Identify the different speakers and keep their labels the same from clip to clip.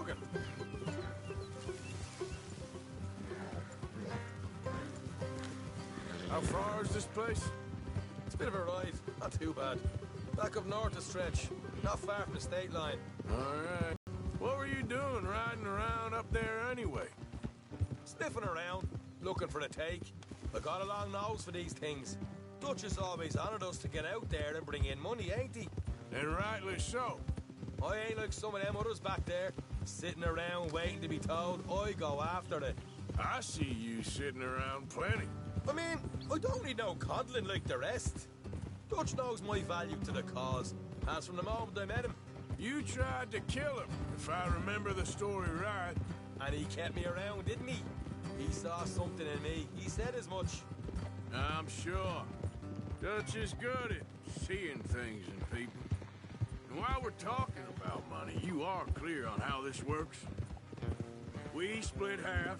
Speaker 1: Morgan.
Speaker 2: How far is this place?
Speaker 1: It's a bit of a ride, not too bad. Back up north a stretch, not far from the state line.
Speaker 2: Alright. What were you doing riding around up there anyway?
Speaker 1: Sniffing around, looking for a take. I got a long nose for these things. Dutch has always honoured us to get out there and bring in money, ain't he?
Speaker 2: And rightly so.
Speaker 1: I ain't like some of them others back there, sitting around waiting to be told. I go after it.
Speaker 2: I see you sitting around plenty.
Speaker 1: I mean, I don't need no coddling like the rest. Dutch knows my value to the cause, as from the moment I met him.
Speaker 2: You tried to kill him, if I remember the story right.
Speaker 1: And he kept me around, didn't he? He saw something in me. He said as much.
Speaker 2: I'm sure. Dutch is good at seeing things in people. And while we're talking about money, you are clear on how this works? We split half,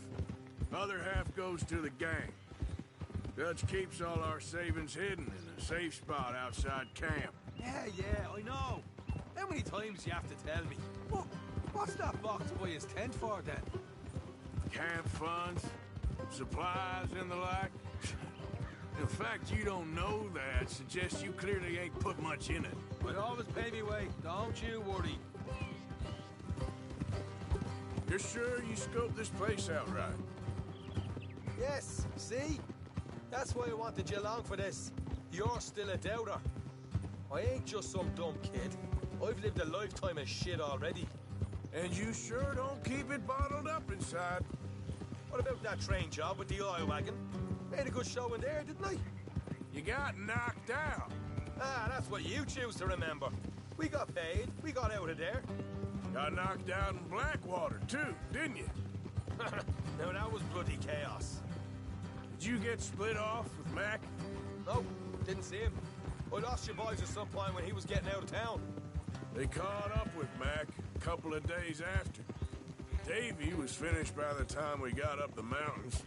Speaker 2: other half goes to the gang. Dutch keeps all our savings hidden in a safe spot outside camp.
Speaker 1: Yeah, I know. How many times do you have to tell me? What's that box by his tent for, then?
Speaker 2: Camp funds, supplies, and the like. The fact you don't know that suggests you clearly ain't put much in it.
Speaker 1: I always pay me way, don't you worry.
Speaker 2: You're sure you scoped this place out right?
Speaker 1: Yes, see? That's why I wanted you along for this. You're still a doubter. I ain't just some dumb kid. I've lived a lifetime of shit already.
Speaker 2: And you sure don't keep it bottled up inside.
Speaker 1: What about that train job with the oil wagon? Made a good show in there, didn't I?
Speaker 2: You got knocked out.
Speaker 1: Ah, that's what you choose to remember. We got paid. We got out of there.
Speaker 2: Got knocked out in Blackwater, too, didn't you?
Speaker 1: Now, that was bloody chaos.
Speaker 2: Did you get split off with Mac?
Speaker 1: No, didn't see him. I lost your boys at some point when he was getting out of town.
Speaker 2: They caught up with Mac a couple of days after. Davy was finished by the time we got up the mountains.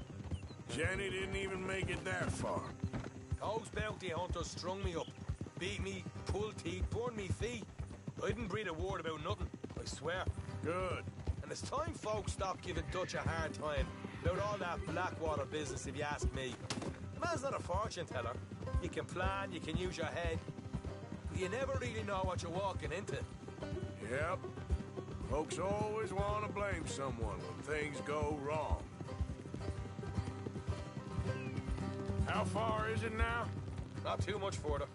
Speaker 2: Jenny didn't even make it that far.
Speaker 1: Those bounty hunters strung me up. Beat me, pulled teeth, burned me feet. I didn't breathe a word about nothing, I swear.
Speaker 2: Good.
Speaker 1: And it's time folks stopped giving Dutch a hard time about all that Blackwater business, if you ask me. The man's not a fortune teller. You can plan, you can use your head. But you never really know what you're walking into.
Speaker 2: Yep. Folks always want to blame someone when things go wrong. How far is it now?
Speaker 1: Not too much further.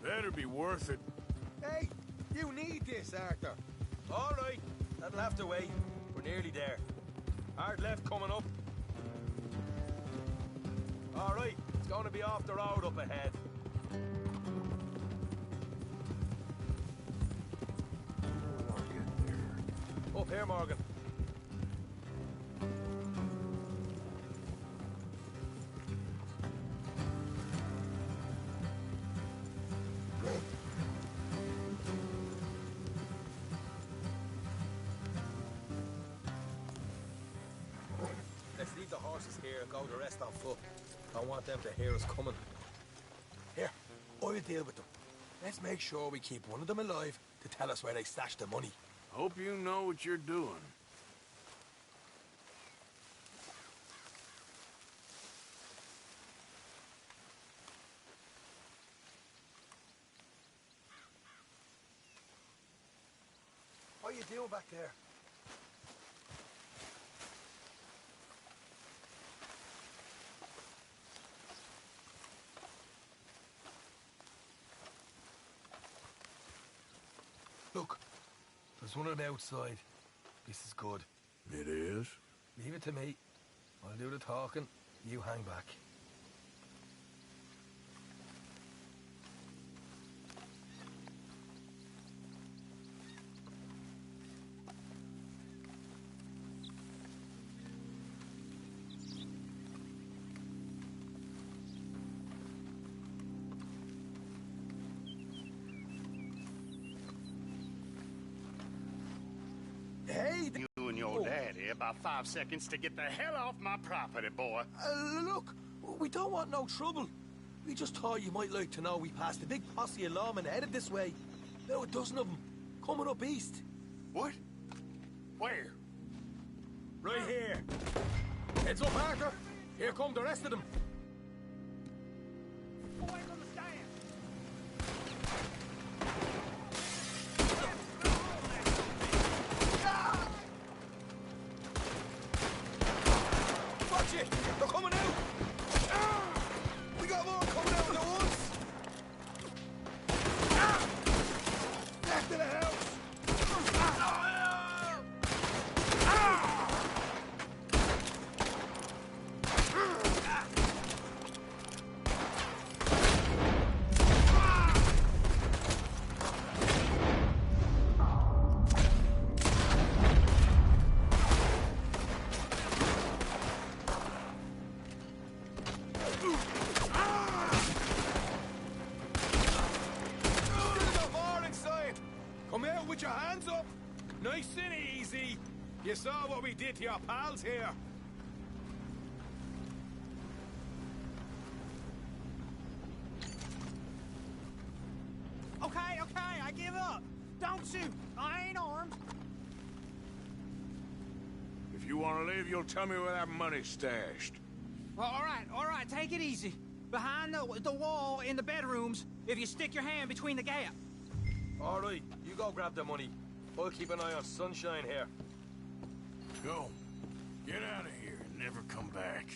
Speaker 2: Better be worth it.
Speaker 1: Hey, you need this, Arthur. All right, that'll have to wait. We're nearly there. Hard left coming up. All right, it's going to be off the road up ahead. Up here, Morgan. Let's leave the horses here and go the rest on foot. Don't want them to hear us coming. Here, I'll deal with them. Let's make sure we keep one of them alive to tell us where they stashed the money.
Speaker 2: Hope you know what you're doing.
Speaker 1: What are you doing back there? Look, there's one on the outside. This is good.
Speaker 2: It is?
Speaker 1: Leave it to me. I'll do the talking. You hang back. Hey,
Speaker 3: You and your daddy about 5 seconds to get the hell off my property, boy.
Speaker 1: look, we don't want no trouble. We just thought you might like to know we passed a big posse of lawmen headed this way. About a dozen of them, coming up east.
Speaker 3: What? Where?
Speaker 1: Right here. Heads up, Arthur. Here come the rest of them.
Speaker 3: Boys on the stand.
Speaker 1: Watch it! They're coming out! We got more coming out at once! Back to the house! Come out with your hands up! Nice and easy! You saw what we did to your pals here!
Speaker 4: Okay, I give up. Don't shoot. I ain't armed.
Speaker 2: If you want to leave, you'll tell me where that money's stashed.
Speaker 4: Well, all right, take it easy. Behind the wall in the bedrooms, if you stick your hand between the gap.
Speaker 1: All right, you go grab the money. I'll keep an eye on Sunshine here.
Speaker 2: Go. Get out of here and never come back.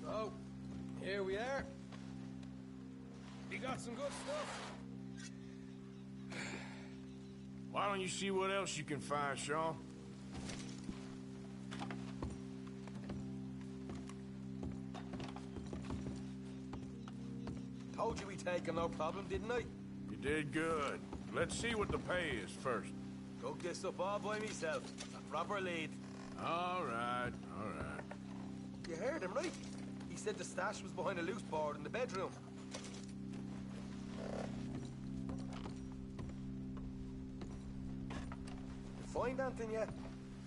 Speaker 1: So, here we are. We got some good stuff.
Speaker 2: Why don't you see what else you can find, Sean?
Speaker 1: Told you we'd take him, no problem, didn't I?
Speaker 2: You did good. Let's see what the pay is first.
Speaker 1: Cooked this up all by myself. A proper lead.
Speaker 2: All right.
Speaker 1: You heard him, right? He said the stash was behind a loose board in the bedroom. Find anything yet?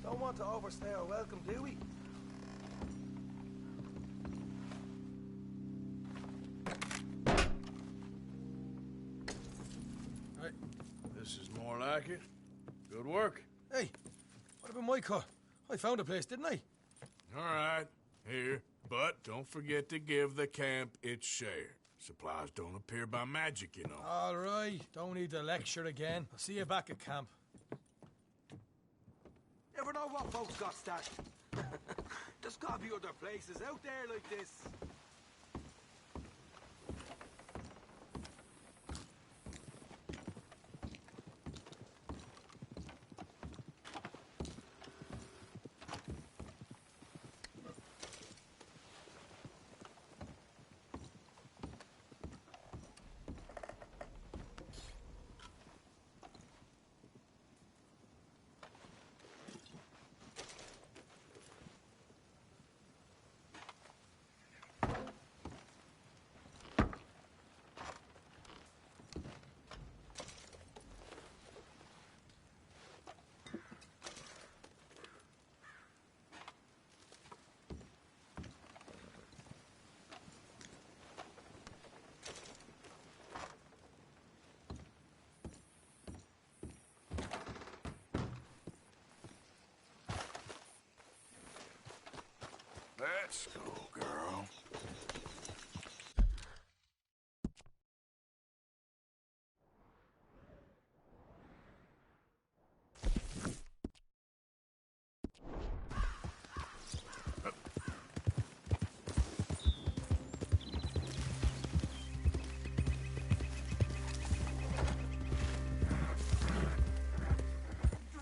Speaker 1: Don't want to overstay our welcome, do we?
Speaker 2: Hey, this is more like it. Good work.
Speaker 1: Hey, what about my car? I found a place, didn't I?
Speaker 2: All right, here. But don't forget to give the camp its share. Supplies don't appear by magic, you know.
Speaker 1: All right, don't need the lecture again. I'll see you back at camp. Never know what folks got stashed. There's gotta be other places out there like this.
Speaker 2: Let's go, girl.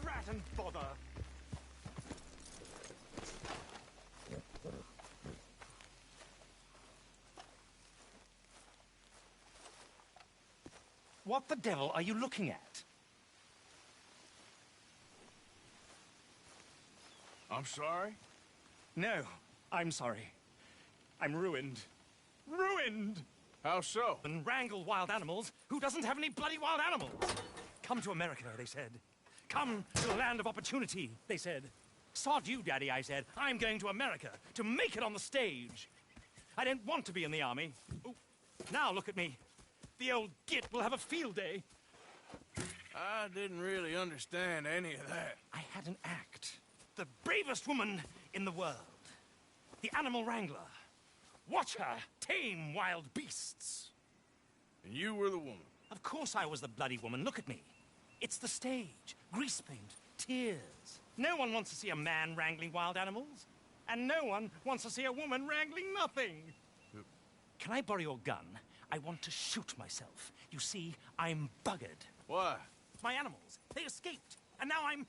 Speaker 3: Drat and bother.
Speaker 5: What the devil are you looking at?
Speaker 2: I'm sorry?
Speaker 5: No, I'm sorry. I'm ruined. Ruined!
Speaker 2: How so?
Speaker 5: And wrangle wild animals. Who doesn't have any bloody wild animals? Come to America, they said. Come to the land of opportunity, they said. Sod you, Daddy, I said. I'm going to America to make it on the stage. I don't want to be in the army. Ooh, now look at me. The old git will have a field day.
Speaker 2: I didn't really understand any of that.
Speaker 5: I had an act. The bravest woman in the world. The animal wrangler. Watch her tame wild beasts.
Speaker 2: And you were the woman.
Speaker 5: Of course I was the bloody woman. Look at me. It's the stage. Grease paint. Tears. No one wants to see a man wrangling wild animals. And no one wants to see a woman wrangling nothing.
Speaker 2: Yep.
Speaker 5: Can I borrow your gun? I want to shoot myself. You see, I'm buggered.
Speaker 2: Why?
Speaker 5: My animals, they escaped. And now I'm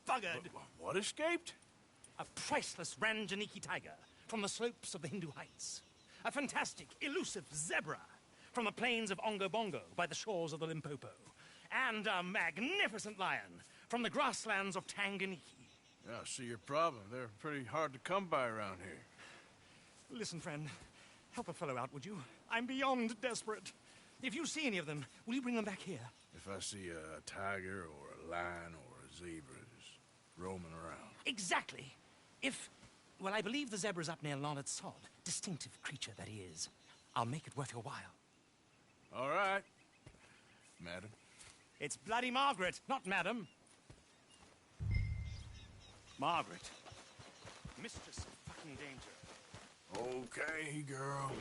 Speaker 5: buggered.
Speaker 2: What escaped?
Speaker 5: A priceless Ranjaniki tiger from the slopes of the Hindu Heights. A fantastic, elusive zebra from the plains of Ongo Bongo by the shores of the Limpopo. And a magnificent lion from the grasslands of Tanganyika.
Speaker 2: Yeah, I see your problem. They're pretty hard to come by around here.
Speaker 5: Listen, friend, help a fellow out, would you? I'm beyond desperate. If you see any of them, will you bring them back here?
Speaker 2: If I see a tiger or a lion or a zebra just roaming around.
Speaker 5: Exactly. Well, I believe the zebra's up near Larned Sod. Distinctive creature that he is. I'll make it worth your while.
Speaker 2: All right, madam.
Speaker 5: It's bloody Margaret, not madam. Margaret. Mistress of fucking danger.
Speaker 2: Okay, girl.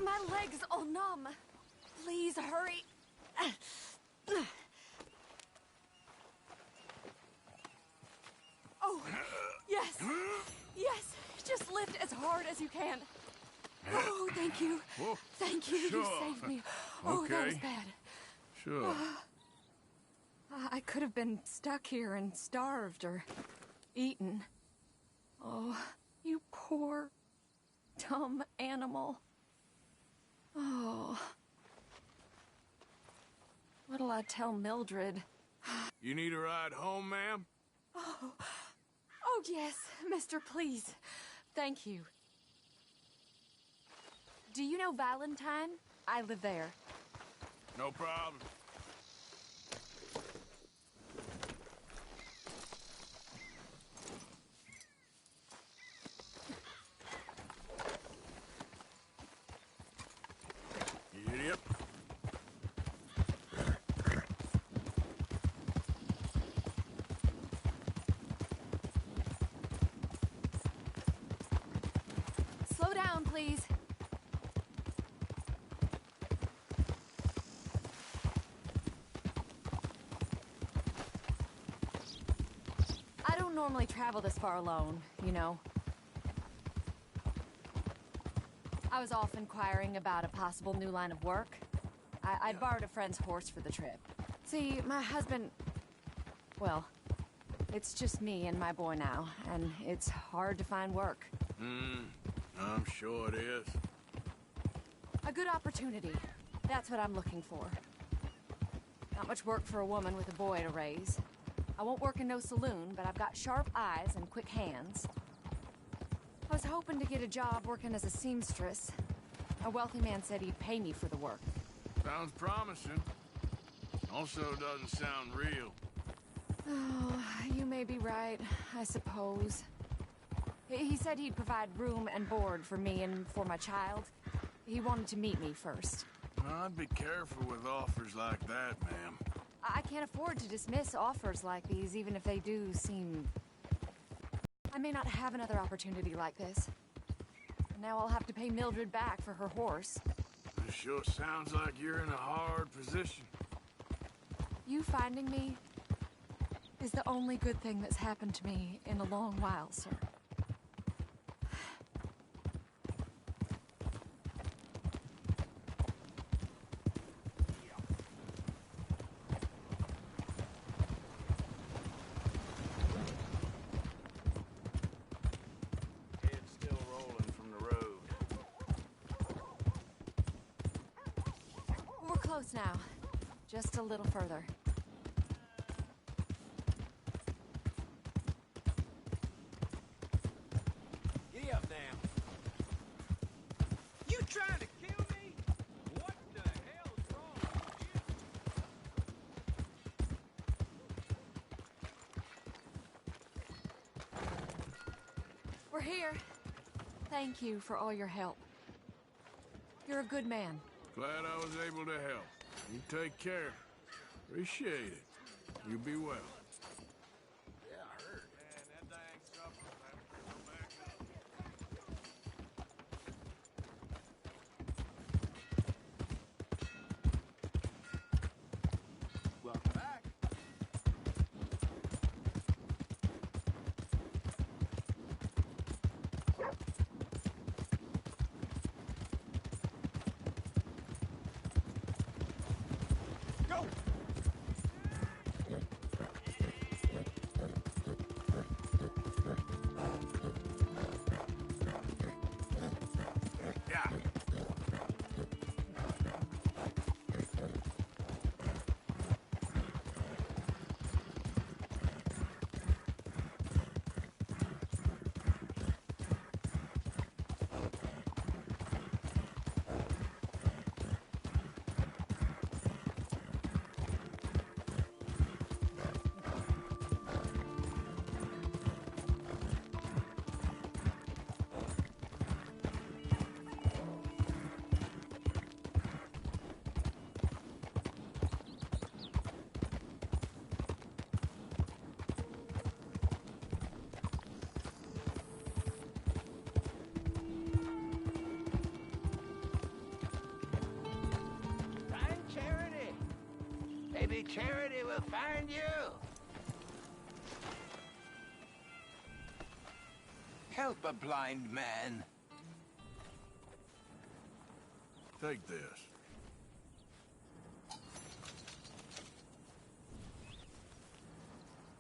Speaker 6: My legs all numb. Please hurry. Oh, yes. Yes, just lift as hard as you can. Oh, thank you.
Speaker 2: Whoa.
Speaker 6: Thank you.
Speaker 2: Sure.
Speaker 6: You saved me. Oh, that was
Speaker 2: Okay.
Speaker 6: bad.
Speaker 2: Sure.
Speaker 6: I could have been stuck here and starved or eaten. Oh, you poor, dumb animal. Oh. What'll I tell Mildred?
Speaker 2: You need a ride home, ma'am?
Speaker 6: Oh, yes, mister, please. Thank you. Do you know Valentine? I live there.
Speaker 2: No problem. Idiot.
Speaker 6: Slow down, please. I don't normally travel this far alone, you know. I was off inquiring about a possible new line of work. I'd borrowed a friend's horse for the trip. See, my husband... Well, it's just me and my boy now, and it's hard to find work.
Speaker 2: I'm sure it is.
Speaker 6: A good opportunity. That's what I'm looking for. Not much work for a woman with a boy to raise. I won't work in no saloon, but I've got sharp eyes and quick hands. I was hoping to get a job working as a seamstress. A wealthy man said he'd pay me for the work.
Speaker 2: Sounds promising. Also doesn't sound real.
Speaker 6: Oh, you may be right, I suppose. He said he'd provide room and board for me and for my child. He wanted to meet me first.
Speaker 2: I'd be careful with offers like that, ma'am.
Speaker 6: I can't afford to dismiss offers like these, even if they do seem... I may not have another opportunity like this. Now I'll have to pay Mildred back for her horse.
Speaker 2: It sure sounds like you're in a hard position.
Speaker 6: You finding me is the only good thing that's happened to me in a long while, sir.
Speaker 2: It's still rolling from the road.
Speaker 6: We're close now. Just a little further.
Speaker 1: Giddy up now. You trying to kill me? What the hell's wrong with you?
Speaker 6: We're here. Thank you for all your help. You're a good man.
Speaker 2: Glad I was able to help. You take care. Appreciate it. You be well. Yeah, I heard. Man, that dang stuff will have to go back up. Welcome back.
Speaker 1: Go!
Speaker 2: Yeah.
Speaker 7: Find Charity. Maybe Charity will find you. Help a blind man.
Speaker 2: Take this.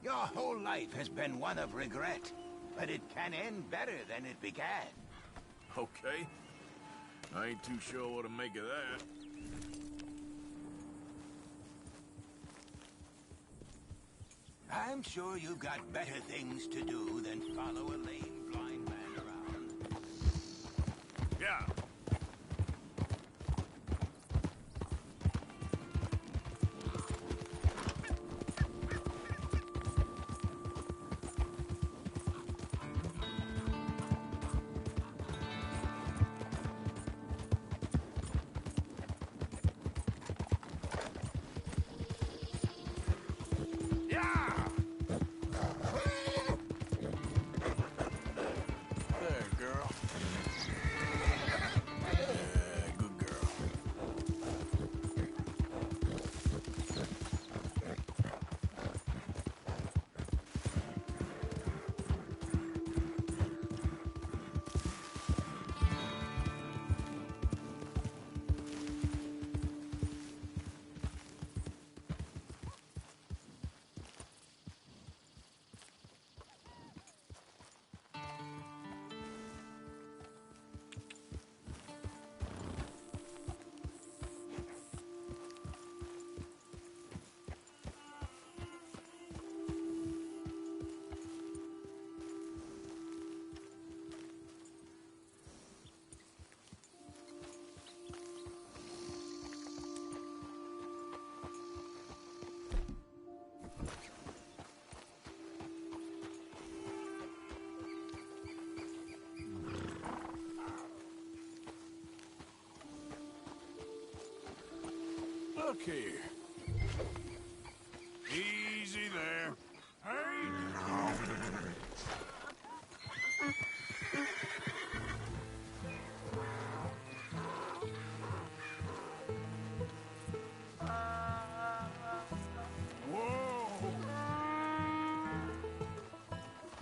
Speaker 7: Your whole life has been one of regret, but it can end better than it began.
Speaker 2: Okay. I ain't too sure what to make of that.
Speaker 7: I'm sure you've got better things to do than follow a lame blind man around.
Speaker 2: Yeah. Yeah! There, girl. look here. Easy there. Hey, now. Whoa.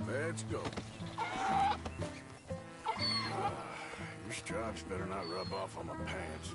Speaker 2: Let's go. Your stripes better not rub off on my pants.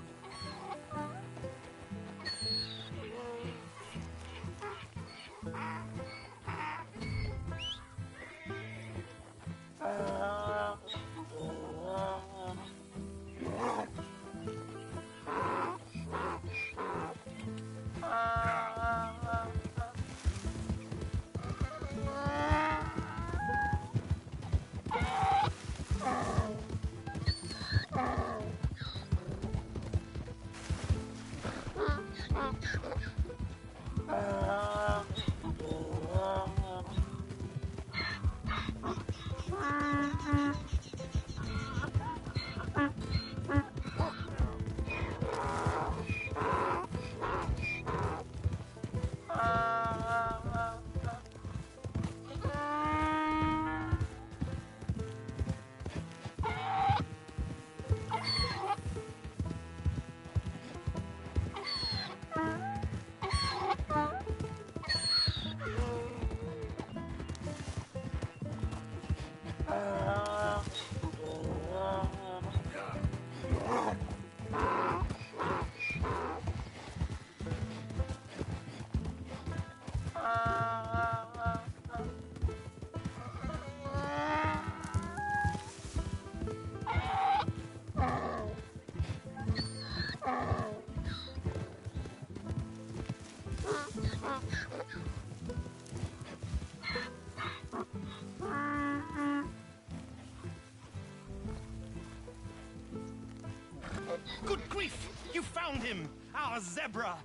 Speaker 5: Good grief! You found him! Our zebra!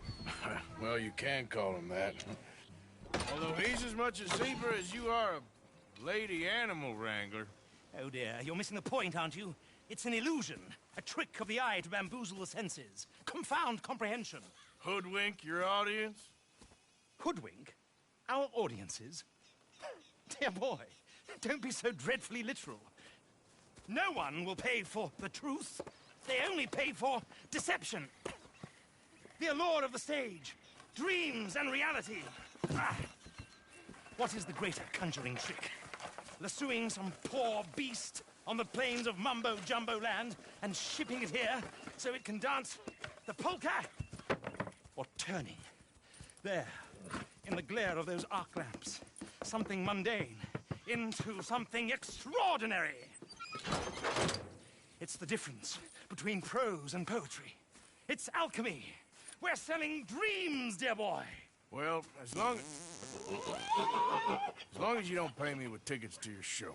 Speaker 2: Well, you can call him that. Although he's as much a zebra as you are a lady animal wrangler.
Speaker 5: Oh dear, you're missing the point, aren't you? It's an illusion. A trick of the eye to bamboozle the senses. Confound comprehension.
Speaker 2: Hoodwink your audience?
Speaker 5: Hoodwink? Our audiences? Dear boy, don't be so dreadfully literal. No one will pay for the truth. They only pay for deception. The allure of the stage, dreams and reality. Ah. What is the greater conjuring trick? Lassoing some poor beast on the plains of mumbo-jumbo land and shipping it here so it can dance the polka? Or turning, there, in the glare of those arc lamps, something mundane into something extraordinary? It's the difference between prose and poetry. It's alchemy. We're selling dreams, dear boy.
Speaker 2: Well, as long as you don't pay me with tickets to your show.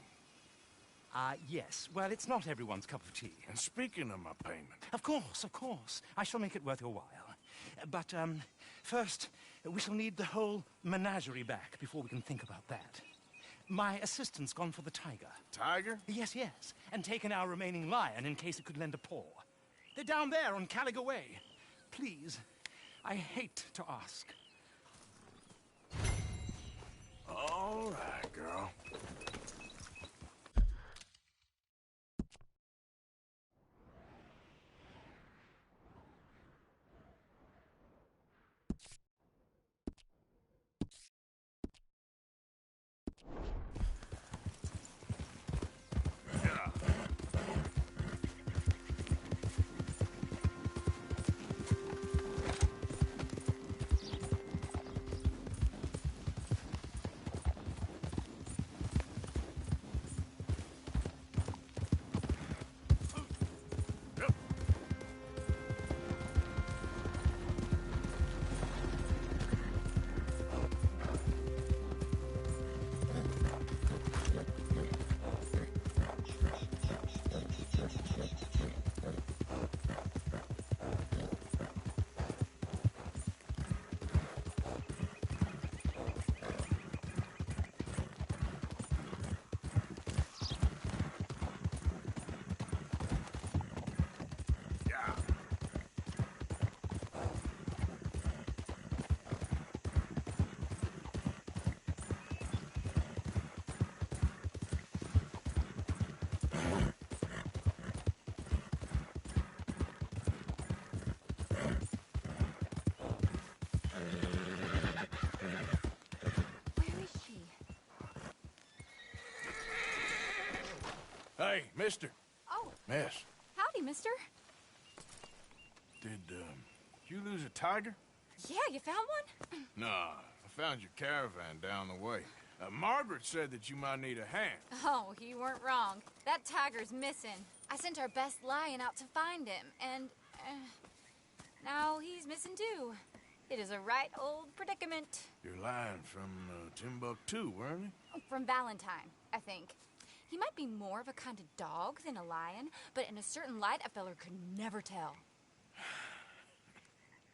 Speaker 5: Yes. Well, it's not everyone's cup of tea.
Speaker 2: And speaking of my payment...
Speaker 5: Of course. I shall make it worth your while. But, first, we shall need the whole menagerie back before we can think about that. My assistant's gone for the tiger.
Speaker 2: Tiger?
Speaker 5: Yes. And taken our remaining lion in case it could lend a paw. They're down there on Caliga Way. Please, I hate to ask.
Speaker 2: All right, girl. Hey, mister.
Speaker 6: Oh,
Speaker 2: Miss.
Speaker 6: howdy, mister.
Speaker 2: Did you lose a tiger?
Speaker 6: Yeah, you found one?
Speaker 2: Nah, I found your caravan down the way. Margaret said that you might need a hand.
Speaker 6: Oh, you weren't wrong. That tiger's missing. I sent our best lion out to find him, and now he's missing too. It is a right old predicament.
Speaker 2: Your lion from Timbuktu, weren't he?
Speaker 6: From Valentine, I think. He might be more of a kind of dog than a lion, but in a certain light, a feller could never tell.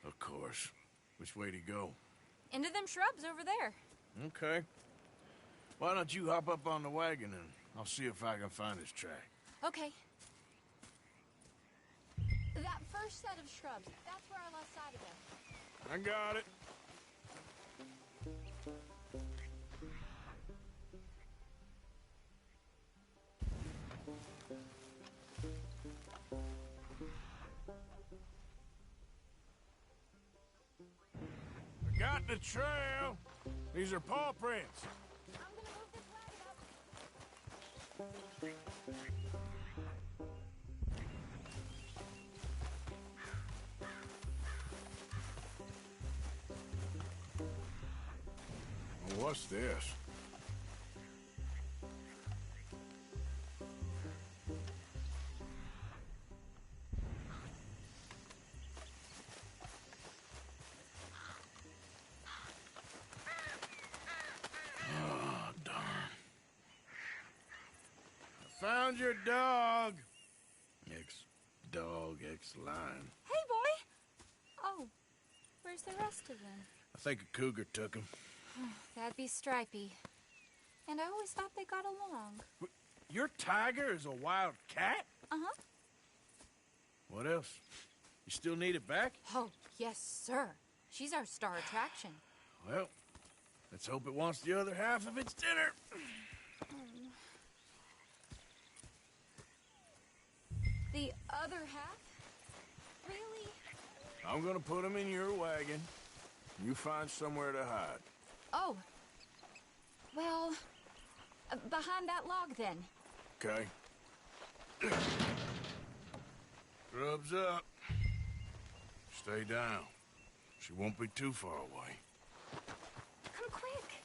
Speaker 2: Of course. Which way to go?
Speaker 6: Into them shrubs over there.
Speaker 2: Okay. Why don't you hop up on the wagon and I'll see if I can find his track.
Speaker 6: Okay. That first set of shrubs, that's where I lost sight of him.
Speaker 2: I got it. I got the trail. These are paw prints.
Speaker 6: I'm gonna move this wagon up.
Speaker 2: What's this? Oh, darn. I found your dog. Ex-dog, ex-lion.
Speaker 6: Hey, boy! Oh, where's the rest of them?
Speaker 2: I think a cougar took him.
Speaker 6: That'd be Stripey. And I always thought they got along.
Speaker 2: Your tiger is a wild cat?
Speaker 6: Uh-huh.
Speaker 2: What else? You still need it back?
Speaker 6: Oh, yes, sir. She's our star attraction.
Speaker 2: Well, let's hope it wants the other half of its dinner.
Speaker 6: The other half? Really?
Speaker 2: I'm gonna put him in your wagon. You find somewhere to hide.
Speaker 6: Oh. Well, behind that log, then.
Speaker 2: Okay. Grub's up. Stay down. She won't be too far away.
Speaker 6: Come quick.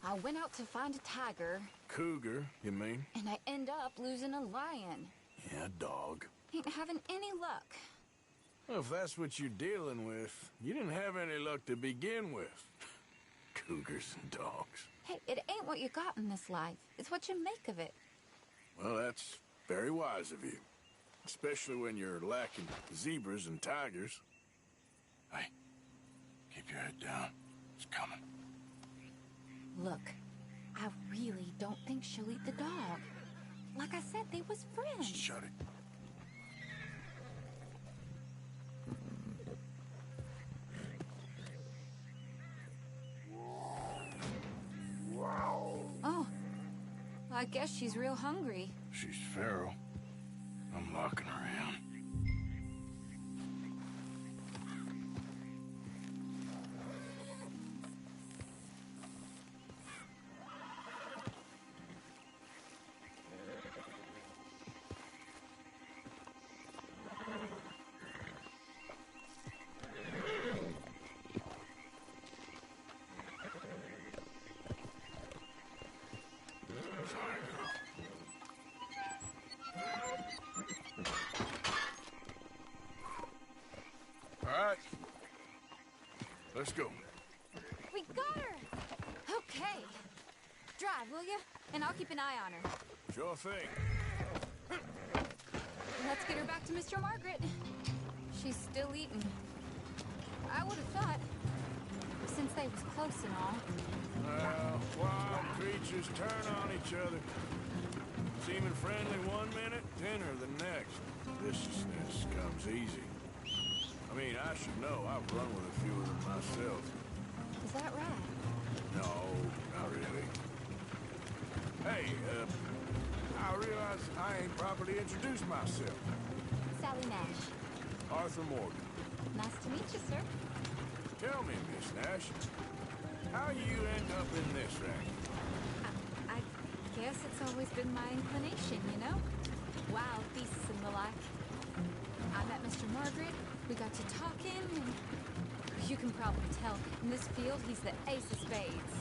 Speaker 6: I went out to find a tiger,
Speaker 2: Cougar, you mean?
Speaker 6: and I end up losing a lion.
Speaker 2: Yeah, dog.
Speaker 6: Ain't having any luck.
Speaker 2: Well, if that's what you're dealing with, you didn't have any luck to begin with. Cougars and dogs.
Speaker 6: Hey, it ain't what you got in this life. It's what you make of it.
Speaker 2: Well, that's very wise of you. Especially when you're lacking zebras and tigers. Hey, keep your head down. It's coming.
Speaker 6: Look, I really don't think she'll eat the dog. Like I said, they was friends.
Speaker 2: Shut it.
Speaker 6: Oh, I guess she's real hungry.
Speaker 2: She's feral. I'm locking her in. Let's go.
Speaker 6: We got her! Okay. Drive, will you? And I'll keep an eye on her.
Speaker 2: Sure thing.
Speaker 6: Let's get her back to Mr. Margaret. She's still eating. I would have thought, since they was close and all.
Speaker 2: Well, wild creatures turn on each other. Seeming friendly one minute, dinner the next. Viciousness comes easy. I mean, I should know. I've run with a few of them myself.
Speaker 6: Is that right?
Speaker 2: No, not really. Hey, I realize I ain't properly introduced myself.
Speaker 6: Sally Nash.
Speaker 2: Arthur Morgan.
Speaker 6: Nice to meet you, sir.
Speaker 2: Tell me, Miss Nash, how you end up in this racket?
Speaker 6: I
Speaker 8: Guess it's always been my inclination, you know? Wild beasts and the like. I met Mr. Margaret, we got to talking, and you can probably tell, in this field, he's the ace of spades.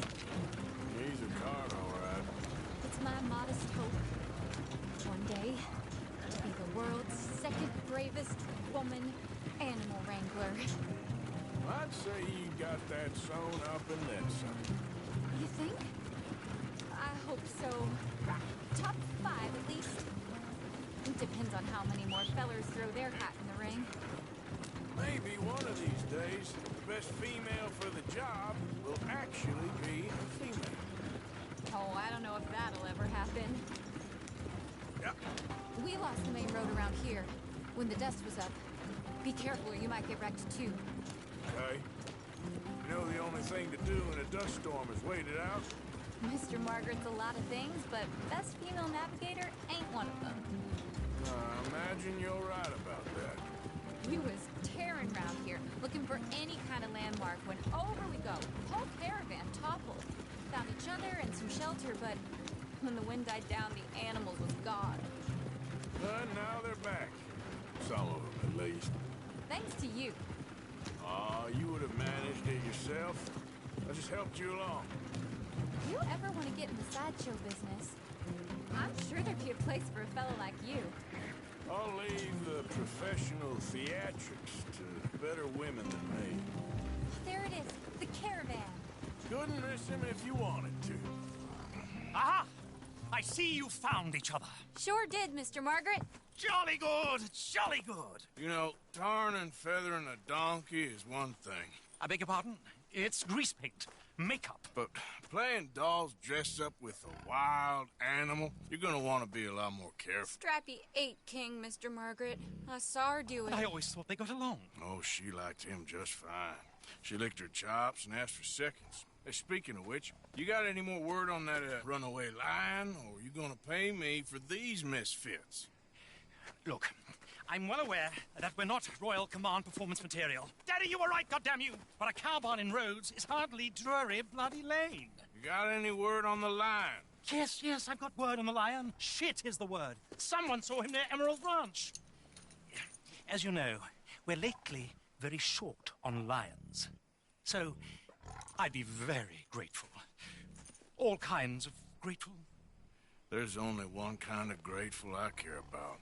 Speaker 2: He's a card, all right.
Speaker 8: It's my modest hope, one day, to be the world's second bravest woman animal wrangler.
Speaker 2: I'd say you got that sewn up and then some.
Speaker 8: You think? I hope so. Top 5, at least. It depends on how many more fellers throw their hat in the ring.
Speaker 2: Maybe one of these days, the best female for the job will actually be a female.
Speaker 8: Oh, I don't know if that'll ever happen.
Speaker 2: Yeah.
Speaker 8: We lost the main road around here when the dust was up. Be careful or you might get wrecked too.
Speaker 2: Okay. You know the only thing to do in a dust storm is wait it out?
Speaker 8: Mr. Margaret's a lot of things, but best female navigator ain't one of them.
Speaker 2: I imagine you're right about that.
Speaker 8: We was tearing around here, looking for any kind of landmark when over we go. Whole caravan toppled. Found each other and some shelter, but when the wind died down, the animals was gone.
Speaker 2: But now they're back. Some of them, at least.
Speaker 8: Thanks to you.
Speaker 2: You would have managed it yourself. I just helped you along.
Speaker 8: If you ever want to get in the sideshow business, I'm sure there'd be a place for a fellow like you.
Speaker 2: I'll leave the professional theatrics to better women than me.
Speaker 8: There it is, the caravan.
Speaker 2: Couldn't miss him if you wanted to.
Speaker 5: Aha! I see you found each other.
Speaker 8: Sure did, Mr. Margaret.
Speaker 5: Jolly good, jolly good.
Speaker 2: You know, tarring and feathering a donkey is one thing.
Speaker 5: I beg your pardon? It's grease paint, makeup.
Speaker 2: But playing dolls dressed up with a wild animal, you're gonna want to be a lot more careful.
Speaker 8: Strappy ate King, Mr. Margaret. I saw her do it.
Speaker 5: I always thought they got along.
Speaker 2: Oh, she liked him just fine. She licked her chops and asked for seconds. Hey, speaking of which, you got any more word on that runaway lion, or are you gonna pay me for these misfits?
Speaker 5: Look, I'm well aware that we're not Royal Command performance material. Daddy, you were right, goddamn you! But a cow barn in Rhodes is hardly Drury Bloody Lane.
Speaker 2: You got any word on the lion?
Speaker 5: Yes, I've got word on the lion. Shit is the word. Someone saw him near Emerald Ranch. As you know, we're lately very short on lions. So, I'd be very grateful. All kinds of grateful.
Speaker 2: There's only one kind of grateful I care about.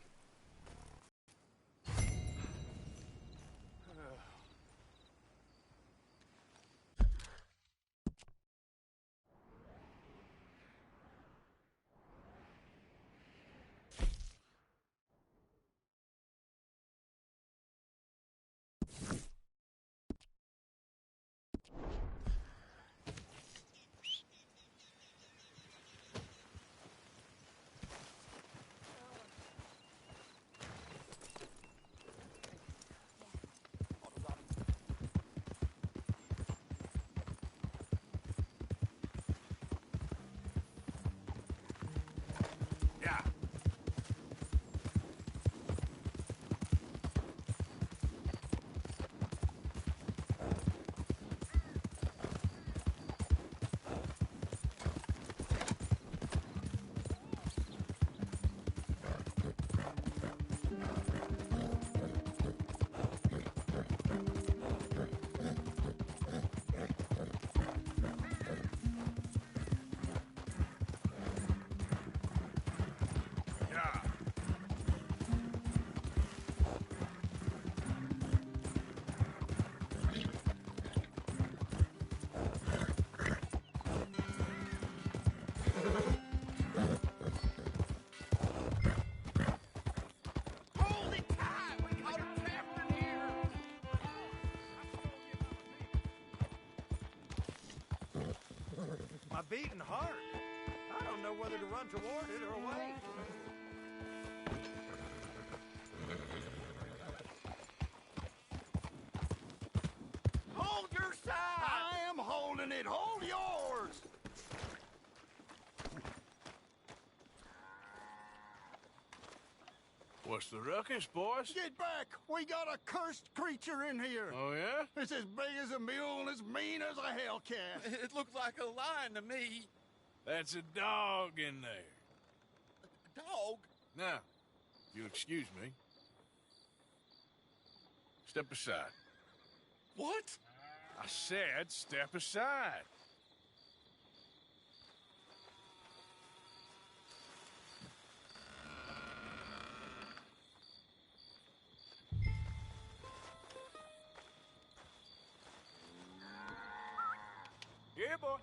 Speaker 1: My beating heart. I don't know whether to run toward it or away.
Speaker 3: Hold your side! I am holding it. Hold yours!
Speaker 2: What's the ruckus, boys?
Speaker 3: Get back! We got a cursed creature in here.
Speaker 2: Oh, yeah?
Speaker 3: It's as big as a mule and as mean as a hellcat.
Speaker 9: It looked like a lion to me.
Speaker 2: That's a dog in there.
Speaker 3: A dog?
Speaker 2: Now, you'll excuse me. Step aside.
Speaker 3: What?
Speaker 2: I said step aside.
Speaker 1: Yeah, boy.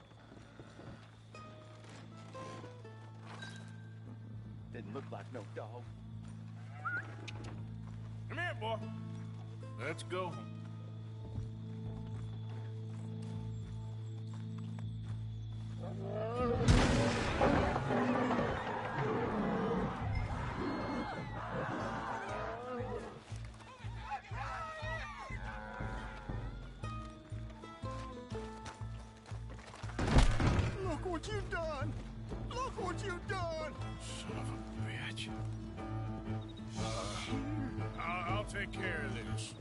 Speaker 3: Didn't look like no dog.
Speaker 2: Come here, boy. Let's go.
Speaker 3: Look what you've done! Look what you've done!
Speaker 2: Son of a bitch. I'll take care of this.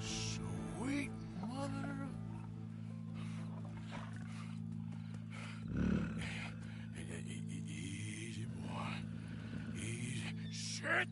Speaker 2: Sweet mother of... Easy, boy. Easy. Shit!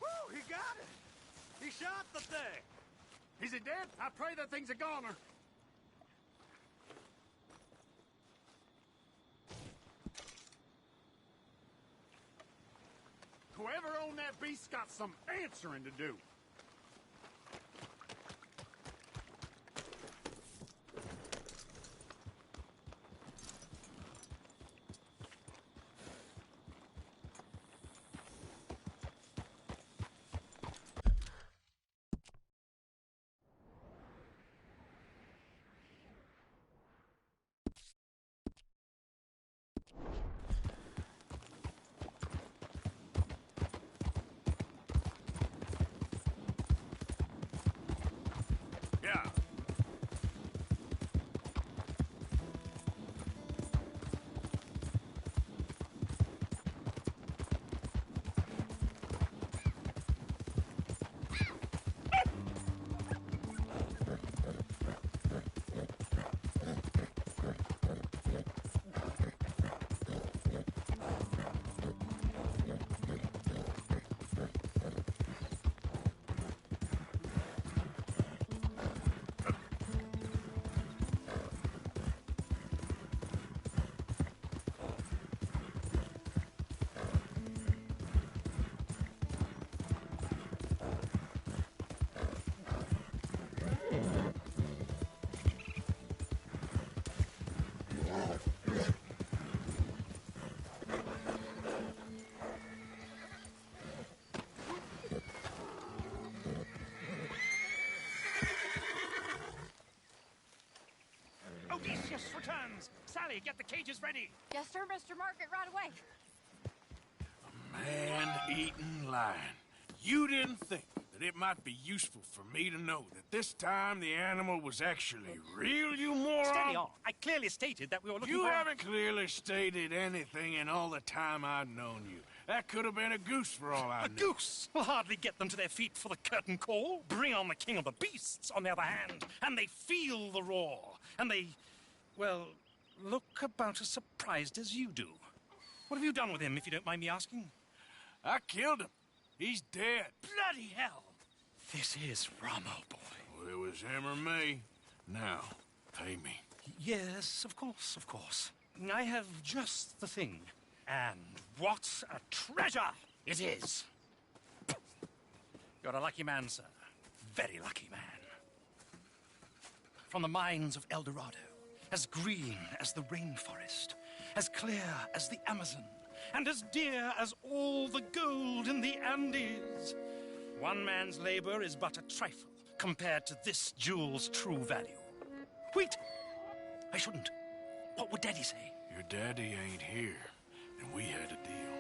Speaker 3: Woo! He got it! He shot the thing! Is he dead? I pray that thing's a goner. Whoever owned that beast's got some answering to do.
Speaker 2: Yeah.
Speaker 5: Odysseus returns! Sally, get the cages ready!
Speaker 6: Yes, sir, Mr. Margaret, right away.
Speaker 2: Man-eating lion. You didn't think that it might be useful for me to know that this time the animal was actually real, you moron?
Speaker 5: Steady on. I clearly stated that we were looking
Speaker 2: You
Speaker 5: for...
Speaker 2: haven't clearly stated anything in all the time I've known you. That could have been a goose for all I
Speaker 5: A
Speaker 2: knew.
Speaker 5: goose will hardly get them to their feet for the curtain call. Bring on the king of the beasts, on the other hand, and they feel the roar. And they, well, look about as surprised as you do. What have you done with him, if you don't mind me asking?
Speaker 2: I killed him. He's dead.
Speaker 5: Bloody hell! This is Ramo, boy.
Speaker 2: Well, it was him or me. Now, pay me.
Speaker 5: Yes, of course, of course. I have just the thing. And what a treasure it is! You're a lucky man, sir. Very lucky man. From the mines of El Dorado, as green as the rainforest, as clear as the Amazon, and as dear as all the gold in the Andes. One man's labor is but a trifle compared to this jewel's true value. Wait! I shouldn't. What would Daddy say?
Speaker 2: Your daddy ain't here, and we had a deal.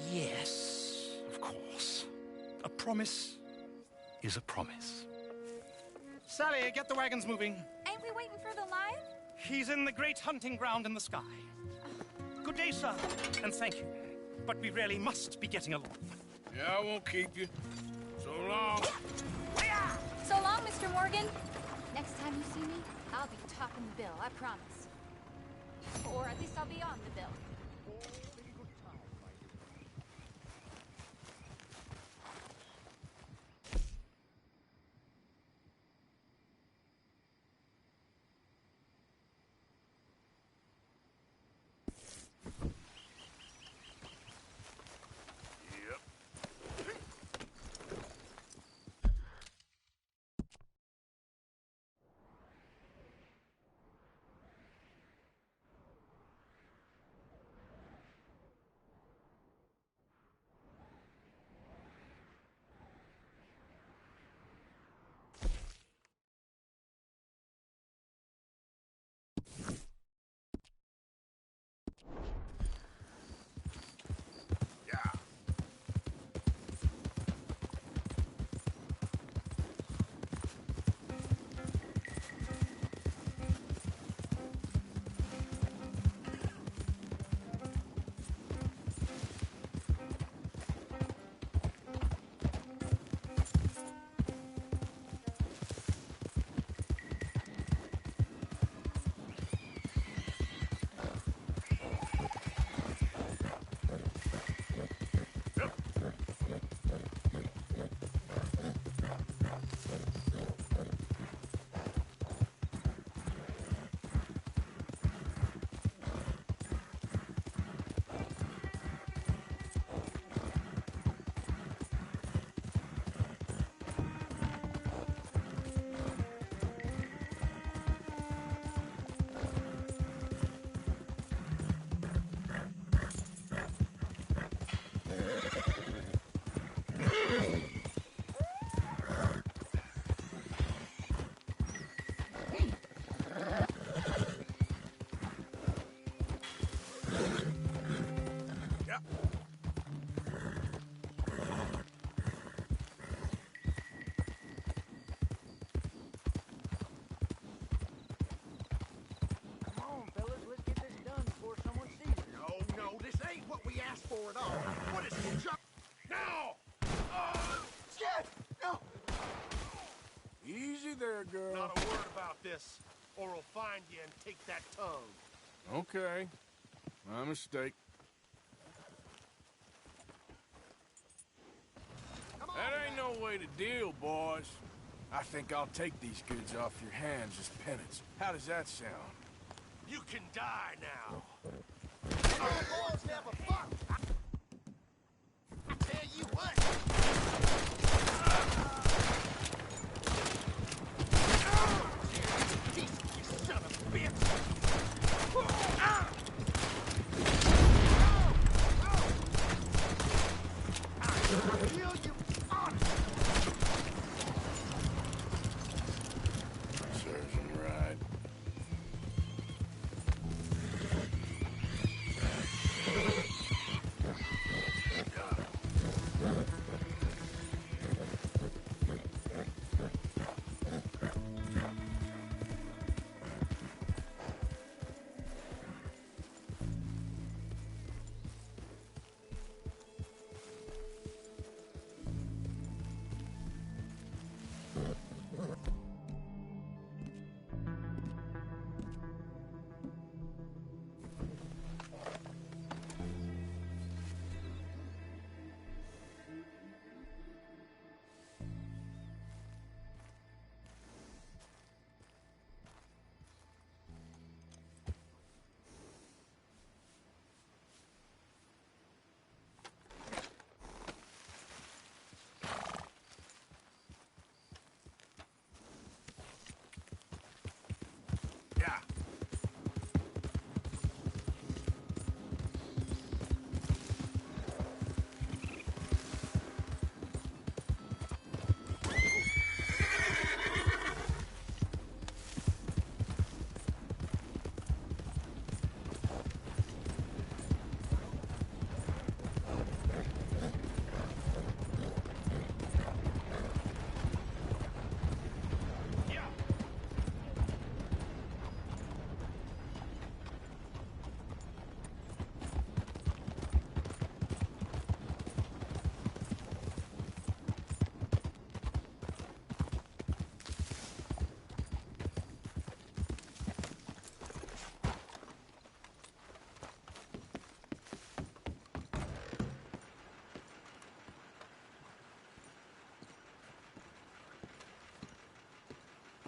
Speaker 5: Yes, of course. A promise is a promise. Sally, get the wagons moving.
Speaker 8: Ain't we waiting for the lion?
Speaker 5: He's in the great hunting ground in the sky. Good day, sir, and thank you. But we really must be getting along.
Speaker 2: Yeah, I won't keep you. So long.
Speaker 8: So long, Mr. Morgan. Next time you see me, I'll be topping the bill, I promise. Or at least I'll be on the bill.
Speaker 3: For it all. What is it? Now! Shit! No!
Speaker 2: Easy there, girl.
Speaker 3: Not a word about this, or I'll find you and take that tongue.
Speaker 2: Okay. My mistake. That ain't no way to deal, boys. I think I'll take these goods off your hands as penance. How does that sound?
Speaker 3: You can die now. Oh, boys never fuck. I tell you what. You son of a bitch. I'll kill you honest.
Speaker 2: Serves him right. Yeah.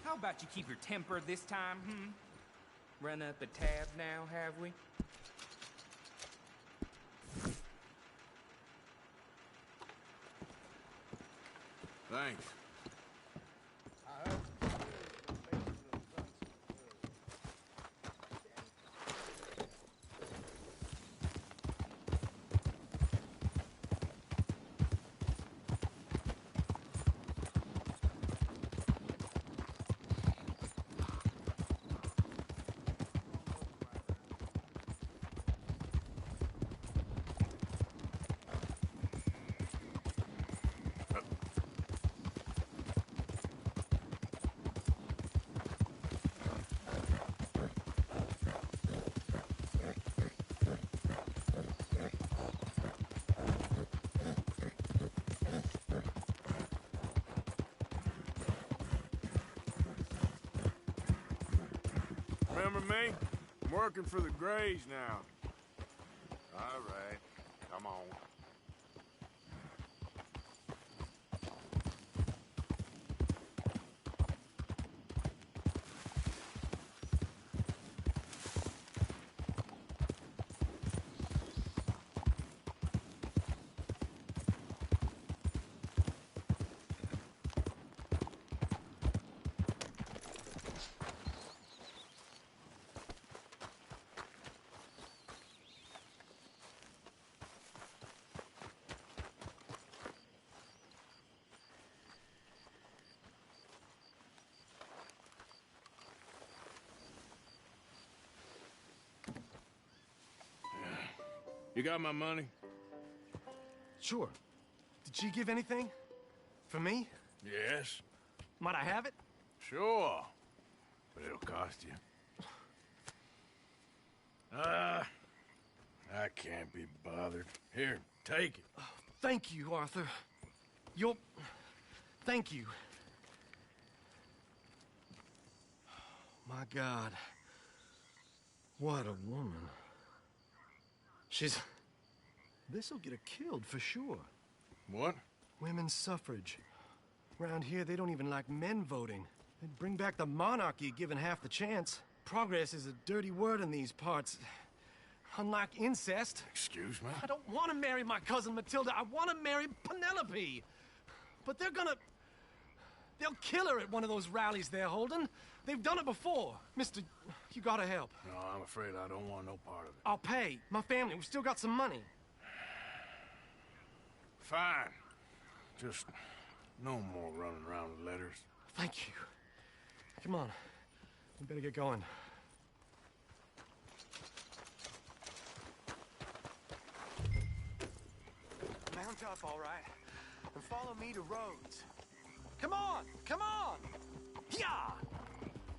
Speaker 9: How about you keep your temper this time, Run up a tab now, have we?
Speaker 2: Thanks. Remember me? I'm working for the Grays now.
Speaker 3: All right, come on.
Speaker 2: You got my money?
Speaker 1: Sure. Did she give anything? For me?
Speaker 2: Yes.
Speaker 1: Might I have it?
Speaker 2: Sure. But it'll cost you. I can't be bothered. Here, take it.
Speaker 1: Thank you, Arthur. Thank you. My God. What a woman. This'll get her killed for sure.
Speaker 2: What?
Speaker 1: Women's suffrage. Around here, they don't even like men voting. They'd bring back the monarchy given half the chance. Progress is a dirty word in these parts. Unlike incest.
Speaker 2: Excuse me?
Speaker 1: I don't want to marry my cousin Matilda. I want to marry Penelope. But they'll kill her at one of those rallies they're holding. They've done it before. Mister, you gotta help.
Speaker 2: No, I'm afraid I don't want no part of it.
Speaker 1: I'll pay. My family, we've still got some money.
Speaker 2: Fine. Just no more running around with letters.
Speaker 1: Thank you. Come on. We better get going. Mount up, all right, and follow me to Rhodes. Come on! Come on! Yeah!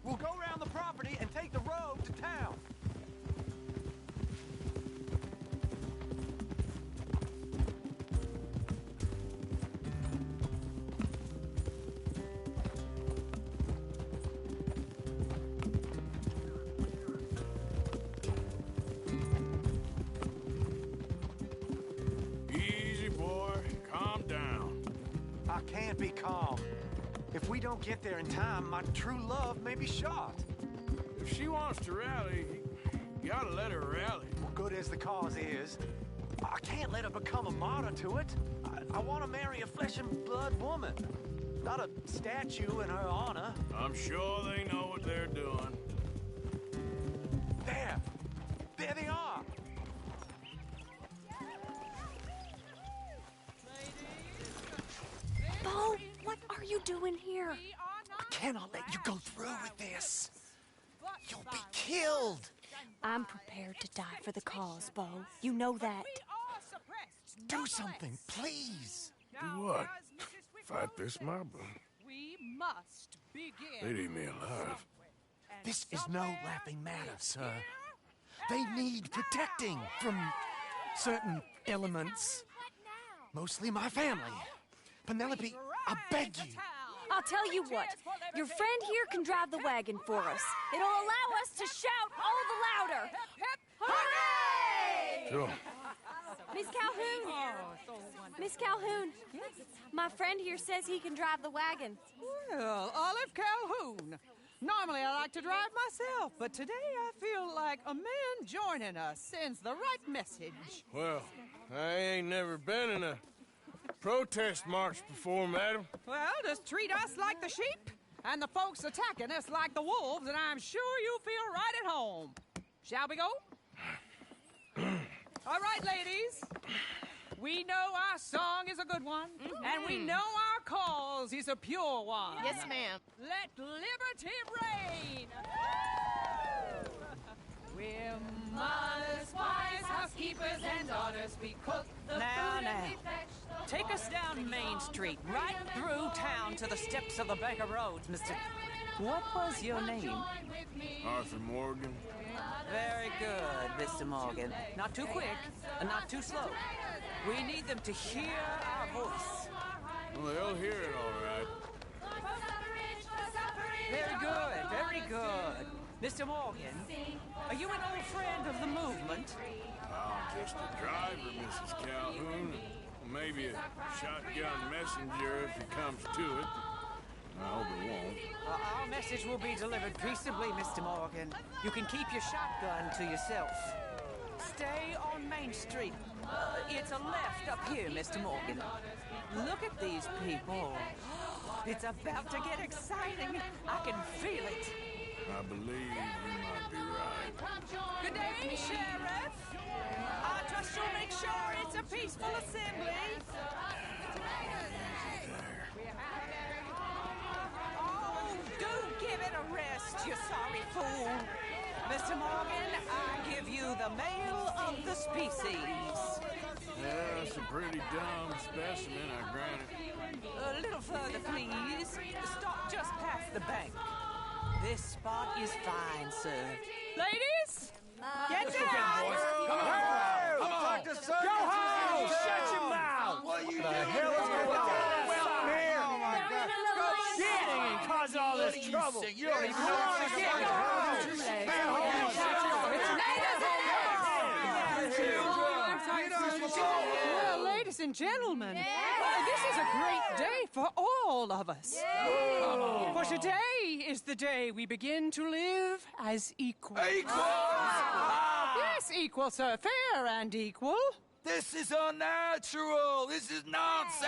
Speaker 1: We'll go around the property and take the road to town.
Speaker 2: Easy, boy. Calm down.
Speaker 1: I can't be calm. If we don't get there in time, my true love may be shot.
Speaker 2: If she wants to rally, you gotta let her rally.
Speaker 1: Well, good as the cause is, I can't let her become a martyr to it. I want to marry a flesh and blood woman, not a statue in her honor.
Speaker 2: I'm sure they know what they're doing.
Speaker 3: There! There they are!
Speaker 10: Bo, what are you doing here?
Speaker 3: I cannot let you go through with this. You'll be killed.
Speaker 10: I'm prepared to die for the cause, Bo. You know that.
Speaker 3: Do something, please.
Speaker 2: Do what? Fight this mob?
Speaker 11: We must begin.
Speaker 2: They'd eat me alive.
Speaker 3: This is no laughing matter, sir. They need protecting from certain elements. Mostly my family. Penelope, I beg you.
Speaker 10: I'll tell you what. Your friend here can drive the wagon for us. It'll allow us to shout all the louder. Hooray!
Speaker 2: Sure.
Speaker 10: Miss Calhoun! Miss Calhoun! My friend here says he can drive the wagon.
Speaker 11: Well, Olive Calhoun. Normally I like to drive myself, but today I feel like a man joining us sends the right message.
Speaker 2: Well, I ain't never been in a protest march before, madam.
Speaker 11: Well, just treat us like the sheep, and the folks attacking us like the wolves, and I'm sure you'll feel right at home. Shall we go? All right, ladies. We know our song is a good one, and we know our cause is a pure one.
Speaker 6: Yes, ma'am.
Speaker 11: Let liberty reign! We're mothers, wives, housekeepers, and daughters. We cook the food and we fetch the
Speaker 4: Take us down Main Street, right through town to the steps of the Baker Roads, Mr. What was your name?
Speaker 2: Arthur Morgan.
Speaker 4: Very good, Mr. Morgan. Not too quick, and not too slow. We need them to hear our voice.
Speaker 2: Well, they'll hear it all right.
Speaker 4: Very good, very good. Mr. Morgan, are you an old friend of the movement?
Speaker 2: I'm just a driver, Mrs. Calhoun. Maybe a shotgun messenger if it comes to it. I hope it won't.
Speaker 4: Our message will be delivered peaceably, Mr. Morgan. You can keep your shotgun to yourself. Stay on Main Street. It's a left up here, Mr. Morgan. Look at these people. It's about to get exciting. I can feel it.
Speaker 2: I believe you might be right.
Speaker 11: Good day, Sheriff.
Speaker 4: I trust you'll make sure it's a peaceful assembly. Oh, do give it a rest, you sorry fool. Mr. Morgan, I give you the male of the species.
Speaker 2: Yeah, it's a pretty dumb specimen, I grant it.
Speaker 4: A little further, please. Stop just past the bank. This spot is fine, sir.
Speaker 11: Ladies, get down!
Speaker 3: Come on! Go home! Shut your mouth! What are you doing? The hell is going on here? Oh my God! Go shit and cause all this trouble. You don't even know what to get. Go home!
Speaker 11: Well, ladies and gentlemen, this is a great day for all of us. For today is the day we begin to live as equals.
Speaker 3: Equals?
Speaker 11: Yes, equal, sir. Fair and equal.
Speaker 3: This is unnatural. This is nonsense.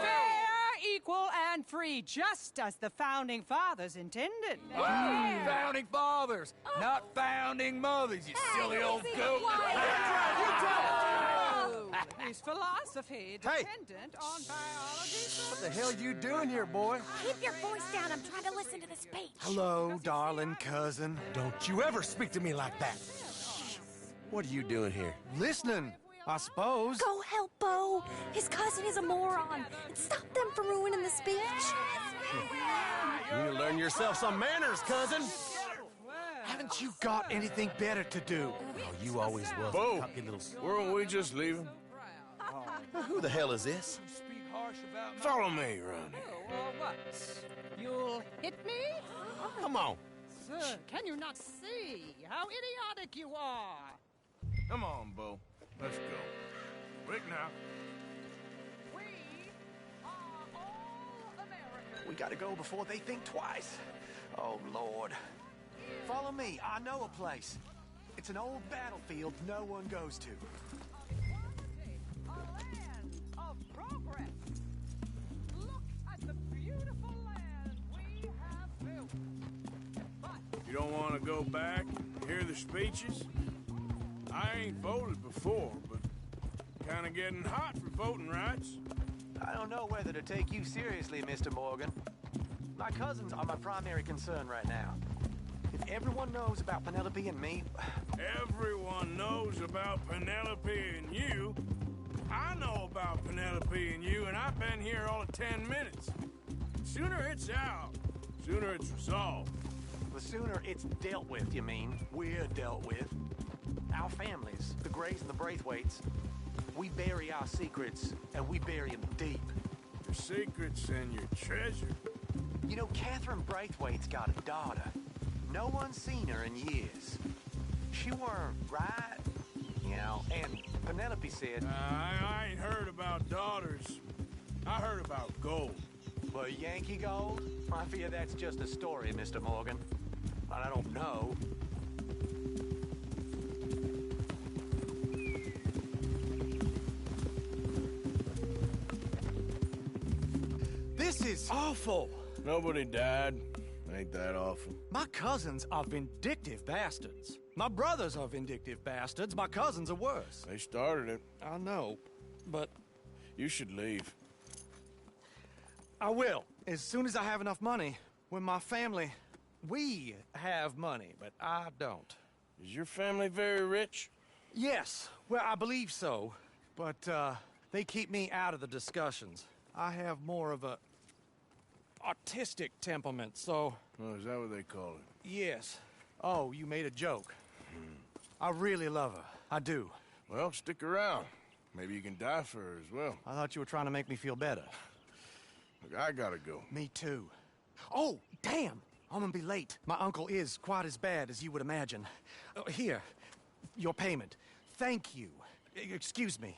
Speaker 11: Fair, equal, and free, just as the Founding Fathers intended.
Speaker 3: Founding fathers, not founding mothers, you silly old goat.
Speaker 11: Is philosophy dependent on biology?
Speaker 3: What the hell you doing here, boy?
Speaker 10: Keep your voice down. I'm trying to listen to the speech.
Speaker 3: Hello, darling cousin. Don't you ever speak to me like that.
Speaker 12: What are you doing here?
Speaker 3: Listening, I suppose.
Speaker 10: Go help Bo. His cousin is a moron. And stop them from ruining the speech.
Speaker 12: You need to learn yourself some manners, cousin.
Speaker 3: Haven't you got anything better to do?
Speaker 12: Oh, you always was.
Speaker 2: Bo,
Speaker 12: a cocky little...
Speaker 2: weren't we just leaving?
Speaker 12: Who the hell is this?
Speaker 2: Follow me around here.
Speaker 11: What? You'll hit me?
Speaker 12: Come on.
Speaker 11: Sir, can you not see how idiotic you are?
Speaker 2: Come on, Bo. Let's go. Quick now.
Speaker 11: We are all Americans.
Speaker 3: We gotta go before they think twice. Oh, Lord. Follow me. I know a place. It's an old battlefield no one goes to.
Speaker 11: A land of progress. Look at the beautiful land we have built. But
Speaker 2: You don't want to go back and hear the speeches? I ain't voted before, but kind of getting hot for voting rights.
Speaker 13: I don't know whether to take you seriously, Mr. Morgan. My cousins are my primary concern right now. If everyone knows about Penelope and me...
Speaker 2: Everyone knows about Penelope and you. I know about Penelope and you, and I've been here all of 10 minutes. Sooner it's out, sooner it's resolved.
Speaker 13: The sooner it's dealt with, you mean? We're dealt with. Our families, the Grays and the Braithwaites, we bury our secrets, and we bury them deep.
Speaker 2: Your secrets and your treasure.
Speaker 13: You know, Catherine Braithwaite's got a daughter. No one's seen her in years. She weren't right, you know, and Penelope said...
Speaker 2: I ain't heard about daughters. I heard about gold.
Speaker 13: Well, Yankee gold? I fear that's just a story, Mr. Morgan. But I don't know.
Speaker 3: This is awful.
Speaker 2: Nobody died. Ain't that awful?
Speaker 3: My cousins are vindictive bastards. My brothers are vindictive bastards. My cousins are worse.
Speaker 2: They started it.
Speaker 3: I know, but...
Speaker 2: You should leave.
Speaker 3: I will, as soon as I have enough money. When my family... We have money, but I don't.
Speaker 2: Is your family very rich?
Speaker 3: Yes, well, I believe so. But, they keep me out of the discussions. I have more of a... artistic temperament, so...
Speaker 2: Oh, is that what they call it?
Speaker 3: Yes. Oh, you made a joke. I really love her. I do.
Speaker 2: Well, stick around. Maybe you can die for her as well.
Speaker 3: I thought you were trying to make me feel better.
Speaker 2: Look, I gotta go.
Speaker 3: Me too. Oh, damn! I'm gonna be late. My uncle is quite as bad as you would imagine. Here, your payment. Thank you. Excuse me.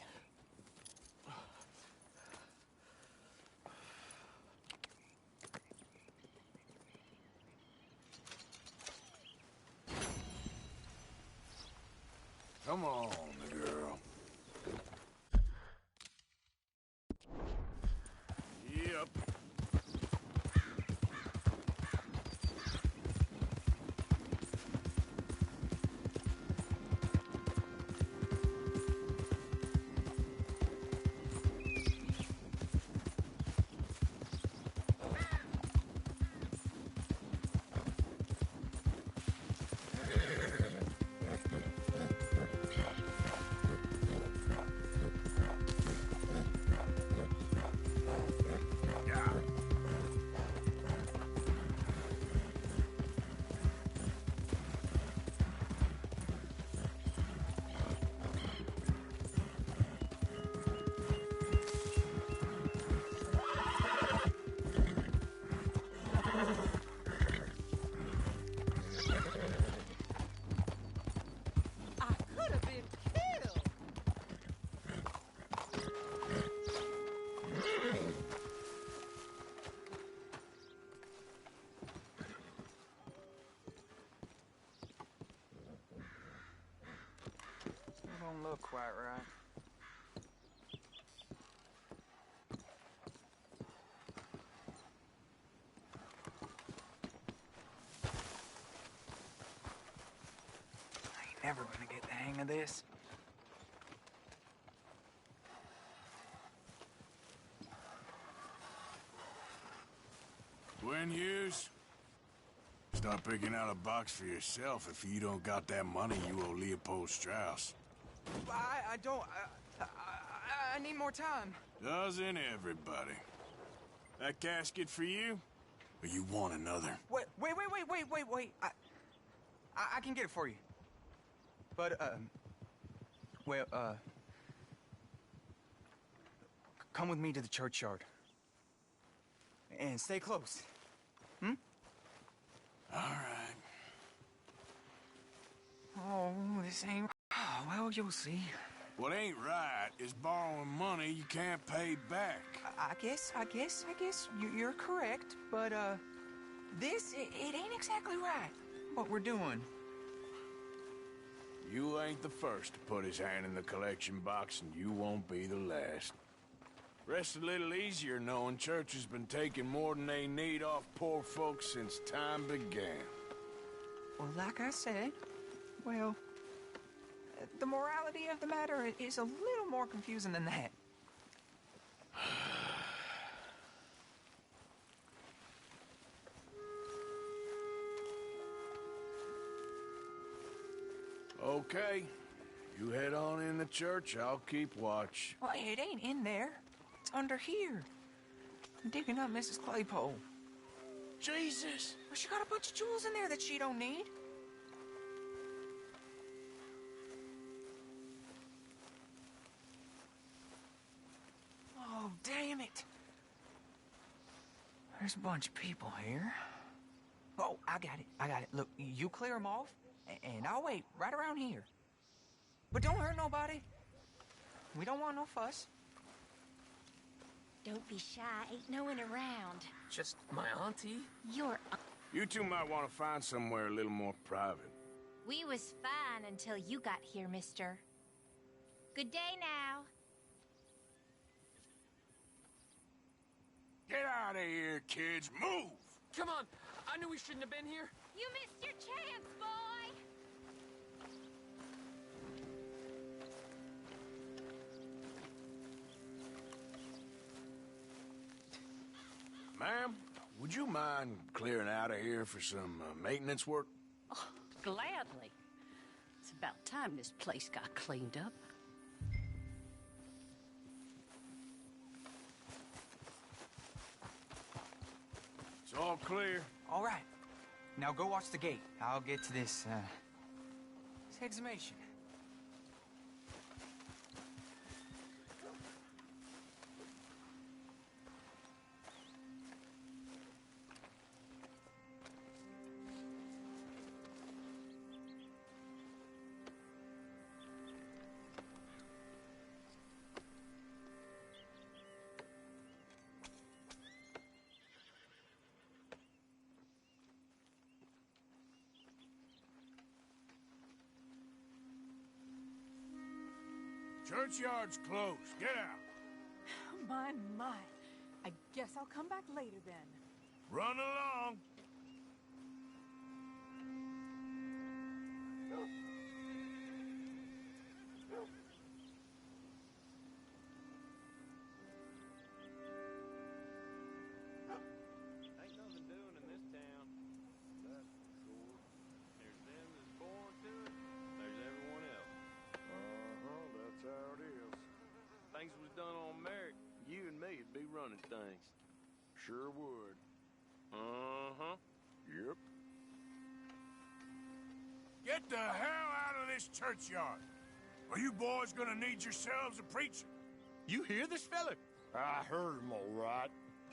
Speaker 2: Come on, girl. Yep.
Speaker 9: Don't look quite right. I ain't never gonna get the hang of this.
Speaker 2: When Hughes, start picking out a box for yourself if you don't got that money you owe Leopold Strauss.
Speaker 9: I don't... I need more time.
Speaker 2: Doesn't everybody? That casket for you? Or you want another?
Speaker 9: Wait. I can get it for you. But, come with me to the churchyard. And stay close. Hmm?
Speaker 2: All right.
Speaker 9: Oh, this ain't... Oh, well, you'll see.
Speaker 2: What ain't right is borrowing money you can't pay back.
Speaker 9: I guess you're correct, but, this, it ain't exactly right, what we're doing.
Speaker 2: You ain't the first to put his hand in the collection box, and you won't be the last. Rest a little easier knowing church has been taking more than they need off poor folks since time began.
Speaker 9: Well, like I said, well, the morality of the matter is a little more confusing than that.
Speaker 2: Okay. You head on in the church, I'll keep watch.
Speaker 9: Well, it ain't in there. It's under here. I'm digging up Mrs. Claypole.
Speaker 2: Jesus!
Speaker 9: Well, she got a bunch of jewels in there that she don't need. Oh, damn it. There's a bunch of people here. Oh, I got it. Look, you clear them off, and I'll wait right around here. But don't hurt nobody. We don't want no fuss.
Speaker 10: Don't be shy. Ain't no one around.
Speaker 3: Just my auntie?
Speaker 2: You two might want to find somewhere a little more private.
Speaker 10: We was fine until you got here, mister. Good day now.
Speaker 2: Get out of here, kids. Move!
Speaker 3: Come on. I knew we shouldn't have been here.
Speaker 10: You missed your chance, boy!
Speaker 2: Ma'am, would you mind clearing out of here for some maintenance work?
Speaker 14: Oh, gladly. It's about time this place got cleaned up.
Speaker 2: It's all clear.
Speaker 9: All right. Now go watch the gate. I'll get to this exhumation.
Speaker 2: Churchyard's closed. Get out.
Speaker 11: My. I guess I'll come back later then.
Speaker 2: Run along.
Speaker 15: Ain't nothing doing in this town. That's for sure. There's them that's born to it. There's everyone else.
Speaker 2: That's how it is.
Speaker 15: Things was done on merit, you and me'd be running things.
Speaker 2: Sure would.
Speaker 15: Uh-huh.
Speaker 2: Yep. Get the hell out of this churchyard. Are you boys gonna need yourselves a preacher?
Speaker 15: You hear this fella?
Speaker 2: I heard him all right.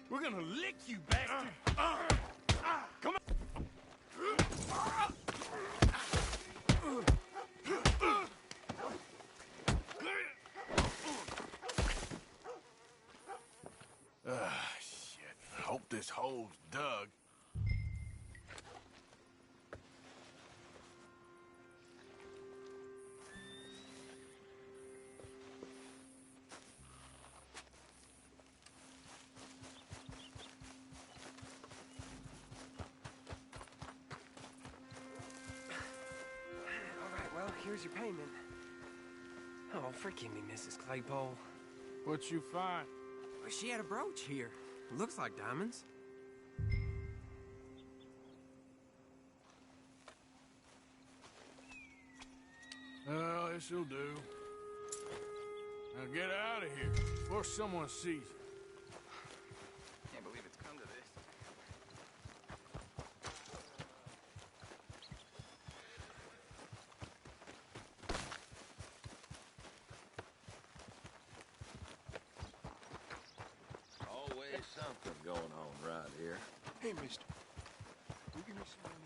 Speaker 15: We're gonna lick you, bastard! Come on!
Speaker 2: Shit. Hope this hole's dug.
Speaker 3: Here's your payment. Oh, forgive me, Mrs. Claypole.
Speaker 2: What you find?
Speaker 3: She had a brooch here. Looks like diamonds.
Speaker 2: Well, this'll do. Now get out of here before someone sees you.
Speaker 3: Can't believe it's come to this.
Speaker 15: Always something going on right here.
Speaker 2: Hey, mister. You give me some money?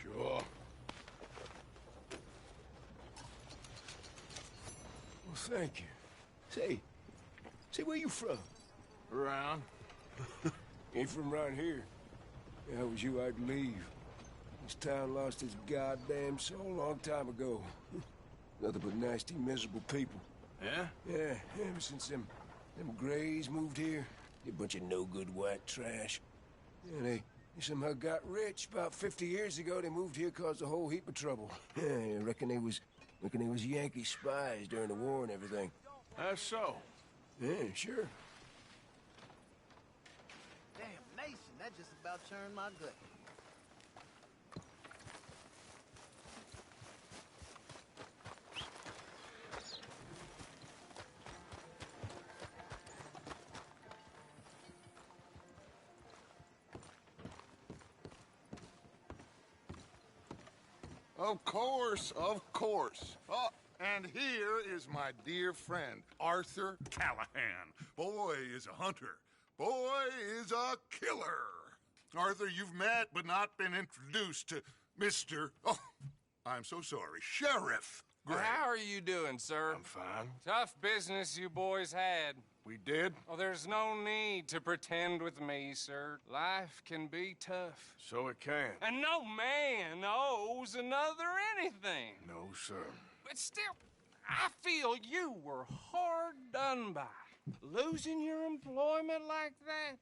Speaker 2: Sure.
Speaker 16: Well, thank you. Say, where you from?
Speaker 2: Around.
Speaker 16: Ain't from around here. If I was you, I'd leave. This town lost its goddamn soul a long time ago. Nothing but nasty, miserable people.
Speaker 2: Yeah?
Speaker 16: Yeah, ever since them Greys moved here. A bunch of no-good white trash. Yeah, they somehow got rich. About 50 years ago, they moved here, caused a whole heap of trouble. Yeah, I reckon they was Yankee spies during the war and everything.
Speaker 2: That's so.
Speaker 16: Yeah, sure.
Speaker 3: Damn, Mason, that just about turned my gut.
Speaker 17: Of course, of course. Oh, and here is my dear friend, Arthur Callahan. Boy is a hunter. Boy is a killer. Arthur, you've met but not been introduced to Mr. Oh, I'm so sorry, Sheriff Gray.
Speaker 18: How are you doing, sir?
Speaker 2: I'm fine.
Speaker 18: Tough business you boys had.
Speaker 2: We did?
Speaker 18: Oh, there's no need to pretend with me, sir. Life can be tough.
Speaker 2: So it can.
Speaker 18: And no man owes another anything.
Speaker 2: No, sir.
Speaker 18: But still, I feel you were hard done by. Losing your employment like that.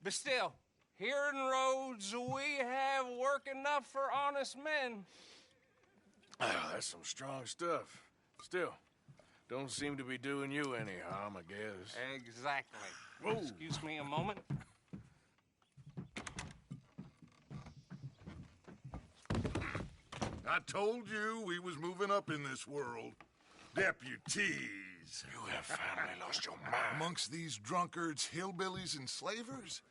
Speaker 18: But still, here in Rhodes, we have work enough for honest men.
Speaker 2: Ah, that's some strong stuff. Still, don't seem to be doing you any harm, I guess.
Speaker 18: Exactly.
Speaker 2: Whoa.
Speaker 18: Excuse me a moment.
Speaker 17: I told you we was moving up in this world. Deputies.
Speaker 2: You have finally lost your mind.
Speaker 17: Amongst these drunkards, hillbillies, and slavers?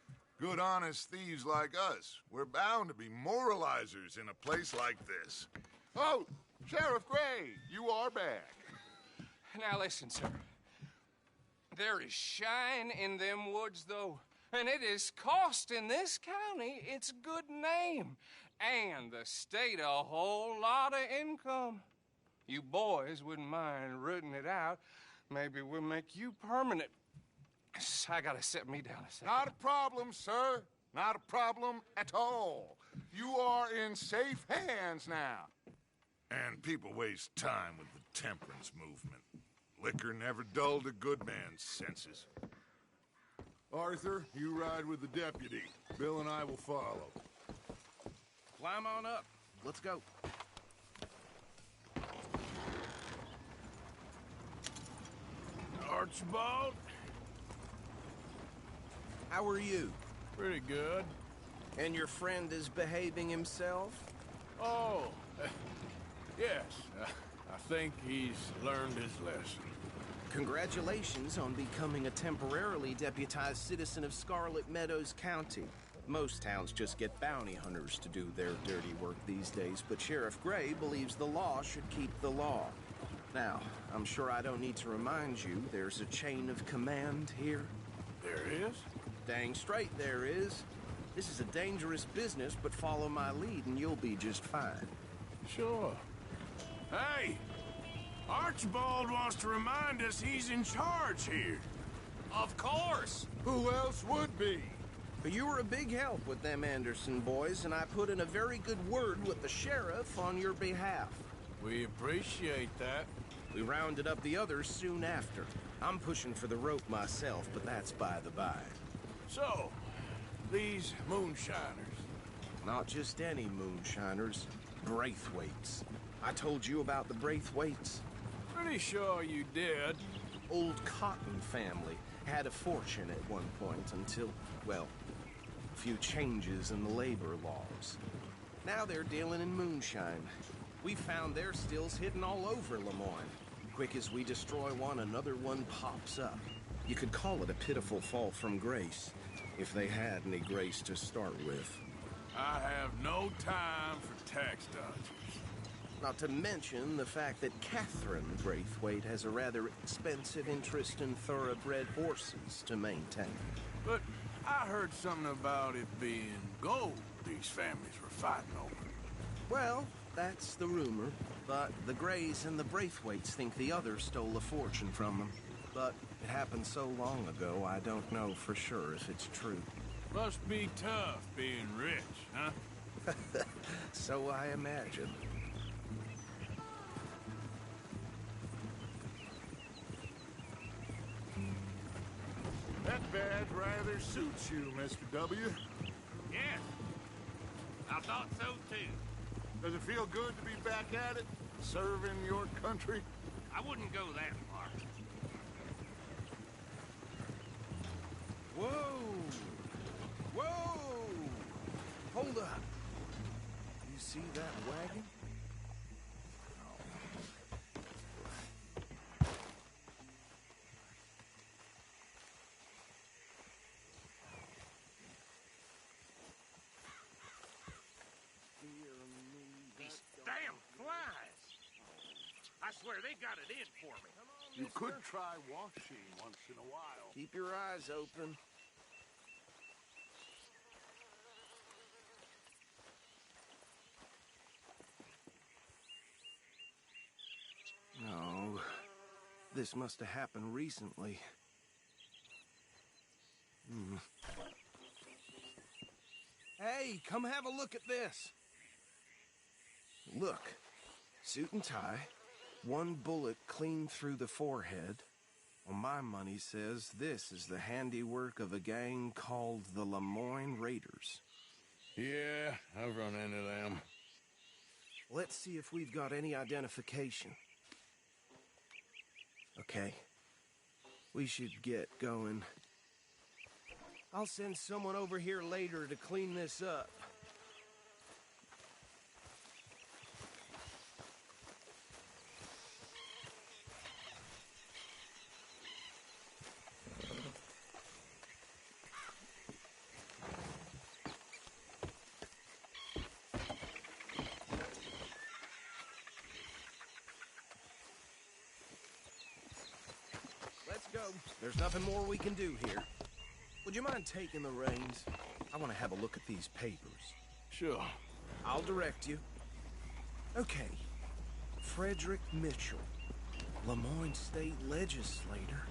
Speaker 17: Good, honest thieves like us. We're bound to be moralizers in a place like this. Oh, Sheriff Gray, you are back.
Speaker 18: Now listen, sir. There is shine in them woods, though, and it is costing this county its good name and the state a whole lot of income. You boys wouldn't mind rooting it out. Maybe we'll make you permanent. I gotta sit me down a second.
Speaker 17: Not a problem, sir. Not a problem at all. You are in safe hands now. And people waste time with the temperance movement. Liquor never dulled a good man's senses. Arthur, you ride with the deputy. Bill and I will follow.
Speaker 3: Climb on up. Let's go.
Speaker 2: Archibald?
Speaker 19: How are you?
Speaker 2: Pretty good.
Speaker 19: And your friend is behaving himself?
Speaker 2: Oh, yes. I think he's learned his lesson.
Speaker 19: Congratulations on becoming a temporarily deputized citizen of Scarlet Meadows County. Most towns just get bounty hunters to do their dirty work these days, but Sheriff Gray believes the law should keep the law. Now, I'm sure I don't need to remind you, there's a chain of command here.
Speaker 2: There is?
Speaker 19: Dang straight there is. This is a dangerous business, but follow my lead and you'll be just fine.
Speaker 2: Sure. Hey! Archibald wants to remind us he's in charge here.
Speaker 18: Of course!
Speaker 17: Who else would be?
Speaker 19: You were a big help with them Anderson boys, and I put in a very good word with the sheriff on your behalf.
Speaker 2: We appreciate that.
Speaker 19: We rounded up the others soon after. I'm pushing for the rope myself, but that's by the by.
Speaker 2: So, these moonshiners.
Speaker 19: Not just any moonshiners. Braithwaites. I told you about the Braithwaites?
Speaker 2: Pretty sure you did.
Speaker 19: Old Cotton family had a fortune at one point until, well, a few changes in the labor laws. Now they're dealing in moonshine. We found their stills hidden all over Lemoyne. Quick as we destroy one, another one pops up. You could call it a pitiful fall from grace, if they had any grace to start with.
Speaker 2: I have no time for tax dodgers.
Speaker 19: Not to mention the fact that Catherine Braithwaite has a rather expensive interest in thoroughbred horses to maintain.
Speaker 2: But I heard something about it being gold these families were fighting over.
Speaker 19: Well, that's the rumor. But the Grays and the Braithwaites think the others stole a fortune from them. But it happened so long ago, I don't know for sure if it's true.
Speaker 2: Must be tough being rich, huh?
Speaker 19: So I imagine.
Speaker 17: That badge rather suits you, Mr. W.
Speaker 2: Yes. I thought so, too.
Speaker 17: Does it feel good to be back at it? Serving your country?
Speaker 2: I wouldn't go that far.
Speaker 19: Whoa! Whoa! Hold up. You see that wagon?
Speaker 2: These damn flies! I swear they got it in for me.
Speaker 17: You could try washing once in a while.
Speaker 19: Keep your eyes open. No, this must have happened recently. Hey, come have a look at this. Look, suit and tie, one bullet clean through the forehead. Well, my money says this is the handiwork of a gang called the Lemoyne Raiders.
Speaker 2: Yeah, I've run into them.
Speaker 19: Let's see if we've got any identification. Okay. We should get going. I'll send someone over here later to clean this up. Let's go. There's nothing more we can do here. Would you mind taking the reins? I want to have a look at these papers.
Speaker 2: Sure.
Speaker 19: I'll direct you. Okay. Frederick Mitchell, Lemoyne State Legislator.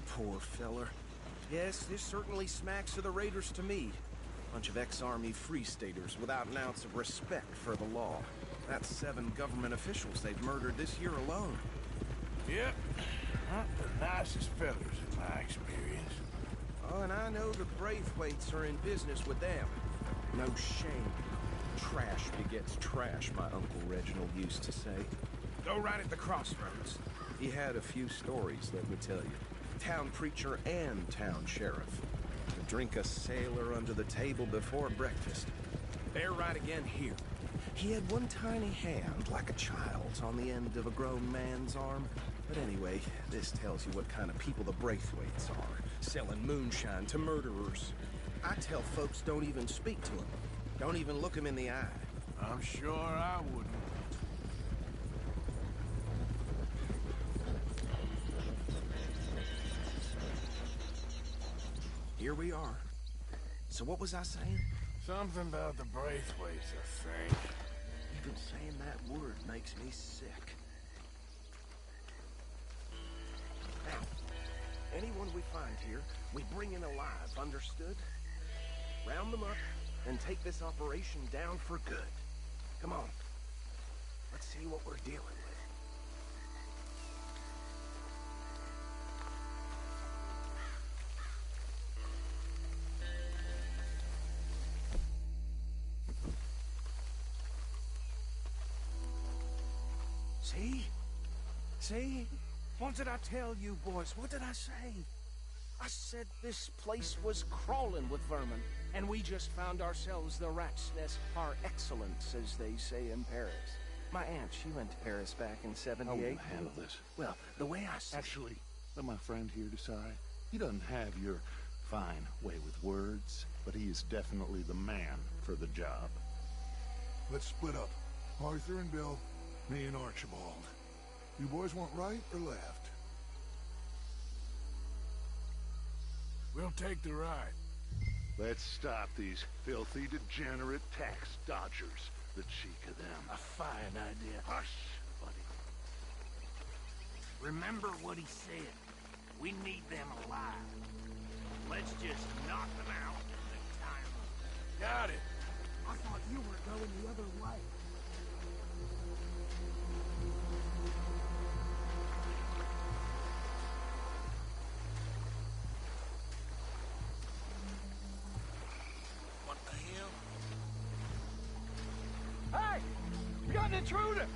Speaker 19: Poor feller. Yes, this certainly smacks of the Raiders to me. Bunch of ex-Army Free Staters without an ounce of respect for the law. That's 7 government officials they've murdered this year alone.
Speaker 2: Yep. Not the nicest fellas in my experience.
Speaker 19: Oh, and I know the Braithwaites are in business with them. No shame. Trash begets trash, my Uncle Reginald used to say. Go right at the crossroads. He had a few stories, let me tell you. Town preacher and town sheriff. To drink a sailor under the table before breakfast. They're right again here. He had one tiny hand, like a child's, on the end of a grown man's arm. But anyway, this tells you what kind of people the Braithwaites are. Selling moonshine to murderers. I tell folks don't even speak to them. Don't even look them in the eye.
Speaker 2: I'm sure I wouldn't.
Speaker 19: Here we are. So what was I saying?
Speaker 2: Something about the Braithwaites, I think.
Speaker 19: Even saying that word makes me sick. Now, anyone we find here, we bring in alive, understood? Round them up and take this operation down for good. Come on. Let's see what we're dealing with. See? See? What did I tell you, boys? What did I say? I said this place was crawling with vermin, and we just found ourselves the rat's nest par excellence, as they say in Paris. My aunt, she went to Paris back in '78.
Speaker 20: I will handle this.
Speaker 19: Well, the way I see
Speaker 20: Actually, let my friend here decide. He doesn't have your fine way with words, but he is definitely the man for the job.
Speaker 17: Let's split up. Arthur and Bill, me and Archibald. You boys want right or left?
Speaker 2: We'll take the right.
Speaker 20: Let's stop these filthy, degenerate tax dodgers. The cheek of them.
Speaker 2: A fine idea.
Speaker 20: Hush, buddy.
Speaker 2: Remember what he said. We need them alive. Let's just knock them out and tie them up. Got it.
Speaker 7: I thought
Speaker 3: you were going the other way.
Speaker 2: What the hell?
Speaker 3: Hey! We got an intruder!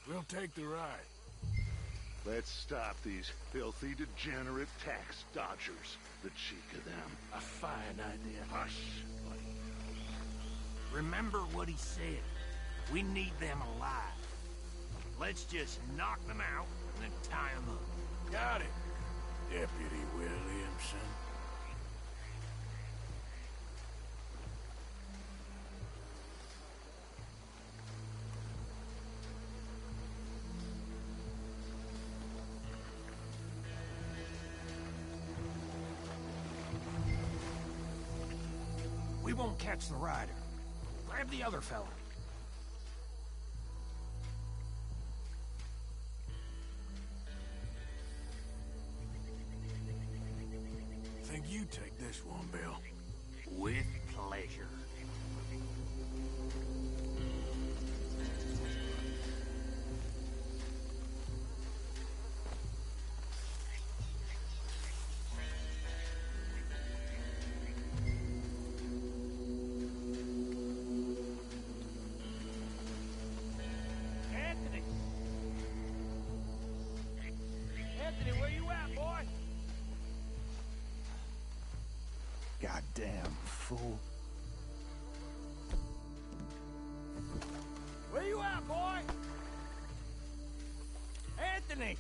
Speaker 2: We'll take the ride.
Speaker 20: Let's stop these filthy, degenerate tax dodgers. The cheek of them.
Speaker 2: A fine idea.
Speaker 20: Hush.
Speaker 5: Remember what he said. We need them alive. Let's just knock them out and then tie them up.
Speaker 2: Got it, Deputy Williamson.
Speaker 5: We won't catch the rider. Grab the other fella.
Speaker 2: Think you take this one, Bill?
Speaker 5: With pleasure.
Speaker 3: Anthony! Anthony, where you at, boy?
Speaker 20: Goddamn fool.
Speaker 3: Where you at, boy? Anthony!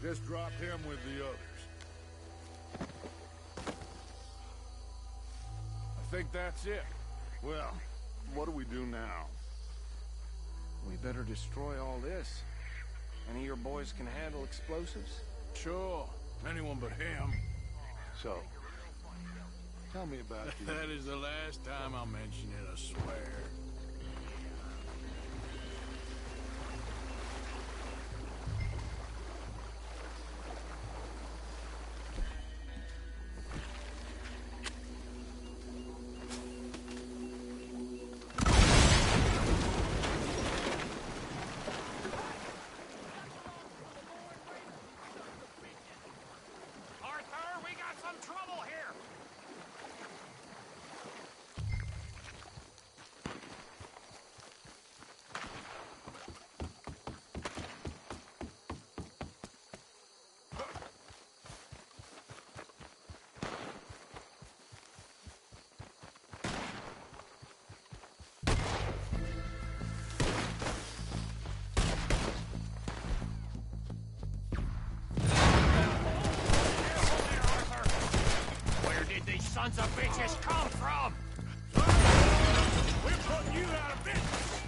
Speaker 17: Just drop him with the others.
Speaker 2: I think that's it.
Speaker 20: Well, what do we do now?
Speaker 9: We better destroy all this. Any of your boys can handle explosives?
Speaker 2: Sure. Anyone but him.
Speaker 20: So, tell me about the...
Speaker 2: That is the last time I'll mention it, I swear.
Speaker 5: Arthur, we got some trouble here! Where did these sons of bitches come from?
Speaker 2: We're putting you out of business!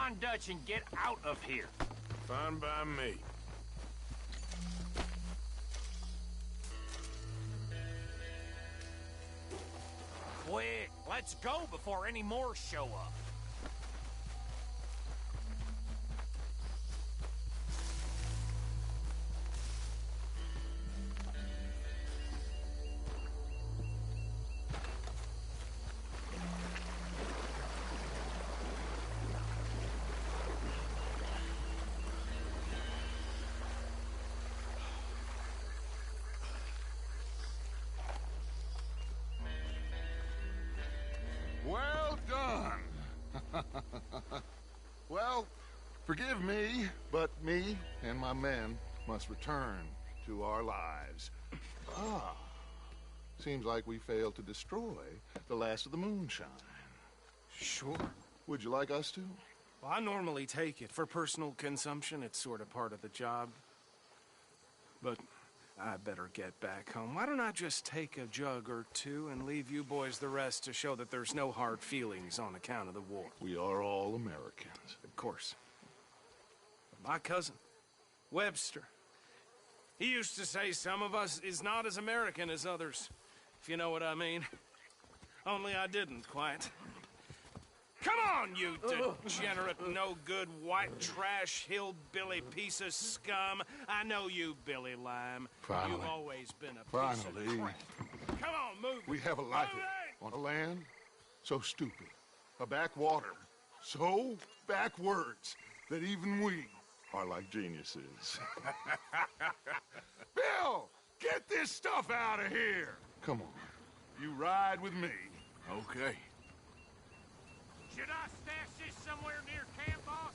Speaker 3: on Dutch and get out of here.
Speaker 2: Fine by me.
Speaker 3: Quick, let's go before any more show up.
Speaker 17: Well done. Well, forgive me, but me and my men must return to our lives. Seems like we failed to destroy the last of the moonshine.
Speaker 9: Sure.
Speaker 17: Would you like us to?
Speaker 9: Well, I normally take it. For personal consumption, it's sort of part of the job. But I better get back home. Why don't I just take a jug or two and leave you boys the rest to show that there's no hard feelings on account of the war?
Speaker 17: We are all Americans.
Speaker 9: Of course. But my cousin, Webster, he used to say some of us is not as American as others, if you know what I mean. Only I didn't quite. Come on, you degenerate, no-good, white trash, hillbilly piece of scum. I know you, Billy Lime.
Speaker 17: Finally.
Speaker 9: You've always been a piece of crap. Come on, move it.
Speaker 17: We have a life
Speaker 9: Move
Speaker 17: on a land so stupid, a backwater so backwards that even we are like geniuses. Bill, get this stuff out of here. Come on, you ride with me.
Speaker 2: Okay.
Speaker 3: Should I stash this somewhere near camp, boss?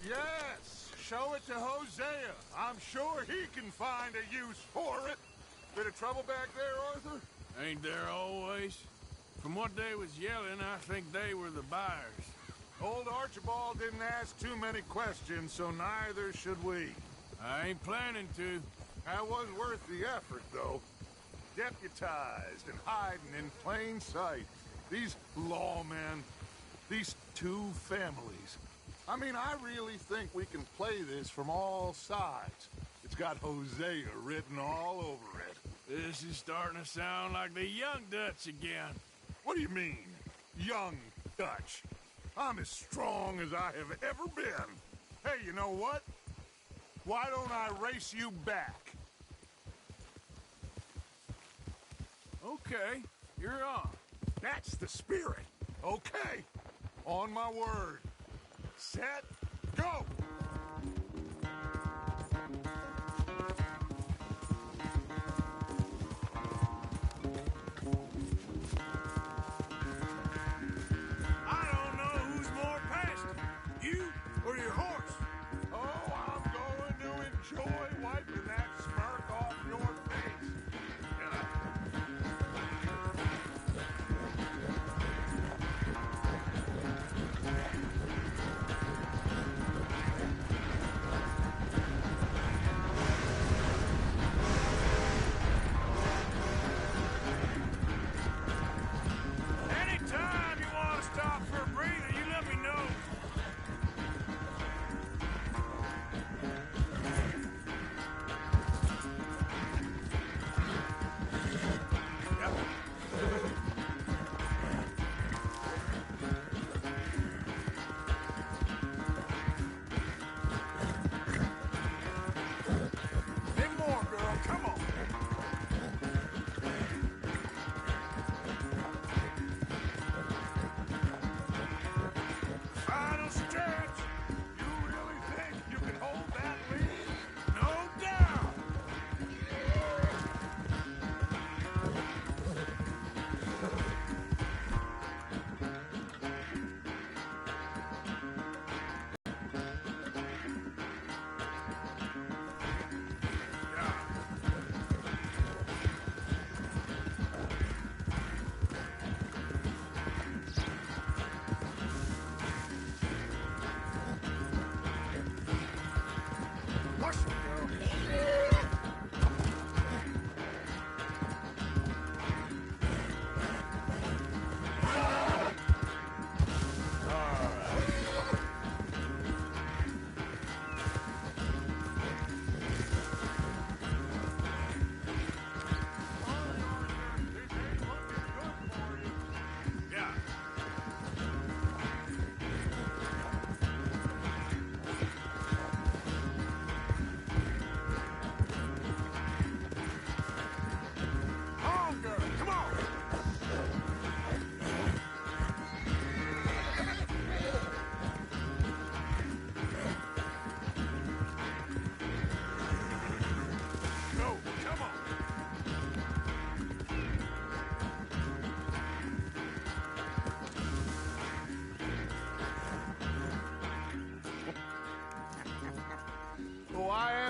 Speaker 17: Yes, show it to Hosea. I'm sure he can find a use for it. Bit of trouble back there, Arthur?
Speaker 2: Ain't there always? From what they was yelling, I think they were the buyers.
Speaker 17: Old Archibald didn't ask too many questions, so neither should we.
Speaker 2: I ain't planning to.
Speaker 17: That was worth the effort, though. Deputized and hiding in plain sight. These lawmen, these two families. I mean, I really think we can play this from all sides. It's got Hosea written all over it.
Speaker 2: This is starting to sound like the young Dutch again.
Speaker 17: What do you mean, young Dutch? I'm as strong as I have ever been. Hey, you know what? Why don't I race you back?
Speaker 2: Okay, you're on.
Speaker 17: That's the spirit. Okay, on my word. Set, go!
Speaker 2: I don't know who's more pasty, you or your horse.
Speaker 17: Oh, I'm going to enjoy wiping that smirk off your face.
Speaker 2: Anytime you want to stop for a breather, you let me know.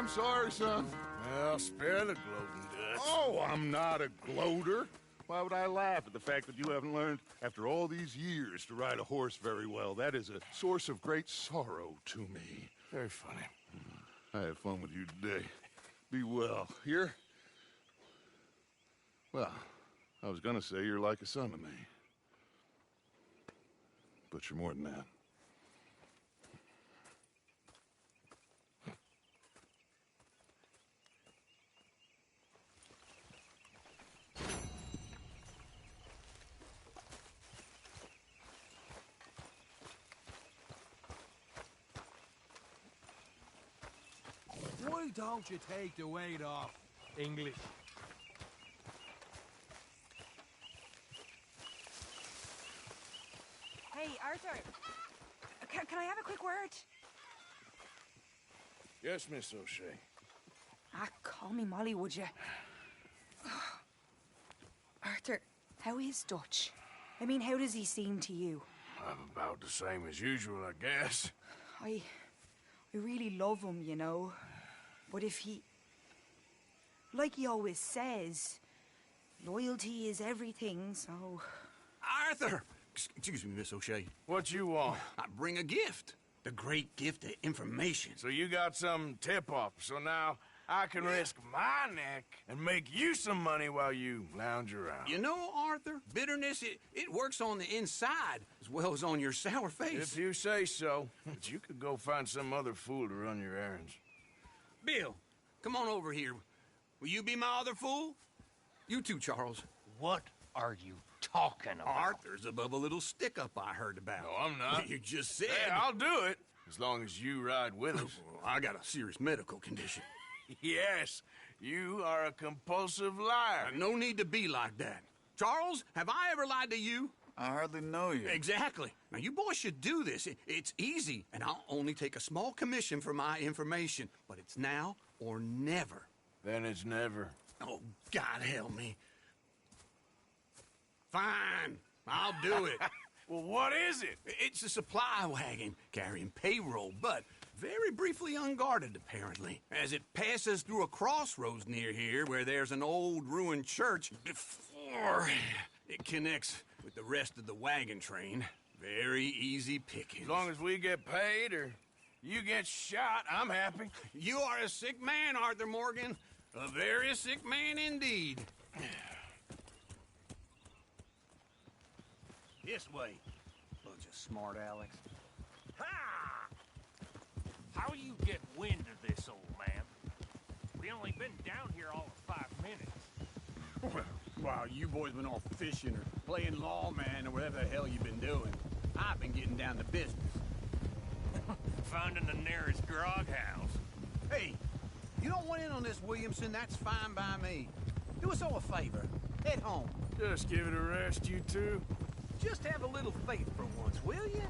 Speaker 17: I'm sorry, son.
Speaker 2: Well, spare the gloating, Dutch.
Speaker 17: Oh, I'm not a gloater. Why would I laugh at the fact that you haven't learned, after all these years, to ride a horse very well? That is a source of great sorrow to me.
Speaker 2: Very funny.
Speaker 17: I had fun with you today. Be well. Here? Well, I was gonna say you're like a son to me. But you're more than that.
Speaker 1: Why don't you take the weight off, English?
Speaker 4: Hey, Arthur. Can I have a quick word?
Speaker 2: Yes, Miss O'Shea.
Speaker 4: Call me Molly, would you? Arthur, how is Dutch? I mean, how does he seem to you?
Speaker 2: I'm about the same as usual, I guess.
Speaker 4: I really love him, you know. But if he... Like he always says, loyalty is everything, so...
Speaker 21: Arthur! Excuse me, Miss O'Shea.
Speaker 2: What you want?
Speaker 21: I bring a gift. The great gift of information.
Speaker 2: So you got some tip-off, so now I can risk my neck and make you some money while you lounge around.
Speaker 21: You know, Arthur, bitterness, it works on the inside as well as on your sour face.
Speaker 2: If you say so. But you could go find some other fool to run your errands.
Speaker 21: Bill, come on over here. Will you be my other fool? You too, Charles.
Speaker 3: What are you talking about?
Speaker 21: Arthur's above a little stick-up I heard about.
Speaker 2: No, I'm not.
Speaker 21: You just said...
Speaker 2: Hey, I'll do it, as long as you ride with us.
Speaker 21: I got a serious medical condition.
Speaker 2: Yes, you are a compulsive liar.
Speaker 21: No need to be like that. Charles, have I ever lied to you?
Speaker 22: I hardly know you.
Speaker 21: Exactly. Now, you boys should do this. It's easy, and I'll only take a small commission for my information. But it's now or never.
Speaker 2: Then it's never.
Speaker 21: Oh, God help me. Fine. I'll do it.
Speaker 2: Well, what is it?
Speaker 21: It's a supply wagon carrying payroll, but very briefly unguarded, apparently. As it passes through a crossroads near here where there's an old ruined church before it connects with the rest of the wagon train. Very easy pickings.
Speaker 2: As long as we get paid or you get shot, I'm happy.
Speaker 21: You are a sick man, Arthur Morgan. A very sick man indeed.
Speaker 3: This way. Bunch of smart Alex.
Speaker 5: Ha! How you get wind of this, old man? We only been down here all of 5 minutes.
Speaker 21: Well, while you boys been off fishing or playing lawman or whatever the hell you've been doing, I've been getting down to business.
Speaker 5: Finding the nearest grog house.
Speaker 21: Hey, you don't want in on this, Williamson, that's fine by me. Do us all a favor. Head home.
Speaker 2: Just give it a rest, you two.
Speaker 21: Just have a little faith for once, will you?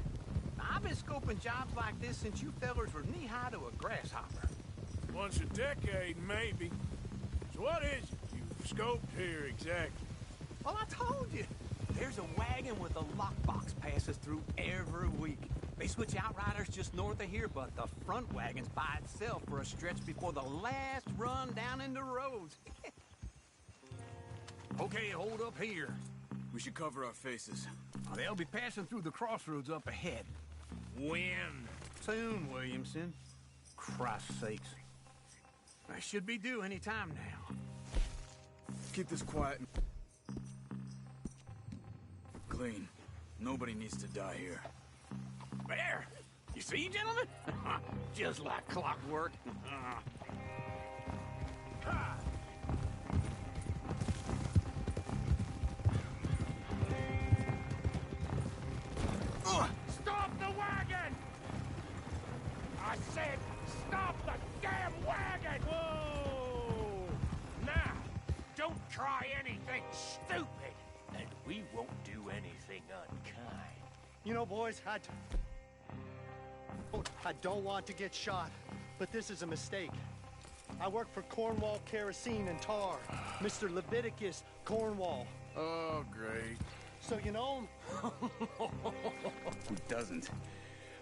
Speaker 21: I've been scoping jobs like this since you fellers were knee-high to a grasshopper.
Speaker 2: Once a decade, maybe. So what is it you've scoped here exactly?
Speaker 21: Well, I told you. There's a wagon with a lockbox passes through every week. They switch outriders just north of here, but the front wagon's by itself for a stretch before the last run down into roads. Okay, hold up here.
Speaker 22: We should cover our faces.
Speaker 21: They'll be passing through the crossroads up ahead.
Speaker 5: When?
Speaker 21: Soon, Williamson. Christ's sakes. I should be due any time now.
Speaker 22: Keep this quiet. Clean. Nobody needs to die here.
Speaker 21: There! You see, gentlemen? Just like clockwork.
Speaker 5: Stop the wagon! I said, stop the damn wagon! Whoa! Now, don't try anything stupid, and we won't do anything unkind.
Speaker 23: You know, boys, I don't want to get shot, but this is a mistake. I work for Cornwall Kerosene and Tar, Mr. Leviticus Cornwall.
Speaker 2: Oh, great.
Speaker 23: So you know him?
Speaker 21: Who doesn't?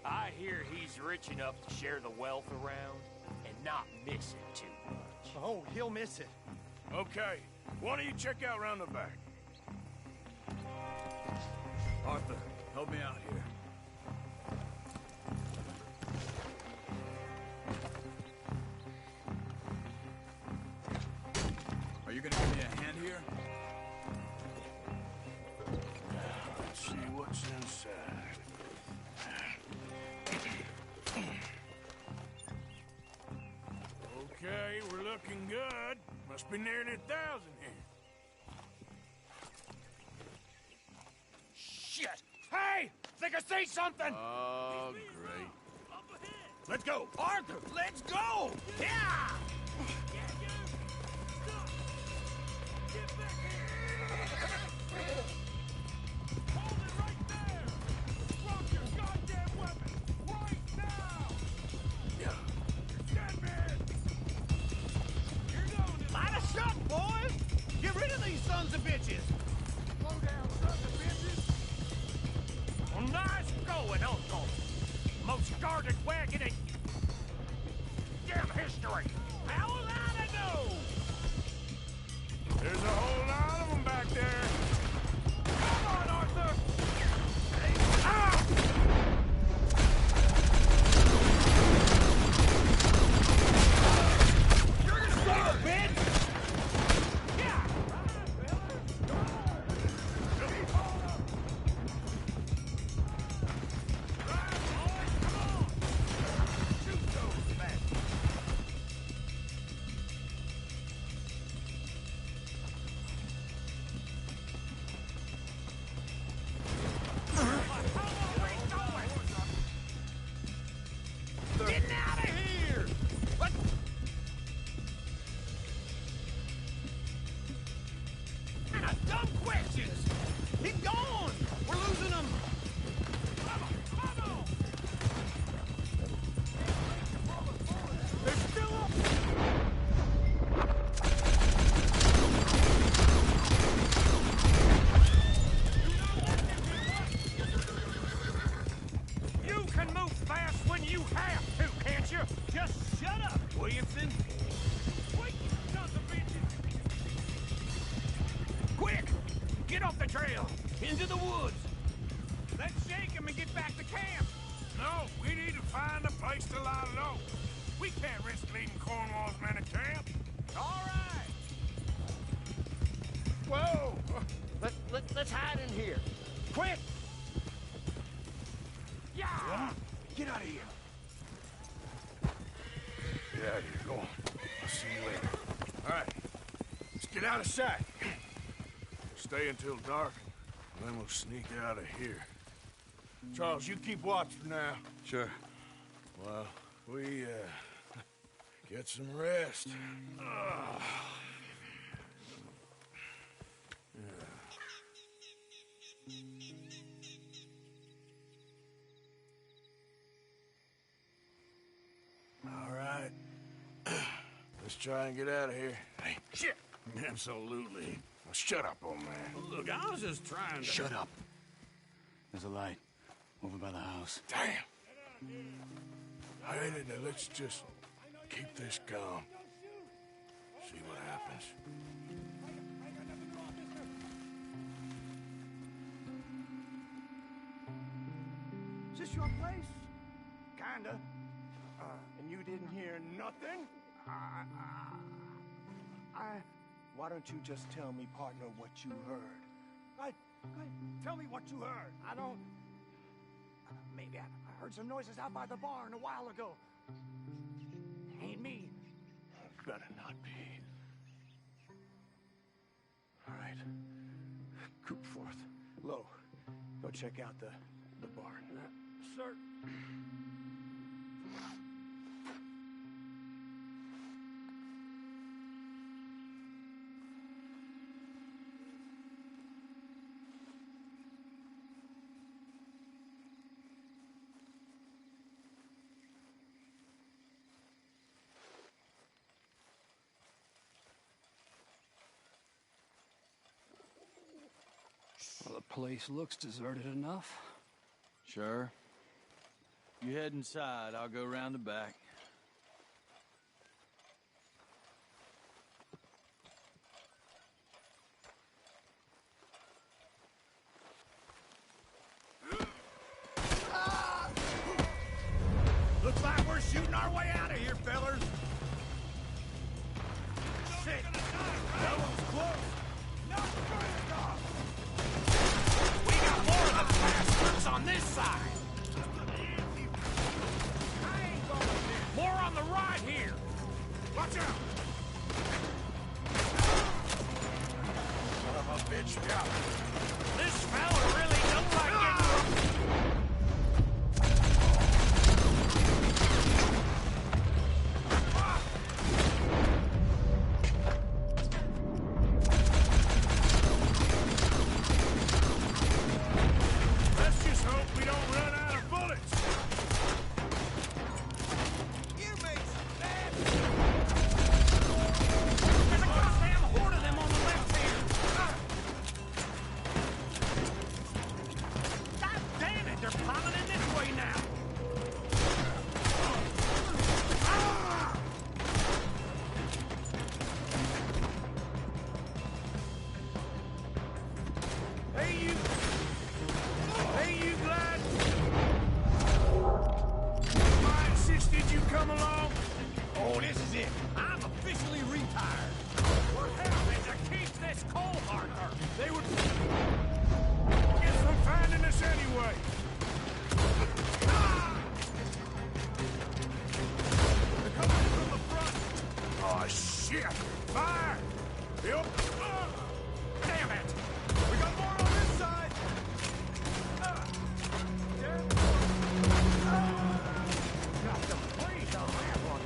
Speaker 3: I hear he's rich enough to share the wealth around, and not missing too much.
Speaker 23: Oh, he'll miss it.
Speaker 2: Okay, why don't you check out round the back? Arthur, help me out here.
Speaker 22: Are you gonna give me a hand here?
Speaker 2: Let's see what's inside. Okay, we're looking good. Must be nearly 1,000 here.
Speaker 3: Shit! Hey! Think I see something!
Speaker 2: Oh, great.
Speaker 3: Let's go! Arthur, let's go! Yeah!
Speaker 21: Light us up, boys! Get rid of these sons of bitches!
Speaker 2: Slow down, sons of bitches!
Speaker 3: Well, nice going, Uncle! Most guarded wagon in damn history! How will I know?
Speaker 2: There's a whole lot of them back there.
Speaker 3: Come on, Arthur! Ah! You're gonna son of a bitch! Yeah! Getting out of here! What? Man, dumb questions! Keep going! We're losing them! Come on! They're still up! You can move fast when you have to, can't you? Just shut up, Williamson! Wait, you sons of bitches! Quick! Get off the trail! Into the woods! Let's shake him and get back to camp!
Speaker 2: No, we need to find a place to lie low. We can't risk leaving Cornwall's men at camp.
Speaker 3: All right!
Speaker 23: Whoa! Let's hide in here. Quick!
Speaker 3: Yeah!
Speaker 2: Get out of here. Get out of here. Go on. I'll see you later. All right. Let's get out of sight. Stay until dark, and then we'll sneak out of here. Charles, you keep watch for now.
Speaker 21: Sure.
Speaker 2: Well, we, get some rest. All right. Let's try and get out of here. Hey, shit! Absolutely. Well, shut up, old man.
Speaker 21: Look, I was just trying to...
Speaker 22: Shut up. There's a light over by the house.
Speaker 2: Damn! Hey, let's just keep this calm. See what happens.
Speaker 23: Is this your place? Kinda. And you didn't hear nothing? Why don't you just tell me, partner, what you heard? Tell me what you heard. I don't... Maybe I heard some noises out by the barn a while ago. Ain't me. Better not be. All right. Group forth. Low. Go check out the barn. Sir.
Speaker 22: Well, the place looks deserted enough. Sure. You head inside, I'll go round the back.
Speaker 3: like we're shooting our way out of here, fellers. Shit. That one's close. No,
Speaker 21: We got more of the bastards on this side. More on the right here.
Speaker 3: Watch out. Son of a bitch, yeah.
Speaker 21: This fella really don't like getting...
Speaker 2: Let's just hope we don't run out of bullets.
Speaker 21: There's a goddamn horde of them on the left here. God damn it, they're piling in this way now.
Speaker 2: Hey, you glad? I insisted you come along.
Speaker 3: Oh, this is it. I'm officially retired.
Speaker 21: We're helping to keep this coal harder.
Speaker 2: They would... Guess they're finding us anyway. They're coming from the front. Oh, shit. Fire! Yep.
Speaker 21: Damn it!
Speaker 3: We got more on this side. Got some freeze on that one.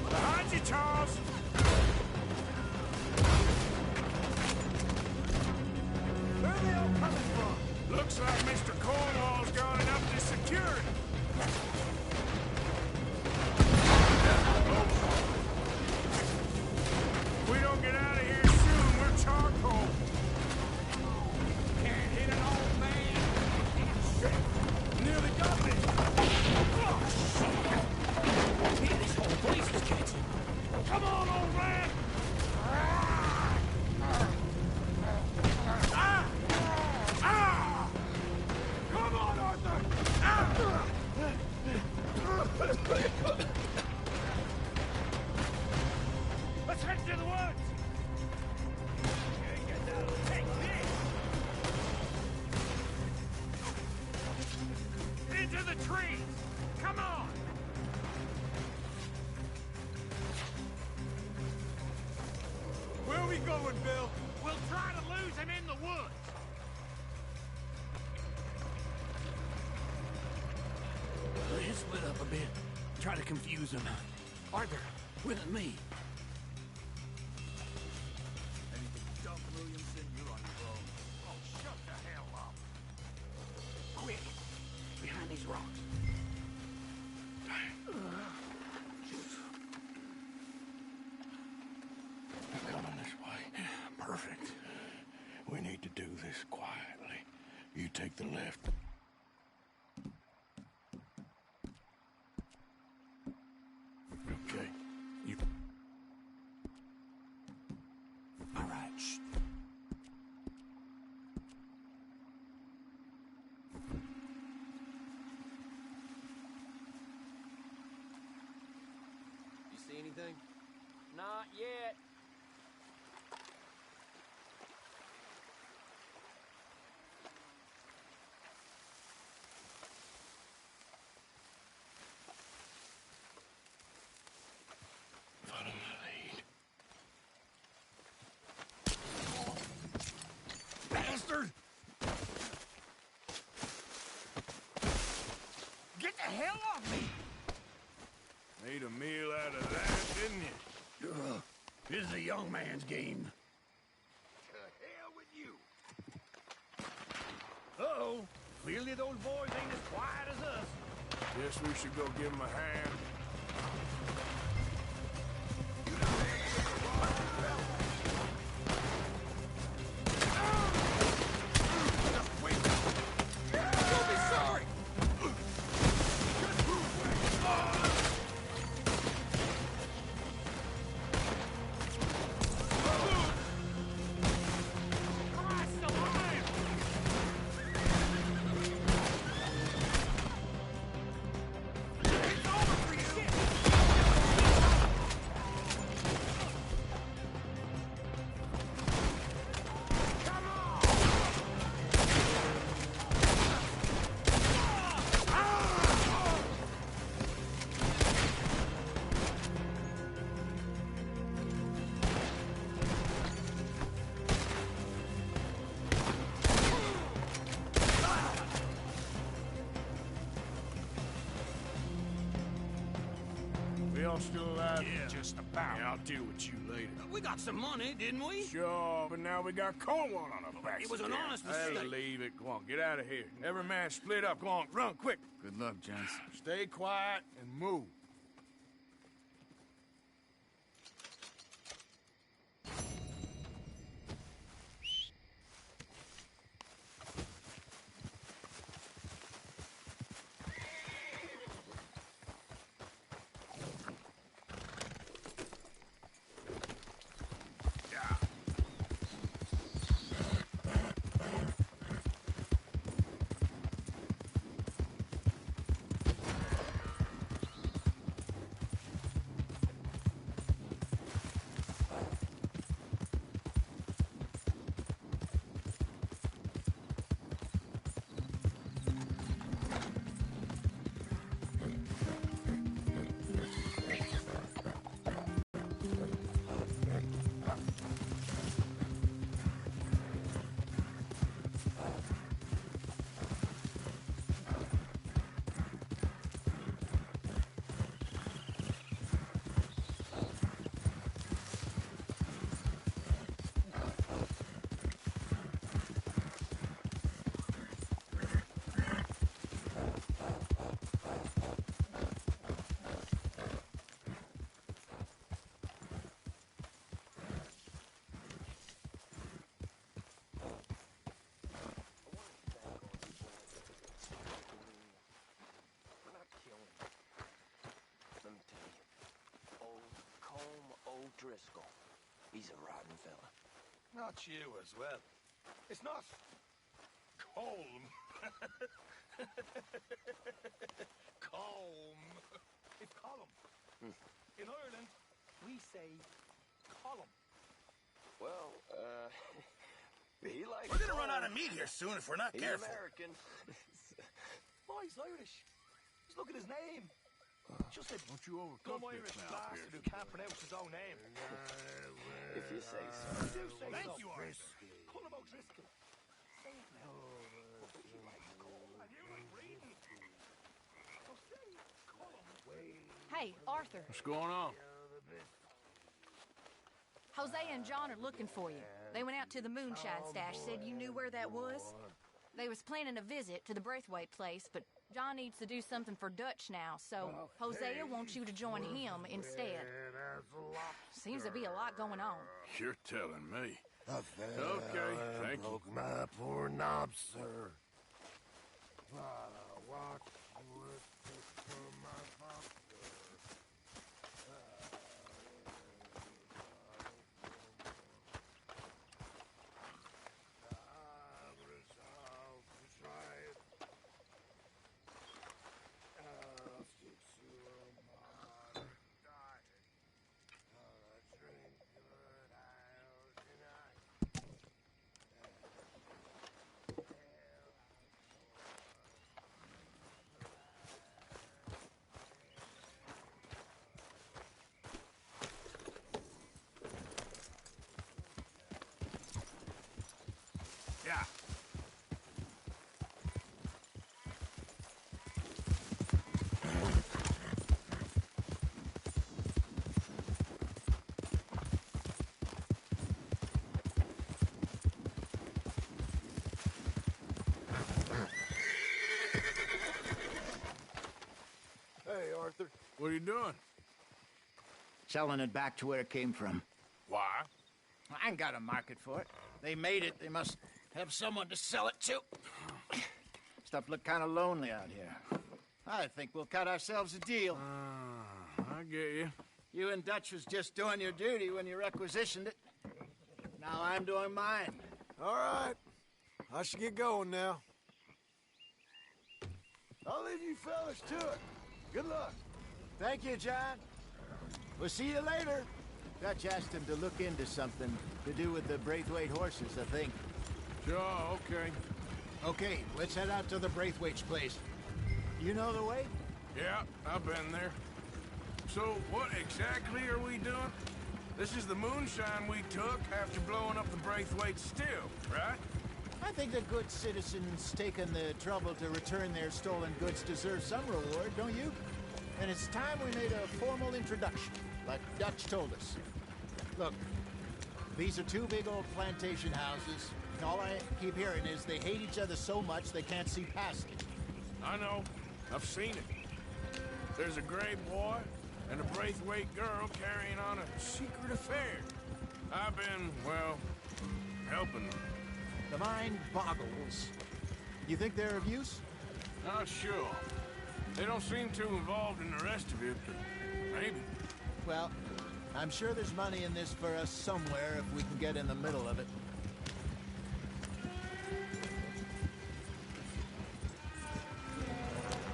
Speaker 2: Behind you, Charles.
Speaker 3: Where are they all coming from?
Speaker 2: Looks like Mr. Cornwall's gone and upped his security. If we don't get out of here soon, we're charcoal.
Speaker 3: Can't hit an old man. Shit. Nearly got me.
Speaker 21: Oh, shit! Man, this whole place is catching.
Speaker 2: Come on, old man!
Speaker 3: Come on, Arthur.
Speaker 2: Let's head to the woods!
Speaker 3: Take this.
Speaker 2: Into the trees! Come on!
Speaker 3: Where are we going, Bill?
Speaker 21: We'll try to lose him in the woods. Let's split up a bit. Try to confuse him. Arthur, with me.
Speaker 3: Anything dumb, Williamson, you're on your own. Oh, shut the hell up.
Speaker 21: Quick! Behind these rocks.
Speaker 20: They're coming this way. Perfect. We need to do this quietly. You take the left. Okay. You...
Speaker 21: All right, shh.
Speaker 13: You see anything?
Speaker 4: Not yet.
Speaker 20: Follow my lead.
Speaker 3: Bastard! Get the hell off me!
Speaker 2: Made a meal out of that, didn't you?
Speaker 21: This is a young man's game.
Speaker 3: To hell with you! Uh-oh. Clearly those boys ain't as quiet as us.
Speaker 2: Guess we should go give him a hand.
Speaker 3: You'll be sorry!
Speaker 21: Christ alive!
Speaker 2: y'all still alive?
Speaker 21: Yeah.
Speaker 2: Just about.
Speaker 21: Yeah, I'll deal with you later. We got some money, didn't we?
Speaker 2: Sure, but now we got Cornwall on our backs.
Speaker 21: It was an
Speaker 2: again.
Speaker 21: honest
Speaker 2: Hey,
Speaker 21: mistake.
Speaker 2: leave it. Go on, get out of here. Every man split up. Go on, run, quick.
Speaker 22: Good luck, gents.
Speaker 2: Stay quiet and move.
Speaker 13: Driscoll. He's a rotten fella.
Speaker 1: Not you as well. It's not Colm. Colm. It's Colm. In Ireland, we say Colm.
Speaker 13: Well, he likes...
Speaker 21: We're gonna run out of meat here soon if we're not
Speaker 13: He's
Speaker 21: careful.
Speaker 13: American.
Speaker 1: Oh, he's Irish. Just look at his name. Just a
Speaker 2: Don't you overcook
Speaker 1: dumb
Speaker 2: this
Speaker 1: Irish
Speaker 2: now,
Speaker 1: bastard who
Speaker 2: Pearson.
Speaker 1: can't pronounce his own name.
Speaker 13: If you say so.
Speaker 1: Do say
Speaker 21: Thank
Speaker 1: so.
Speaker 21: you, Art.
Speaker 1: Call him O'Driscoll. Say it now. You like Colm, and you like reading. So say Colm.
Speaker 6: Hey, Arthur.
Speaker 2: What's going on?
Speaker 6: Jose and John are looking for you. They went out to the moonshine stash, said you knew where that was. They was planning a visit to the Braithwaite place, but John needs to do something for Dutch now, so Hosea wants you to join him instead. Seems to be a lot going on.
Speaker 2: You're telling me.
Speaker 8: Okay,
Speaker 2: thank you.
Speaker 8: Broke my poor knob, sir. Watch for my
Speaker 21: Yeah.
Speaker 8: Hey, Arthur.
Speaker 2: What are you doing?
Speaker 3: Selling it back to where it came from.
Speaker 2: Why?
Speaker 3: I ain't got a market for it. They made it. They must have someone to sell it to. Stuff look kind of lonely out here. I think we'll cut ourselves a deal.
Speaker 2: I get you.
Speaker 3: You and Dutch was just doing your duty when you requisitioned it. Now I'm doing mine.
Speaker 8: All right. I should get going now. I'll leave you fellas to it. Good luck.
Speaker 3: Thank you, John. We'll see you later. Dutch asked him to look into something to do with the Braithwaite horses, I think.
Speaker 2: Sure, okay.
Speaker 3: Okay, let's head out to the Braithwaite's place. You know the way?
Speaker 2: Yeah, I've been there. So, what exactly are we doing? This is the moonshine we took after blowing up the Braithwaite still, right?
Speaker 3: I think the good citizens taking the trouble to return their stolen goods deserve some reward, don't you?
Speaker 10: And it's time we made a formal introduction, like Dutch told us. Look, these are two big old plantation houses, and all I keep hearing is they hate each other so much they can't see past it.
Speaker 2: I know. I've seen it. There's a gray boy and a Braithwaite girl carrying on a secret affair. I've been, well, helping them.
Speaker 10: The mind boggles. You think they're of use?
Speaker 2: Not sure. They don't seem too involved in the rest of it, but maybe.
Speaker 10: Well, I'm sure there's money in this for us somewhere if we can get in the middle of it.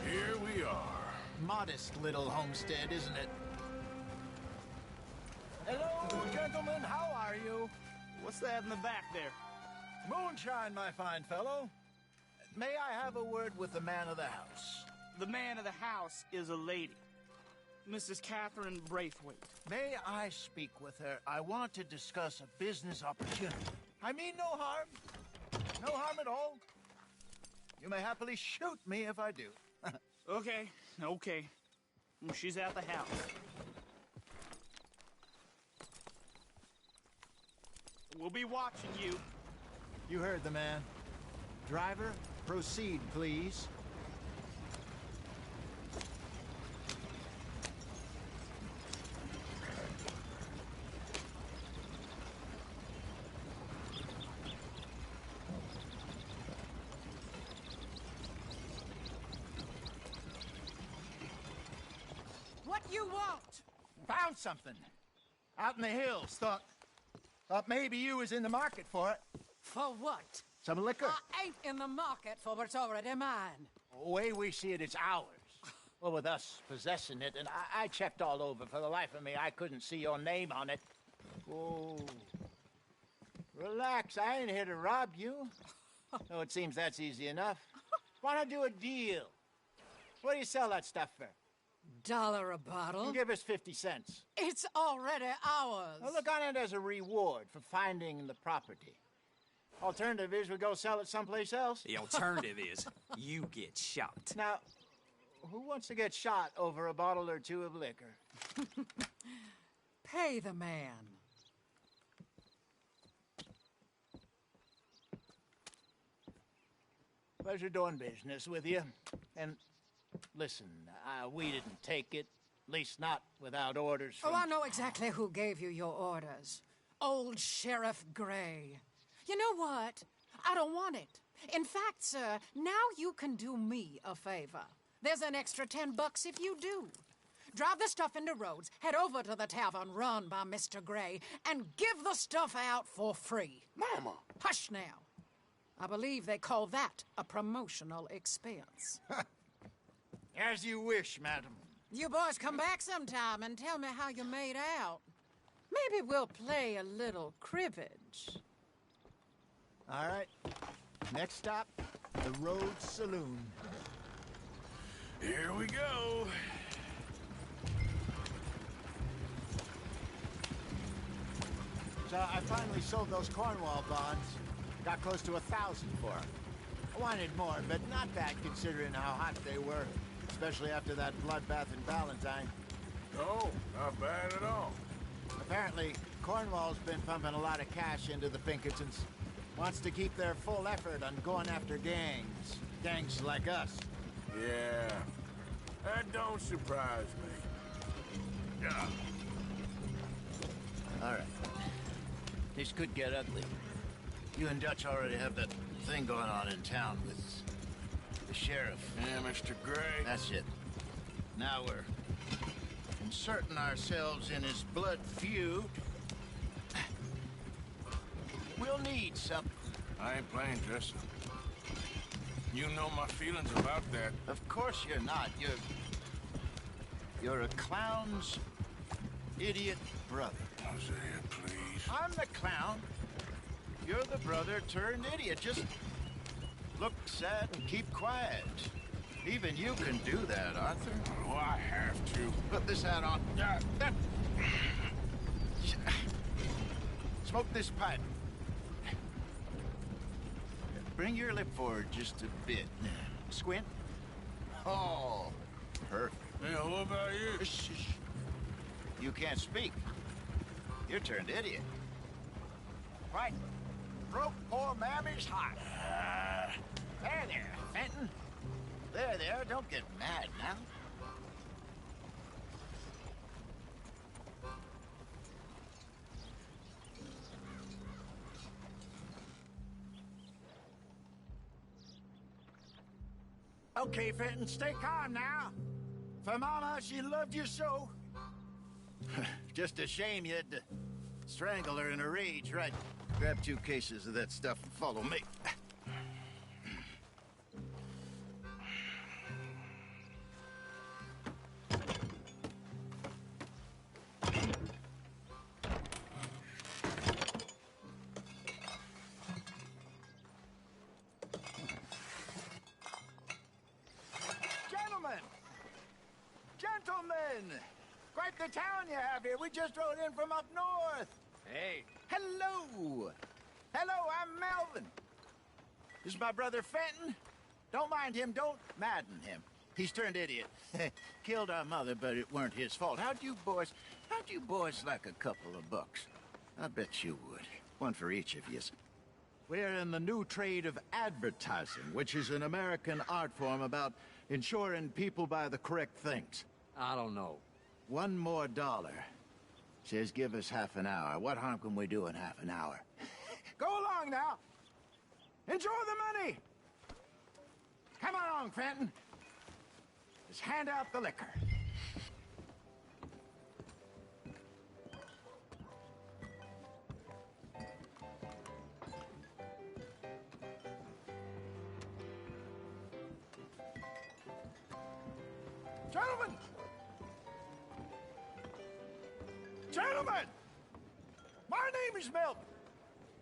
Speaker 2: Here we are.
Speaker 10: Modest little homestead, isn't it?
Speaker 23: Hello, gentlemen. How are you?
Speaker 3: What's that in the back there?
Speaker 23: Moonshine, my fine fellow.
Speaker 10: May I have a word with the man of the house?
Speaker 3: The man of the house is a lady. Mrs. Catherine Braithwaite.
Speaker 10: May I speak with her? I want to discuss a business opportunity. I mean no harm. No harm at all. You may happily shoot me if I do.
Speaker 3: Okay. She's at the house. We'll be watching you.
Speaker 10: You heard the man. Driver, proceed, please.
Speaker 4: What you want?
Speaker 23: Found something. Out in the hills. Thought maybe you was in the market for it.
Speaker 4: For what?
Speaker 23: Some liquor.
Speaker 4: I ain't in the market for what's already mine.
Speaker 23: The way we see it, it's ours. Well, with us possessing it, and I checked all over. For the life of me, I couldn't see your name on it. Oh. Relax, I ain't here to rob you. Oh, it seems that's easy enough. Why not do a deal? What do you sell that stuff for?
Speaker 4: $1 a bottle?
Speaker 23: You give us 50 cents.
Speaker 4: It's already ours.
Speaker 23: Well, look on it as a reward for finding the property. Alternative is we go sell it someplace else.
Speaker 12: The alternative is you get shot.
Speaker 23: Now, who wants to get shot over a bottle or two of liquor?
Speaker 4: Pay the man.
Speaker 23: Pleasure doing business with you. And listen, we didn't take it. At least not without orders from...
Speaker 4: Oh, I know exactly who gave you your orders. Old Sheriff Gray. You know what? I don't want it. In fact, sir, now you can do me a favor. There's an extra $10 if you do. Drive the stuff into Rhodes, head over to the tavern run by Mr. Gray, and give the stuff out for free.
Speaker 23: Mama!
Speaker 4: Hush now. I believe they call that a promotional expense.
Speaker 23: As you wish, madam.
Speaker 4: You boys come back sometime and tell me how you made out. Maybe we'll play a little cribbage.
Speaker 10: All right. Next stop, the Rhodes Saloon.
Speaker 2: Here we go.
Speaker 10: So I finally sold those Cornwall bonds. Got close to 1,000 for them. I wanted more, but not bad considering how hot they were. Especially after that bloodbath in Valentine.
Speaker 2: No, not bad at all.
Speaker 10: Apparently, Cornwall's been pumping a lot of cash into the Pinkertons. Wants to keep their full effort on going after gangs. Gangs like us.
Speaker 2: Yeah, that don't surprise me. Yeah.
Speaker 10: All right. This could get ugly. You and Dutch already have that thing going on in town with the sheriff.
Speaker 2: Yeah, Mr. Gray.
Speaker 10: That's it. Now we're inserting ourselves in his blood feud. We'll need something.
Speaker 2: I ain't playing, Jesse. You know my feelings about that.
Speaker 10: Of course you're not. You're a clown's idiot brother.
Speaker 2: Hosea, please.
Speaker 10: I'm the clown. You're the brother turned idiot. Just look sad and keep quiet. Even you can do that, Arthur.
Speaker 2: Oh, I have to.
Speaker 10: Put this hat on. Smoke this pipe. Bring your lip forward just a bit. Squint. Oh, perfect.
Speaker 2: Yeah, what about you?
Speaker 10: Shh. You can't speak. You're turned idiot. Right. Broke poor Mammy's heart. There, Fenton. There, don't get mad now. Okay, Fenton, stay calm now. For Mama, she loved you so. Just a shame you had to strangle her in a rage, right? Grab 2 cases of that stuff and follow me. Gentlemen! Quite the town you have here. We just rode in from up north. Hey. Hello. Hello, I'm Melvin. This is my brother Fenton. Don't mind him. Don't madden him. He's turned idiot. Killed our mother, but it weren't his fault. How'd you boys like a couple of bucks? I bet you would. One for each of you. We're in the new trade of advertising, which is an American art form about ensuring people buy the correct things.
Speaker 11: I don't know.
Speaker 10: $1 more. Says give us half an hour. What harm can we do in half an hour? Go along now. Enjoy the money. Come along, Fenton. Just hand out the liquor. Gentlemen! My name is Melvin.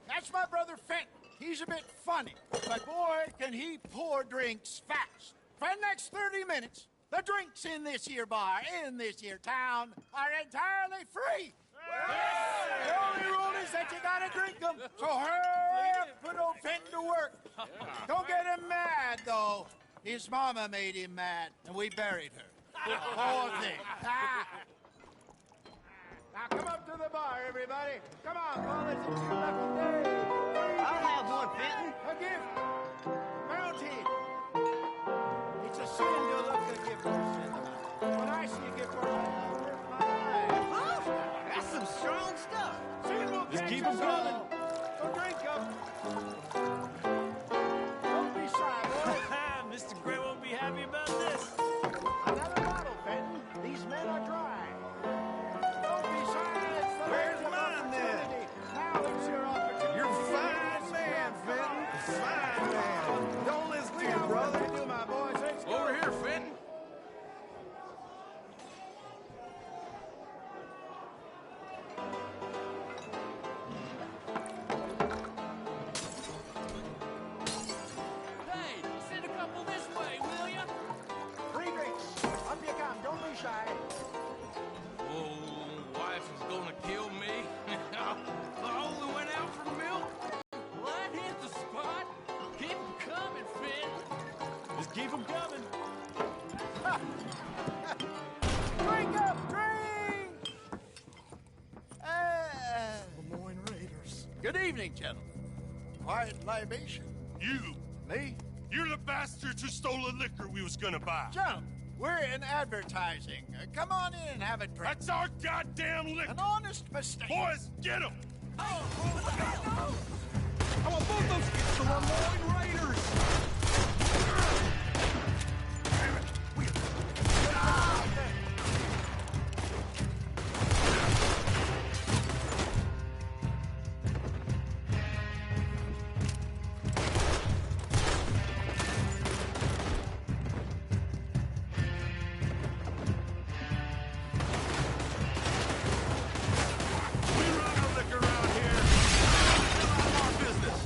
Speaker 10: That's my brother Fenton. He's a bit funny, but boy, can he pour drinks fast. For the next 30 minutes, the drinks in this here bar, in this here town, are entirely free. The only rule is that you gotta drink them. So hurry up, put old Fenton to work. Don't get him mad, though. His mama made him mad, and we buried her. Poor thing. Now come up to the bar, everybody. Come on, fellas, it's your lucky day.
Speaker 11: I'll have one, Fenton.
Speaker 10: A gift. Guaranteed. It's a sin to look a gift horse in the mouth. When I see a gift horse, I work my life.
Speaker 11: Huh? That's some strong stuff.
Speaker 10: Sin will
Speaker 11: Just
Speaker 10: catch
Speaker 11: keep
Speaker 10: us
Speaker 11: 'em coming.
Speaker 10: all. So drink up. Don't be shy, boys.
Speaker 9: Mr. Gray won't be happy about this.
Speaker 10: Another bottle, Fenton. These men are dry.
Speaker 3: Where's mine, then?
Speaker 10: Now it's your opportunity.
Speaker 3: You're a fine man, Fenton. Fine man. Don't listen to your brother.
Speaker 10: Do my boys. Let's go.
Speaker 2: Over here, Fenton.
Speaker 11: Hey, send a couple this way, will ya?
Speaker 10: Free drinks. Up you come. Don't be shy.
Speaker 2: Oh, wife is gonna kill me. I only went out for milk.
Speaker 11: Well, that hit the spot. Keep 'em coming, Fenton.
Speaker 3: Just keep them coming.
Speaker 10: Drink up, drink!
Speaker 23: Lemoyne Raiders.
Speaker 10: Good evening, gentlemen. Quiet libation.
Speaker 14: You.
Speaker 10: Me?
Speaker 14: You're the bastards who stole the liquor we was gonna buy.
Speaker 10: Gentlemen, we're in advertising. Come on in and have a drink.
Speaker 14: That's our goddamn liquor.
Speaker 10: An honest mistake.
Speaker 14: Boys, get him!
Speaker 11: Oh, no!
Speaker 3: I want both those kids, the Lemoyne Raiders.
Speaker 14: We run our liquor around here. Our business.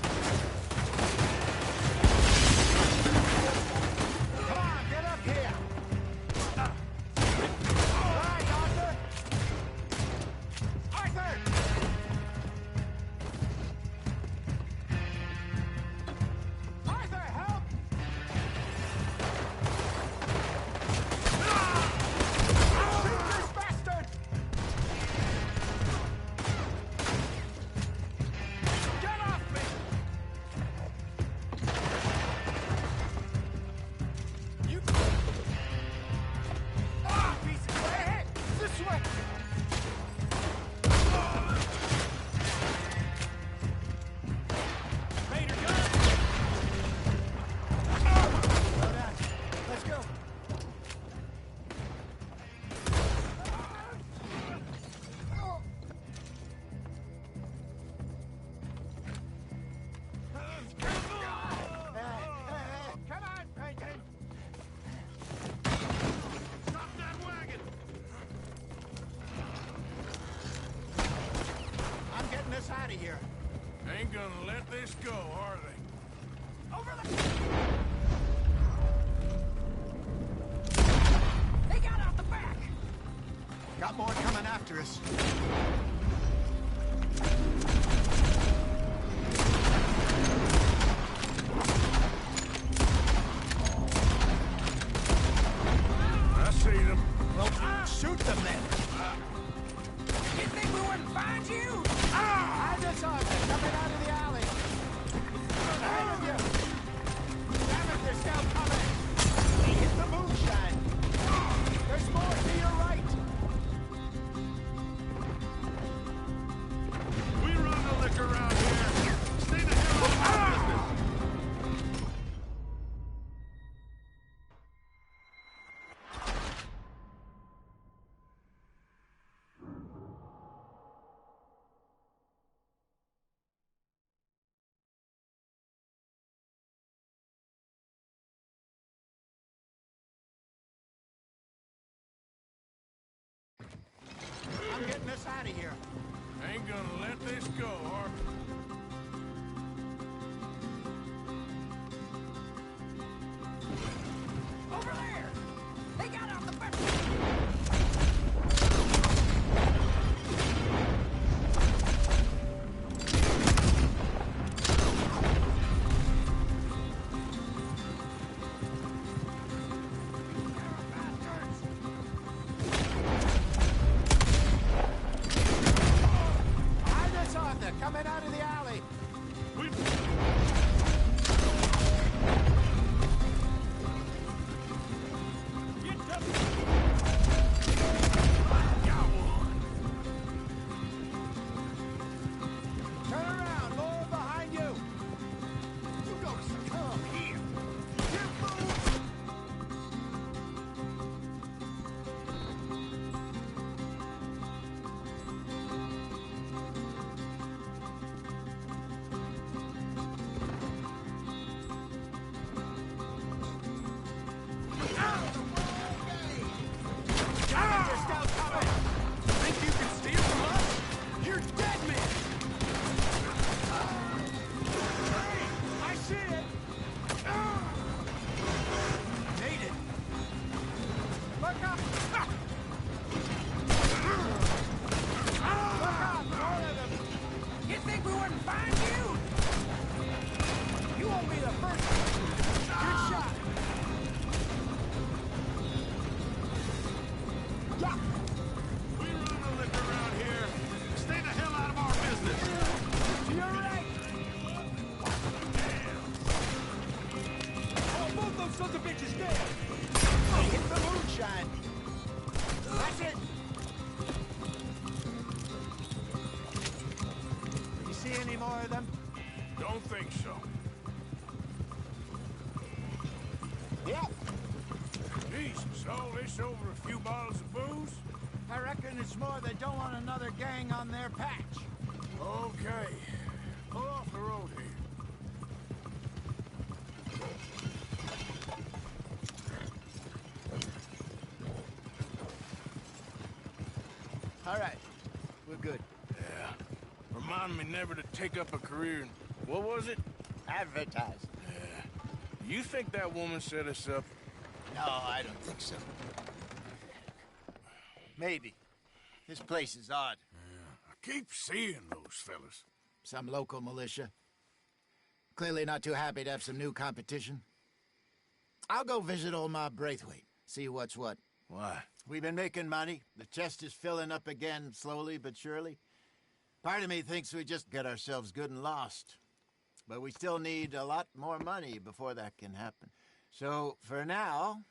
Speaker 2: Ain't gonna let this go, are they?
Speaker 3: Over the... They got out the back!
Speaker 10: Got more coming after us.
Speaker 2: I see them.
Speaker 10: Well, shoot them then.
Speaker 3: You think we wouldn't find you?
Speaker 10: I just saw them coming out of the alley. Ahead of you. Damn it, they're still coming. They hit the moonshine. There's more to your right.
Speaker 2: We run the liquor around here. Stay the hell out of our business.
Speaker 10: I'm getting us out of here.
Speaker 2: Ain't gonna let this go, are we?
Speaker 3: Over there! They got out the back!
Speaker 10: I just saw them coming out of the alley. Turn around, more behind you. You gonna succumb here. You move. You're still coming.
Speaker 21: Think you can steal from us? You're dead men!
Speaker 10: I see it. Made it. Look up. Look up, all of them.
Speaker 3: You think we wouldn't find you?
Speaker 10: You won't be the first one. Good shot. Yeah.
Speaker 2: We run the liquor around here. Stay the hell out of our business.
Speaker 10: To your right.
Speaker 3: Oh, both those sons of bitches dead!
Speaker 10: Hit the moonshine. That's it. You see any more of them?
Speaker 2: Don't think so.
Speaker 10: Yep.
Speaker 2: Jesus, all this over a few bottles of booze?
Speaker 10: I reckon it's more they don't want another gang on their patch.
Speaker 2: Okay. Pull off the road here.
Speaker 10: All right. We're good.
Speaker 2: Yeah. Remind me never to take up a career in... What was it?
Speaker 10: Advertise.
Speaker 2: Yeah. You think that woman set us up?
Speaker 10: No, I don't think so. Maybe. This place is odd.
Speaker 2: I keep seeing those fellas.
Speaker 10: Some local militia. Clearly not too happy to have some new competition. I'll go visit old Ma Braithwaite, see what's what.
Speaker 2: Why?
Speaker 10: We've been making money. The chest is filling up again, slowly but surely. Part of me thinks we just get ourselves good and lost. But we still need a lot more money before that can happen. So, for now,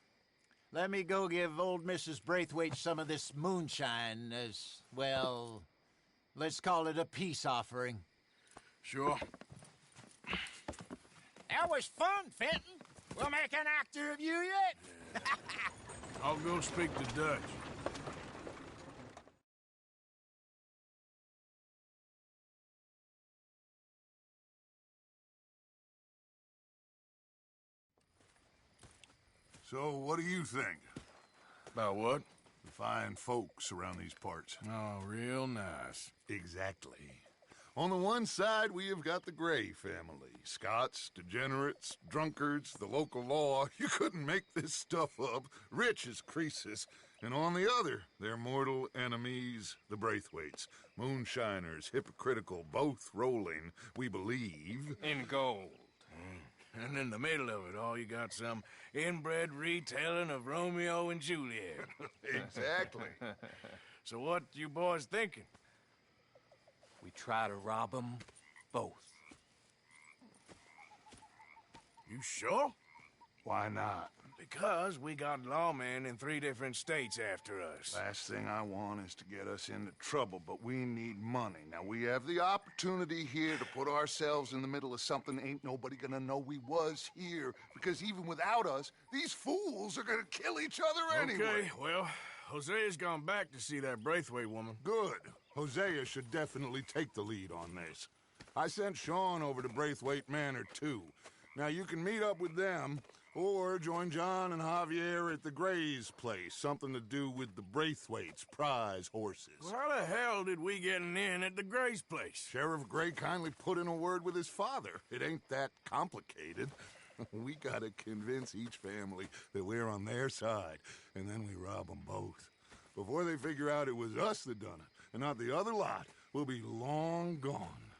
Speaker 10: let me go give old Mrs. Braithwaite some of this moonshine as, well, let's call it a peace offering.
Speaker 2: Sure.
Speaker 10: That was fun, Fenton. We'll make an actor of you yet.
Speaker 2: I'll go speak to Dutch.
Speaker 17: So, what do you think?
Speaker 2: About what?
Speaker 17: The fine folks around these parts.
Speaker 2: Oh, real nice.
Speaker 17: Exactly. On the one side, we have got the Gray family. Scots, degenerates, drunkards, the local law. You couldn't make this stuff up. Rich as Croesus. And on the other, their mortal enemies, the Braithwaites. Moonshiners, hypocritical, both rolling, we believe,
Speaker 9: in gold. And in the middle of it all, you got some inbred retelling of Romeo and Juliet.
Speaker 17: Exactly.
Speaker 9: So what you boys thinking?
Speaker 22: We try to rob them both.
Speaker 9: You sure?
Speaker 17: Why not?
Speaker 9: Because we got lawmen in 3 different states after us.
Speaker 17: Last thing I want is to get us into trouble, but we need money. Now, we have the opportunity here to put ourselves in the middle of something ain't nobody gonna know we was here, because even without us, these fools are gonna kill each other anyway.
Speaker 9: Okay, well, Hosea's gone back to see that Braithwaite woman.
Speaker 17: Good. Hosea should definitely take the lead on this. I sent Sean over to Braithwaite Manor, too. Now, you can meet up with them, or join John and Javier at the Gray's place. Something to do with the Braithwaites' prize horses.
Speaker 9: Well, how the hell did we get in at the Gray's place?
Speaker 17: Sheriff Gray kindly put in a word with his father. It ain't that complicated. We gotta convince each family that we're on their side, and then we rob them both. Before they figure out it was us that done it, and not the other lot, we'll be long gone.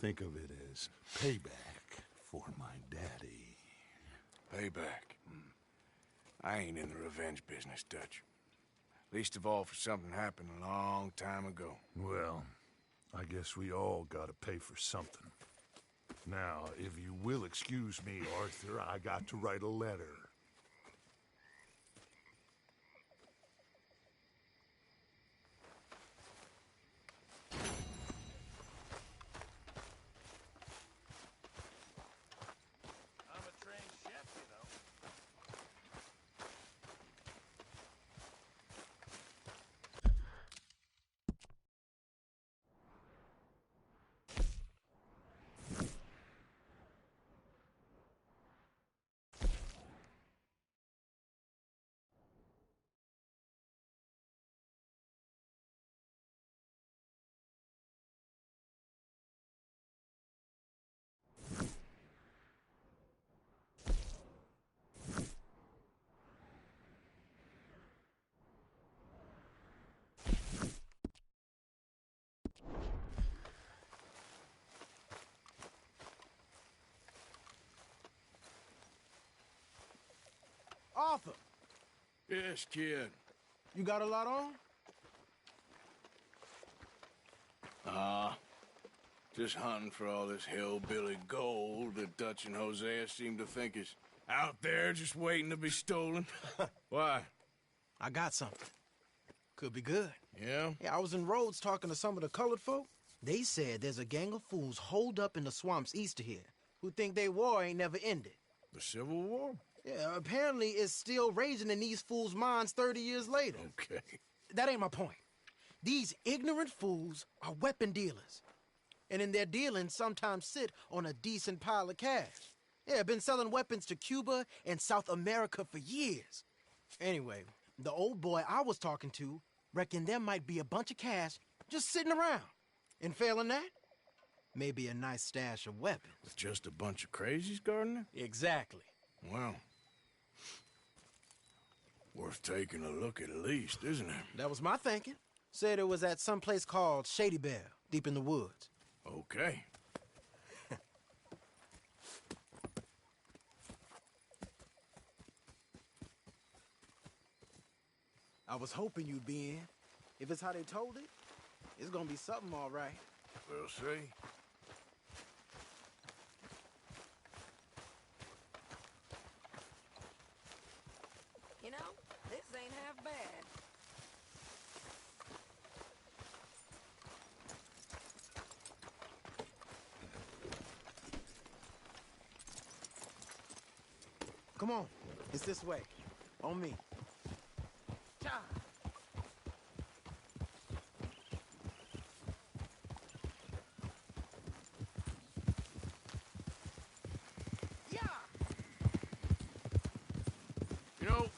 Speaker 17: Think of it as payback for my daddy.
Speaker 9: Payback. I ain't in the revenge business, Dutch. Least of all for something happened a long time ago.
Speaker 17: Well, I guess we all gotta pay for something. Now, if you will excuse me, Arthur, I got to write a letter.
Speaker 15: Arthur.
Speaker 9: Yes, kid.
Speaker 15: You got a lot on?
Speaker 9: Just hunting for all this hillbilly gold that Dutch and Hosea seem to think is out there just waiting to be stolen. Why?
Speaker 15: I got something. Could be good.
Speaker 9: Yeah?
Speaker 15: Yeah, I was in Rhodes talking to some of the colored folk. They said there's a gang of fools holed up in the swamps east of here who think their war ain't never ended.
Speaker 9: The Civil War?
Speaker 15: Yeah, apparently it's still raging in these fools' minds 30 years later.
Speaker 9: Okay.
Speaker 15: That ain't my point. These ignorant fools are weapon dealers. And in their dealing, sometimes sit on a decent pile of cash. Yeah, been selling weapons to Cuba and South America for years. Anyway, the old boy I was talking to reckoned there might be a bunch of cash just sitting around. And failing that, maybe a nice stash of weapons.
Speaker 9: With just a bunch of crazies, Gardner?
Speaker 15: Exactly.
Speaker 9: Well, worth taking a look at least, isn't it?
Speaker 15: That was my thinking. Said it was at some place called Shady Belle, deep in the woods.
Speaker 9: Okay.
Speaker 15: I was hoping you'd be in. If it's how they told it, it's gonna be something all right.
Speaker 9: We'll see.
Speaker 16: You know, this ain't half bad.
Speaker 15: Come on, it's this way. On me. Cha!
Speaker 9: You know,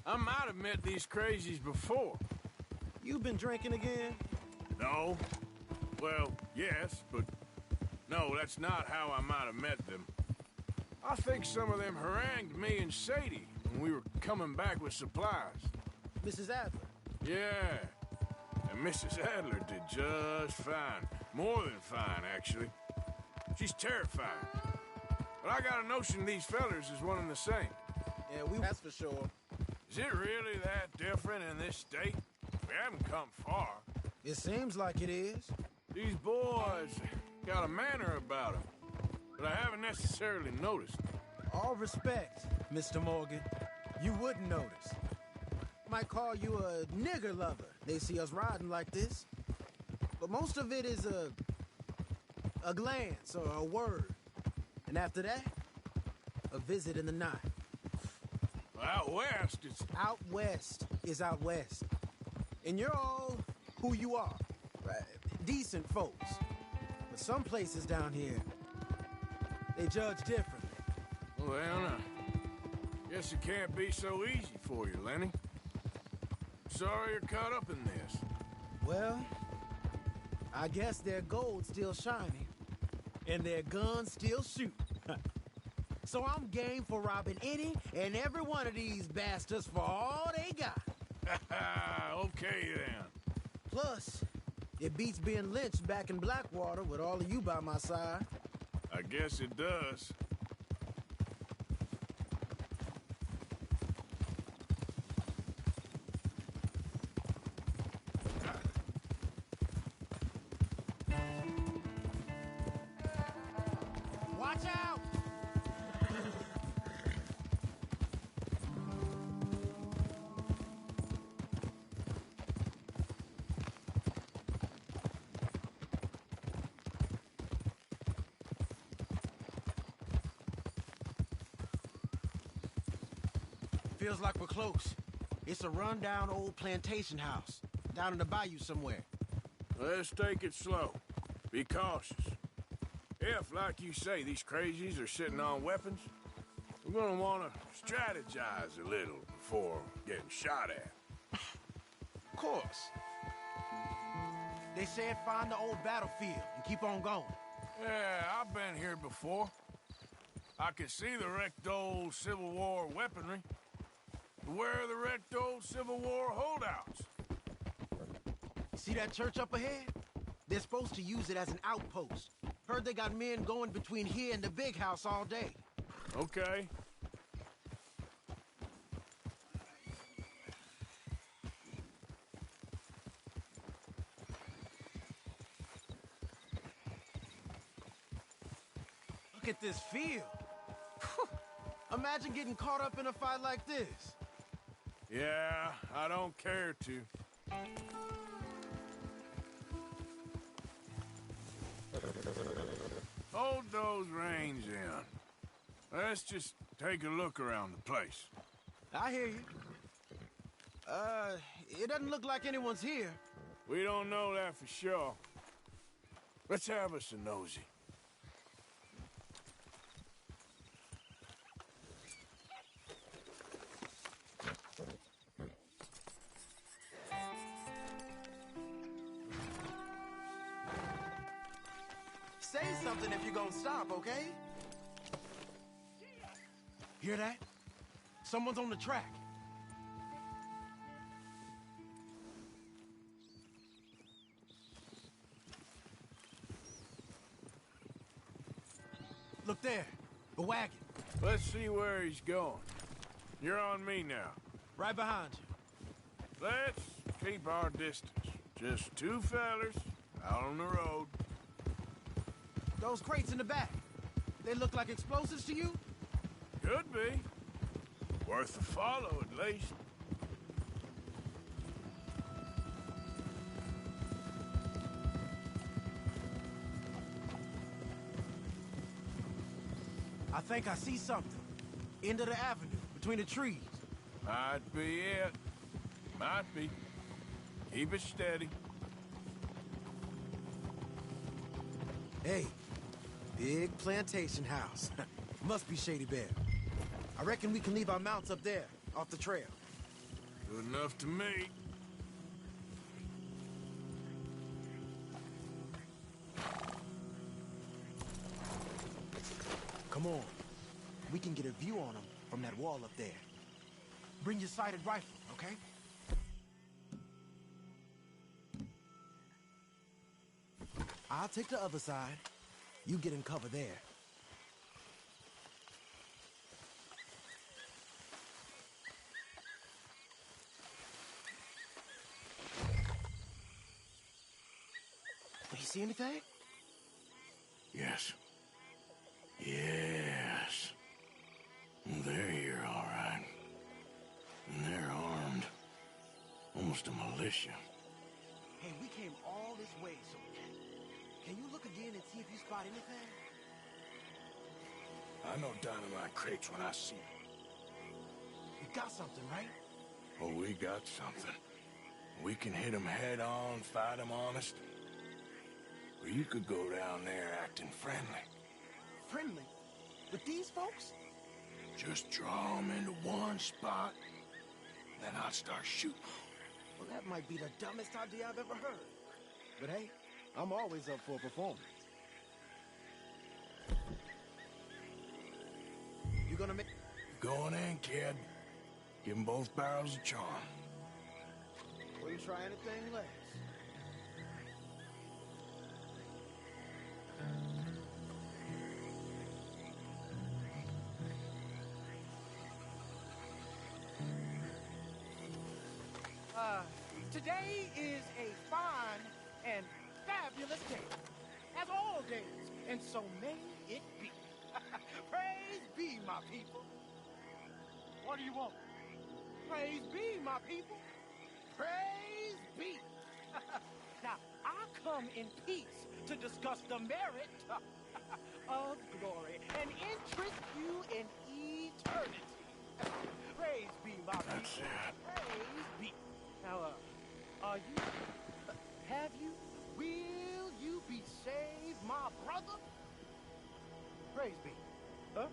Speaker 9: I might have met these crazies before.
Speaker 15: You been drinking again?
Speaker 9: No.
Speaker 2: Well, yes, but no, that's not how I might have met them. I think some of them harangued me and Sadie when we were coming back with supplies.
Speaker 15: Mrs. Adler?
Speaker 2: Yeah, and Mrs. Adler did just fine. More than fine, actually. She's terrified. But I got a notion these fellers is one and the same.
Speaker 15: Yeah, that's for sure.
Speaker 2: Is it really that different in this state? We haven't come far.
Speaker 15: It seems like it is.
Speaker 2: These boys got a manner about them, but I haven't necessarily noticed.
Speaker 15: All respect, Mr. Morgan. You wouldn't notice. Might call you a nigger lover. They see us riding like this. But most of it is a glance or a word. And after that, a visit in the night.
Speaker 2: Out west, it's...
Speaker 15: Out west is out west. And you're all who you are. Right? Decent folks. But some places down here, they judge differently.
Speaker 2: Well, guess it can't be so easy for you, Lenny. Sorry you're caught up in this.
Speaker 15: Well, I guess their gold's still shining, and their guns still shoot. So I'm game for robbing any and every one of these bastards for all they got.
Speaker 2: Okay, then.
Speaker 15: Plus, it beats being lynched back in Blackwater with all of you by my side.
Speaker 2: I guess it does.
Speaker 15: Watch out! Feels like we're close. It's a rundown old plantation house, down in the bayou somewhere.
Speaker 2: Let's take it slow. Be cautious. If, like you say, these crazies are sitting on weapons, we're gonna want to strategize a little before getting shot at.
Speaker 15: Of course. They said find the old battlefield and keep on going.
Speaker 2: Yeah, I've been here before. I can see the wrecked old Civil War weaponry. Where are the wrecked old Civil War holdouts?
Speaker 15: See that church up ahead? They're supposed to use it as an outpost. Heard they got men going between here and the big house all day.
Speaker 2: Okay.
Speaker 15: Look at this field. Imagine getting caught up in a fight like this.
Speaker 2: Yeah, I don't care to. Hold those reins in. Let's just take a look around the place.
Speaker 15: I hear you. It doesn't look like anyone's here.
Speaker 2: We don't know that for sure. Let's have us a nosy.
Speaker 15: Say something if you're gonna stop, okay? Hear that? Someone's on the track. Look there, the wagon.
Speaker 2: Let's see where he's going. You're on me now.
Speaker 15: Right behind you.
Speaker 2: Let's keep our distance. Just two fellers out on the road.
Speaker 15: Those crates in the back, they look like explosives to you?
Speaker 2: Could be. Worth a follow, at least.
Speaker 15: I think I see something. End of the avenue, between the trees.
Speaker 2: Might be it. Might be. Keep it steady.
Speaker 15: Hey, big plantation house. Must be Shady Bear. I reckon we can leave our mounts up there, off the trail.
Speaker 2: Good enough to me.
Speaker 15: Come on. We can get a view on them from that wall up there. Bring your sighted rifle, okay? I'll take the other side. You get in cover there. Do you see anything?
Speaker 2: Yes. Yes. They're here, all right. And they're armed. Almost a militia.
Speaker 15: Hey, we came all this way, so can you look again and see if you spot anything?
Speaker 2: I know dynamite crates when I see them.
Speaker 15: You got something, right?
Speaker 2: Oh, we got something. We can hit them head on, fight them honest. Or you could go down there acting friendly.
Speaker 15: Friendly? With these folks?
Speaker 2: Just draw them into one spot, then I'll start shooting.
Speaker 15: Well, that might be the dumbest idea I've ever heard. But hey, I'm always up for a performance. You gonna make...
Speaker 2: Going in, kid. Give them both barrels a charm.
Speaker 15: Wouldn't try anything less.
Speaker 3: Today is a fine and fabulous day, as all days, and so may it be. Praise be, my people. What do you want? Praise be, my people. Praise be. Now, I come in peace to discuss the merit of glory and interest you in eternity. Praise be, my people.
Speaker 2: That's it.
Speaker 3: Praise be. Now, are you? Have you? Will you be saved, my brother? Praise be. Huh?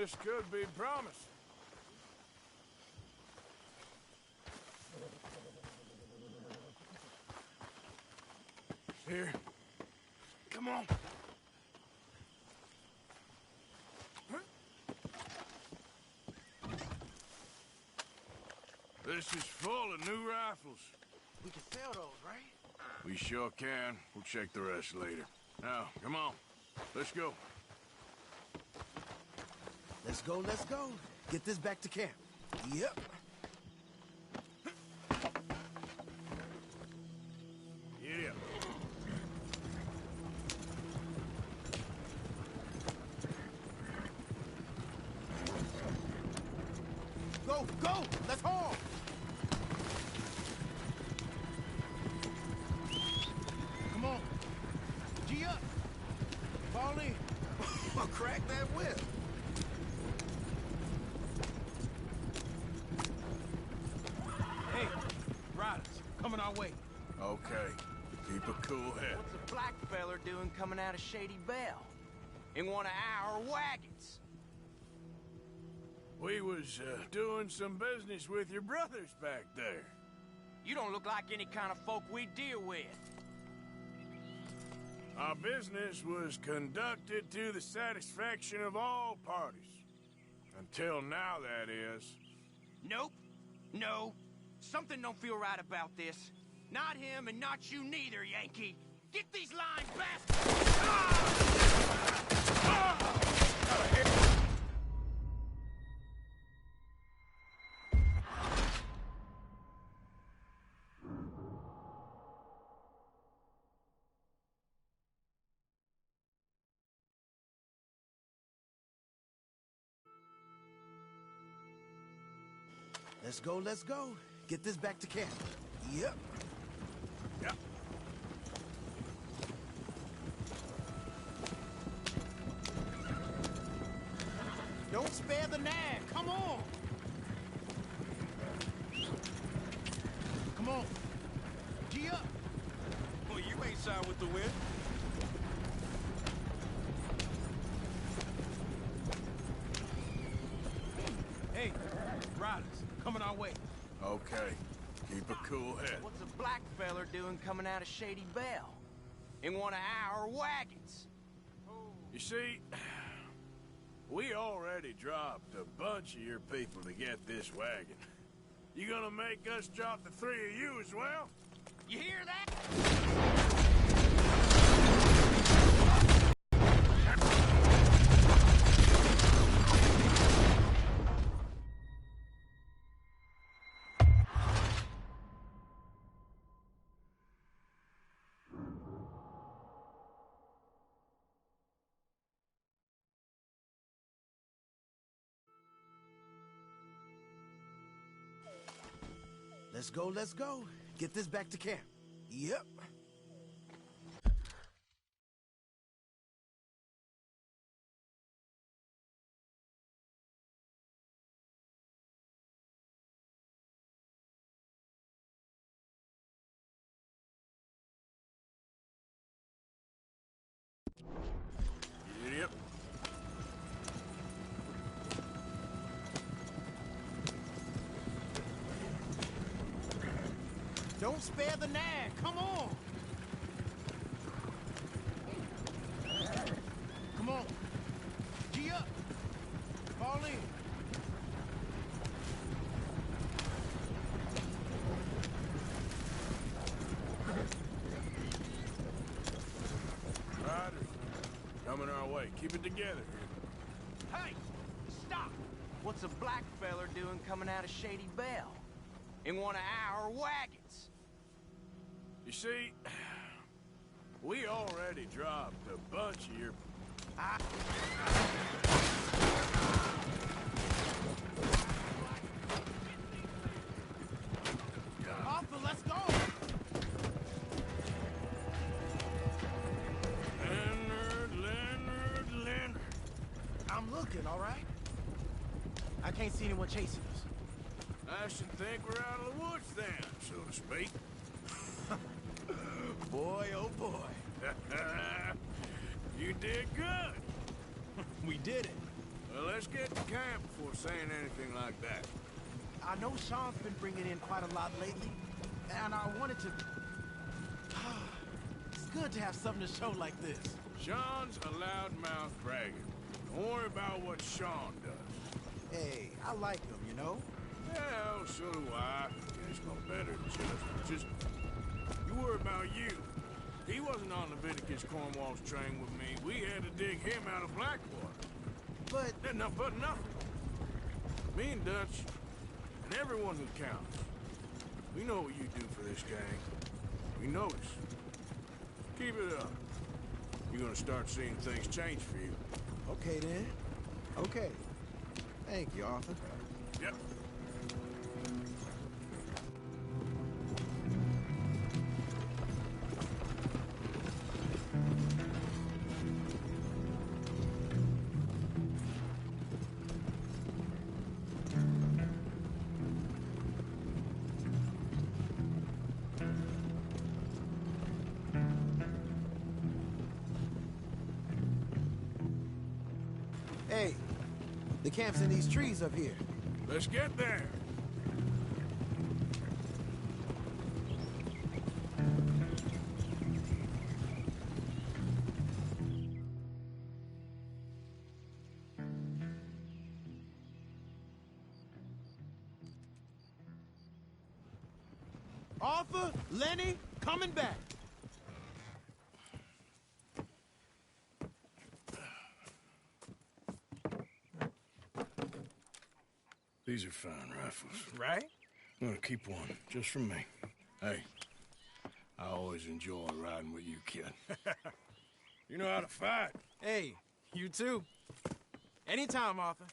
Speaker 2: This could be promising. Here. Come on. This is full of new rifles.
Speaker 15: We can sell those, right?
Speaker 2: We sure can. We'll check the rest later. Now, come on. Let's go.
Speaker 15: Let's go, let's go. Get this back to camp. Yep.
Speaker 2: Giddy up.
Speaker 15: Go, go! Let's haul! Come on. G up. Fall in. Crack that whip.
Speaker 3: Hey, riders, coming our way.
Speaker 2: Okay. Keep a cool head.
Speaker 7: What's a black feller doing coming out of Shady Belle? In one of our wagons?
Speaker 2: We was doing some business with your brothers back there.
Speaker 7: You don't look like any kind of folk we deal with.
Speaker 2: Our business was conducted to the satisfaction of all parties. Until now, that is.
Speaker 7: Nope. No. Something don't feel right about this. Not him and not you neither, Yankee. Get these lines back!
Speaker 15: Let's go, let's go. Get this back to camp. Yep.
Speaker 2: Yep.
Speaker 15: Don't spare the nag. Come on. Come on. G up.
Speaker 7: Well, you ain't side with the wind.
Speaker 3: Hey, riders, coming our way.
Speaker 2: Okay. Keep a cool head.
Speaker 7: What's a black feller doing coming out of Shady Belle? In one of our wagons?
Speaker 2: You see, we already dropped a bunch of your people to get this wagon. You gonna make us drop the three of you as well?
Speaker 7: You hear that?
Speaker 15: Let's go, let's go. Get this back to camp. Yep.
Speaker 2: Yep.
Speaker 15: Don't spare the nag. Come on. Come on. G up. Fall in.
Speaker 2: Riders, coming our way. Keep it together.
Speaker 7: Hey! Stop! What's a black feller doing coming out of Shady Belle? In one of our wagons?
Speaker 2: You see, we already dropped a bunch of your...
Speaker 15: Arthur, let's go.
Speaker 2: Leonard.
Speaker 15: I'm looking, all right? I can't see anyone chasing us.
Speaker 2: I should think we're out of the woods then, so to speak.
Speaker 15: Boy, oh boy.
Speaker 2: You did good.
Speaker 15: We did it.
Speaker 2: Well, let's get to camp before saying anything like that.
Speaker 10: I know Sean's been bringing in quite a lot lately, and I wanted to... It's good to have something to show like this.
Speaker 2: Sean's a loudmouth bragger. Don't worry about what Sean does.
Speaker 10: Hey, I like him, you know?
Speaker 2: Well, so do I. Guess no better than just you worry about you. He wasn't on Leviticus Cornwall's train with me. We had to dig him out of Blackwater.
Speaker 10: But
Speaker 2: nothing. Me and Dutch, and everyone who counts. We know what you do for this gang. We notice. Keep it up. You're gonna start seeing things change for you.
Speaker 10: Okay, then. Okay. Thank you, Arthur.
Speaker 2: Yep.
Speaker 15: Hey, the camp's in these trees up here.
Speaker 2: Let's get there.
Speaker 15: Arthur, Lenny, coming back.
Speaker 2: These are fine rifles.
Speaker 15: Right?
Speaker 2: I'm gonna keep one, just for me. Hey, I always enjoy riding with you, kid. You know how to fight.
Speaker 15: Hey, you too. Anytime, Arthur.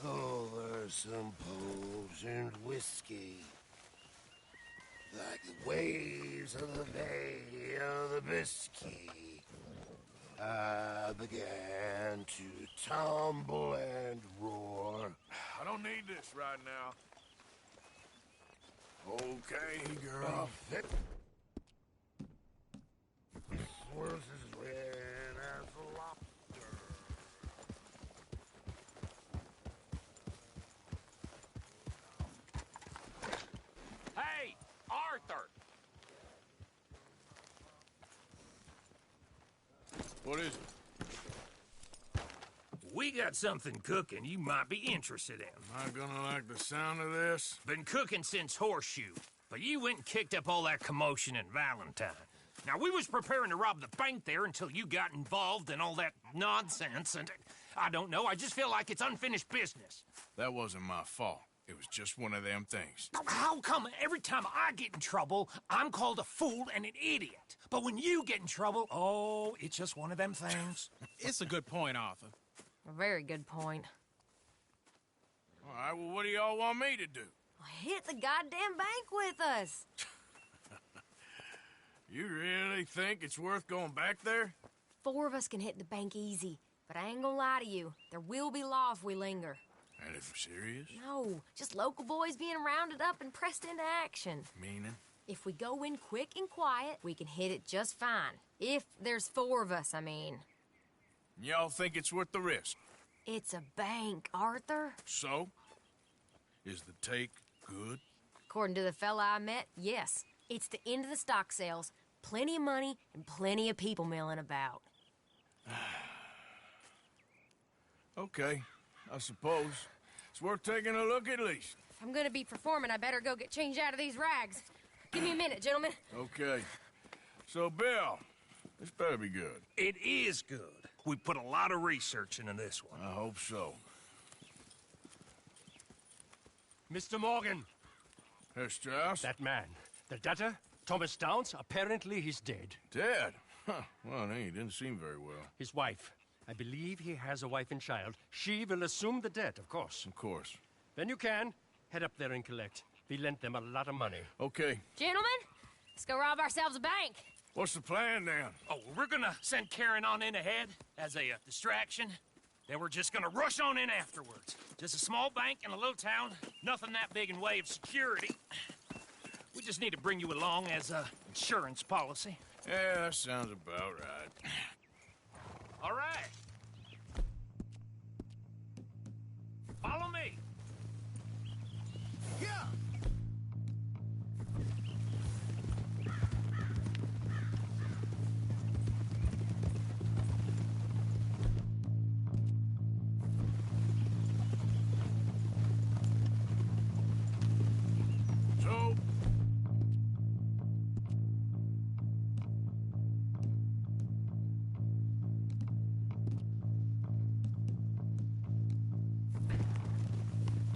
Speaker 8: Over some potent whiskey, like the waves of the Bay of the Biscay, I began to tumble and roar.
Speaker 2: I don't need this right now. Okay, girl.
Speaker 8: This is when I
Speaker 2: What is it?
Speaker 1: We got something cooking you might be interested in.
Speaker 2: Am I gonna like the sound of this?
Speaker 1: Been cooking since Horseshoe, but you went and kicked up all that commotion in Valentine. Now, we was preparing to rob the bank there until you got involved in all that nonsense, and I don't know, I just feel like it's unfinished business.
Speaker 2: That wasn't my fault. It was just one of them things.
Speaker 1: How come every time I get in trouble, I'm called a fool and an idiot? But when you get in trouble, oh, it's just one of them things.
Speaker 9: It's a good point, Arthur.
Speaker 5: A very good point.
Speaker 2: All right, well, what do y'all want me to do?
Speaker 5: Hit the goddamn bank with us.
Speaker 2: You really think it's worth going back there?
Speaker 5: 4 of us can hit the bank easy, but I ain't gonna lie to you. There will be law if we linger.
Speaker 2: And if we're serious?
Speaker 5: No, just local boys being rounded up and pressed into action.
Speaker 2: Meaning?
Speaker 5: If we go in quick and quiet, we can hit it just fine. If there's 4 of us, I mean.
Speaker 2: Y'all think it's worth the risk?
Speaker 5: It's a bank, Arthur.
Speaker 2: So? Is the take good?
Speaker 5: According to the fella I met, yes. It's the end of the stock sales. Plenty of money and plenty of people milling about.
Speaker 2: Okay, I suppose. It's worth taking a look at least.
Speaker 5: If I'm gonna be performing, I better go get changed out of these rags. Give me a minute, gentlemen.
Speaker 2: Okay. So, Bill, this better be good.
Speaker 1: It is good. We put a lot of research into this one.
Speaker 2: I hope so.
Speaker 18: Mr. Morgan.
Speaker 2: Herr Strauss?
Speaker 18: That man. The debtor, Thomas Downs, apparently he's dead.
Speaker 2: Dead? Huh. Well, he didn't seem very well.
Speaker 18: His wife. I believe he has a wife and child. She will assume the debt, of course.
Speaker 2: Of course.
Speaker 18: Then you can head up there and collect. We lent them a lot of money.
Speaker 2: Okay.
Speaker 5: Gentlemen, let's go rob ourselves a bank.
Speaker 2: What's the plan, then?
Speaker 1: Oh, we're gonna send Karen on in ahead as a distraction. Then we're just gonna rush on in afterwards. Just a small bank in a little town. Nothing that big in way of security. We just need to bring you along as a insurance policy.
Speaker 2: Yeah, that sounds about right.
Speaker 1: All right. Follow me.
Speaker 2: Yeah. So,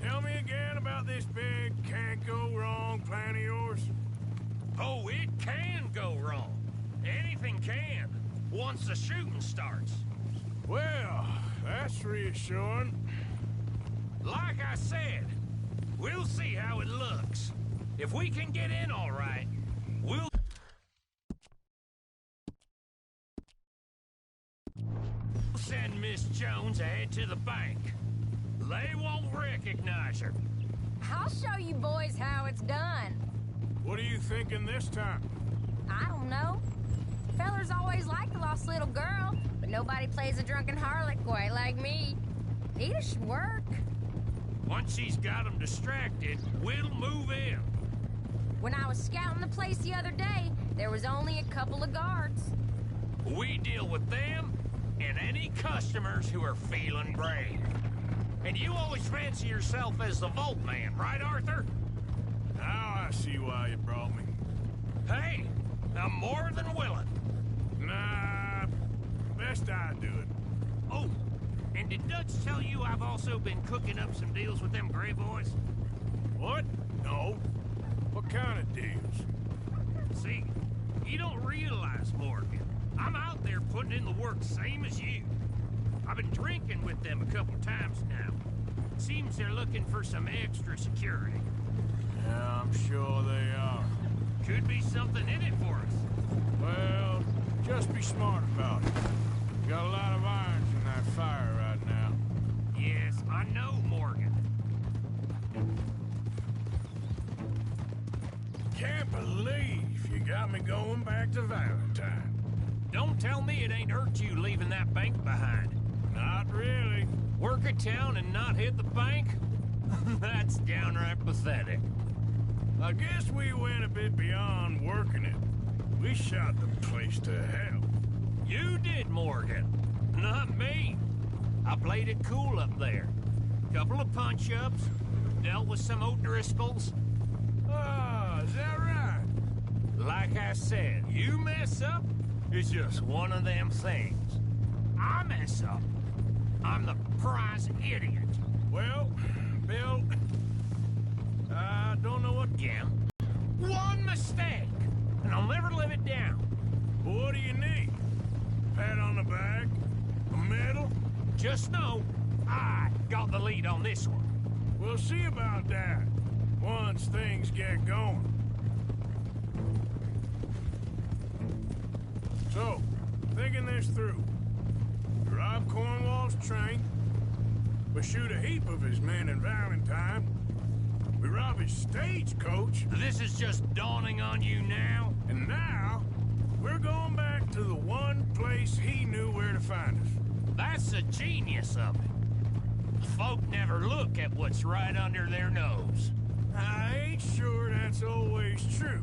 Speaker 2: tell me again about this big can't-go-wrong plan of yours.
Speaker 1: Oh, it can go wrong. Anything can, once the shooting starts.
Speaker 2: Well, that's reassuring.
Speaker 1: Like I said, we'll see how it looks. If we can get in all right, we'll send Miss Jones ahead to the bank. They won't recognize her.
Speaker 5: I'll show you boys how it's done.
Speaker 2: What are you thinking this time?
Speaker 5: I don't know. Fellers always liked a lost little girl, but nobody plays a drunken harlot quite like me. It should work.
Speaker 1: Once she's got them distracted, we'll move in.
Speaker 5: When I was scouting the place the other day, there was only a couple of guards.
Speaker 1: We deal with them and any customers who are feeling brave. And you always fancy yourself as the Vault Man, right, Arthur?
Speaker 2: Now I see why you brought me.
Speaker 1: Hey, I'm more than willing.
Speaker 2: Nah, best I do it.
Speaker 1: Oh, and did Dutch tell you I've also been cooking up some deals with them Gray Boys?
Speaker 2: What? No. What kind of deals?
Speaker 1: See, you don't realize, Morgan. I'm out there putting in the work same as you. I've been drinking with them a couple times now. Seems they're looking for some extra security.
Speaker 2: Yeah, I'm sure they are.
Speaker 1: Could be something in it for us.
Speaker 2: Well, just be smart about it. Got a lot of irons in that fire right now.
Speaker 1: Yes, I know, Morgan.
Speaker 2: Can't believe you got me going back to Valentine.
Speaker 1: Don't tell me it ain't hurt you leaving that bank behind.
Speaker 2: Not really.
Speaker 1: Work a town and not hit the bank? That's downright pathetic.
Speaker 2: I guess we went a bit beyond working it. We shot the place to hell.
Speaker 13: You did, Morgan. Not me. I played it cool up there. Couple of punch-ups, dealt with some O'Driscolls.
Speaker 2: Oh, is that right?
Speaker 13: Like I said, you mess up, it's just one of them things. I mess up, I'm the prize idiot.
Speaker 2: Well, Bill, I don't know what...
Speaker 13: Jim, one mistake, and I'll never live it down.
Speaker 2: What do you need? Pat on the back? A medal?
Speaker 13: Just know, I got the lead on this one.
Speaker 2: We'll see about that, once things get going. So, thinking this through. We rob Cornwall's train. We shoot a heap of his men in Valentine. We rob his stagecoach.
Speaker 13: This is just dawning on you now?
Speaker 2: And now, we're going back to the one place he knew where to find us.
Speaker 13: That's the genius of it. Folk never look at what's right under their nose.
Speaker 2: I ain't sure that's always true.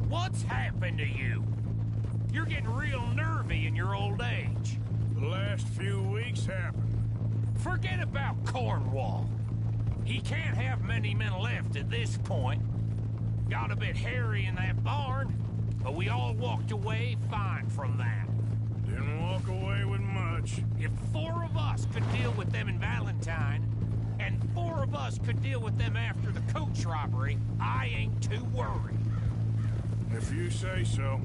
Speaker 13: What's happened to you? You're getting real nervy in your old age.
Speaker 2: The last few weeks happened.
Speaker 13: Forget about Cornwall. He can't have many men left at this point. Got a bit hairy in that barn, but we all walked away fine from that.
Speaker 2: Didn't walk away with much.
Speaker 13: If 4 of us could deal with them in Valentine, and 4 of us could deal with them after the coach robbery, I ain't too worried.
Speaker 2: If you say so.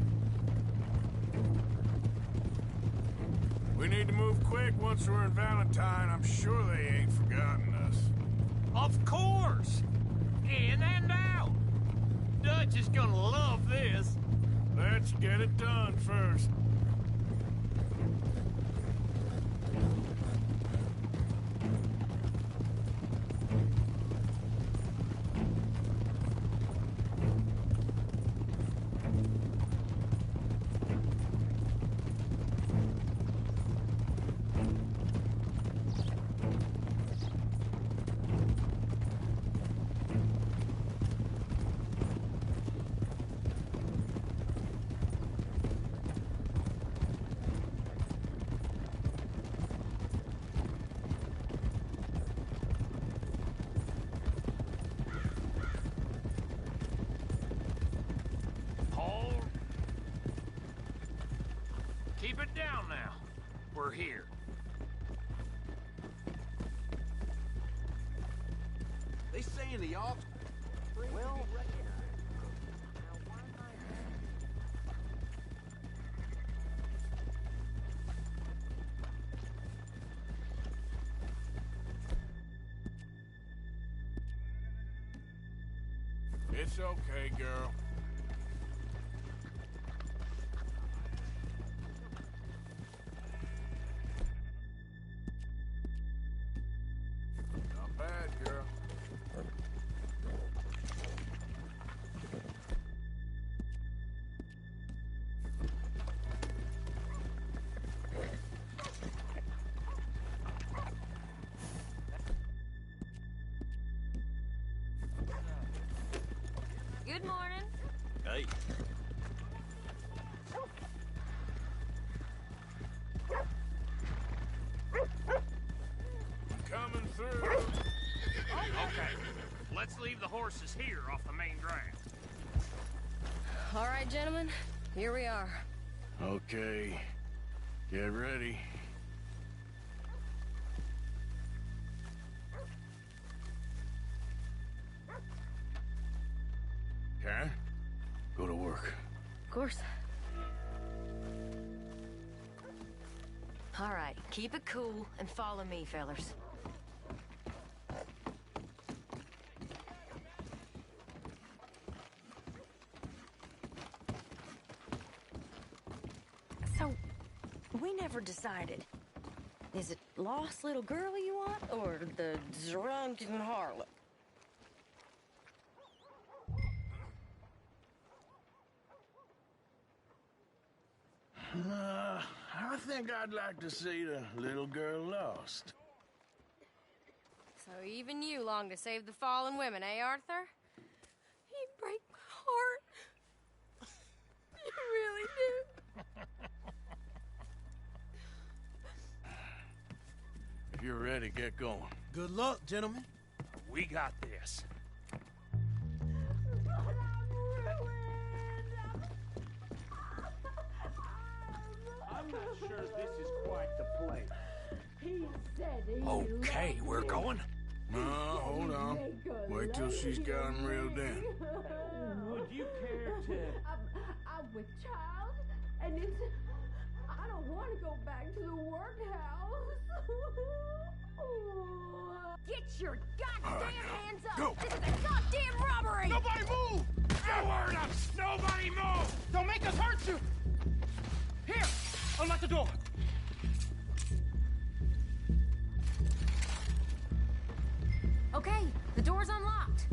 Speaker 2: We need to move quick once we're in Valentine. I'm sure they ain't forgotten us.
Speaker 13: Of course! In and out! Dutch is gonna love this.
Speaker 2: Let's get it done first.
Speaker 13: Keep it down now. We're here.
Speaker 21: They saying the off...
Speaker 4: Well,
Speaker 2: It's okay, girl. Not bad, girl.
Speaker 5: Good morning.
Speaker 12: Hey.
Speaker 2: Coming through.
Speaker 13: Okay, let's leave the horses here off the main drag.
Speaker 16: All right, gentlemen, here we are.
Speaker 2: Okay. Get ready. Okay? Go to work.
Speaker 16: Of course.
Speaker 5: All right, keep it cool and follow me, fellers. So, we never decided. Is it lost little girl you want, or the drunken harlot?
Speaker 2: I think I'd like to see the little girl lost.
Speaker 5: So even you long to save the fallen women, eh, Arthur? You break my heart. You really do.
Speaker 2: you're ready, get going.
Speaker 15: Good luck, gentlemen.
Speaker 13: We got this.
Speaker 11: I'm not sure this is quite the place.
Speaker 6: He said he
Speaker 13: Okay, we're going.
Speaker 2: No, hold on. Wait till she's got him reeled in.
Speaker 11: Would you care to...
Speaker 6: I'm with child, and it's... I don't want to go back to the workhouse.
Speaker 5: Get your goddamn hands up!
Speaker 2: Go.
Speaker 5: This is a goddamn robbery!
Speaker 13: Nobody move! No word up! Nobody move!
Speaker 3: Don't make us hurt you! Here! Unlock the door!
Speaker 5: Okay, the door's unlocked.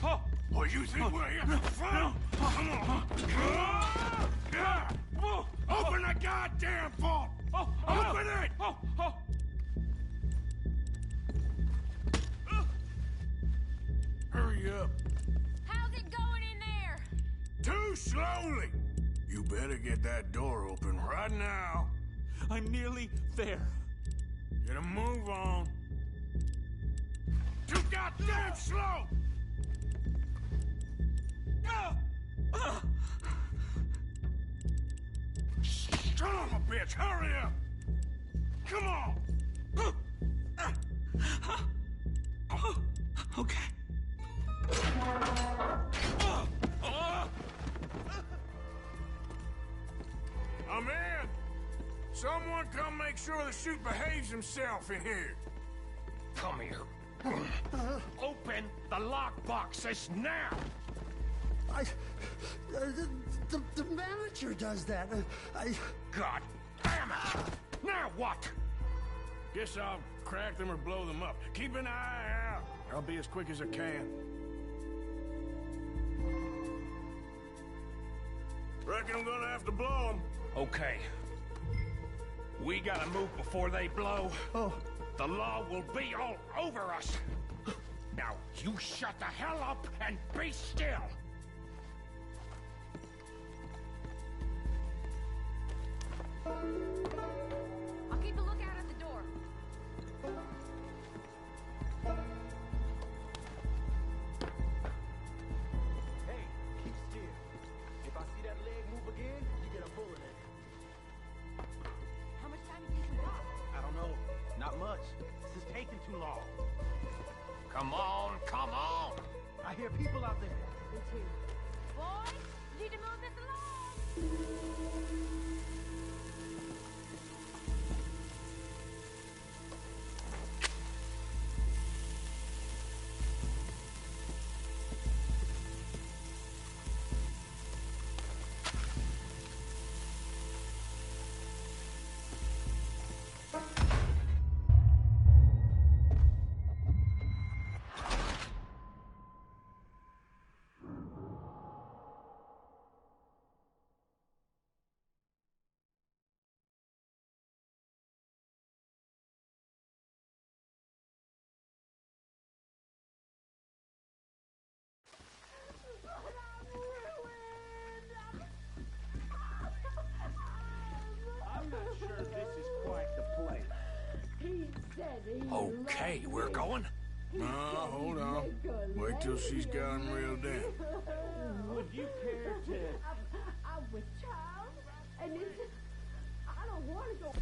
Speaker 2: Oh, you think we're here for fun? Come on. Open the goddamn vault! Open it! Hurry up.
Speaker 5: How's it going in there?
Speaker 2: Too slowly. You better get that door open right now.
Speaker 11: I'm nearly there.
Speaker 2: Get a move on. Too goddamn slow! Son of a bitch, hurry up! Come on!
Speaker 11: Okay.
Speaker 2: I'm in! Someone come make sure the chute behaves himself in here.
Speaker 13: Come here. Open the lockboxes now!
Speaker 8: The manager does that.
Speaker 13: God damn it! Now what?
Speaker 2: Guess I'll crack them or blow them up. Keep an eye out. I'll be as quick as I can. Reckon I'm gonna have to blow them.
Speaker 13: Okay. We gotta move before they blow.
Speaker 8: Oh.
Speaker 13: The law will be all over us. Now, you shut the hell up and be still.
Speaker 5: I'll keep a lookout at the door.
Speaker 3: Hey, keep still. If I see that leg move again, you get a bullet in it.
Speaker 5: How much time do you think we got?
Speaker 3: I don't know. Not much. This is taking too long.
Speaker 13: Come on, come on!
Speaker 3: I hear people out there.
Speaker 5: Me too. Boys, you need to move this along.
Speaker 11: I'm not sure this is quite the place.
Speaker 6: He said he
Speaker 13: Okay, we're going.
Speaker 2: No, hold on. Wait till she's got him reeled in.
Speaker 11: Would you care to...
Speaker 6: I'm with child, and it's... I don't want to go...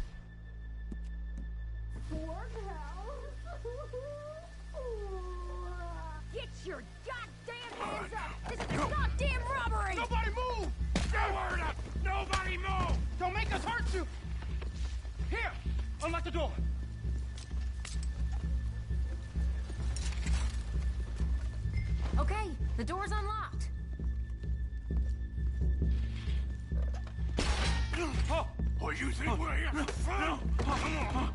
Speaker 6: workhouse.
Speaker 5: Get your goddamn hands up! This is a goddamn robbery!
Speaker 3: Nobody move!
Speaker 13: No word up! Nobody move!
Speaker 3: Don't make us hurt you! Here! Unlock the door!
Speaker 5: Okay, the door's unlocked.
Speaker 2: Oh, you think we're here for fun? Come on.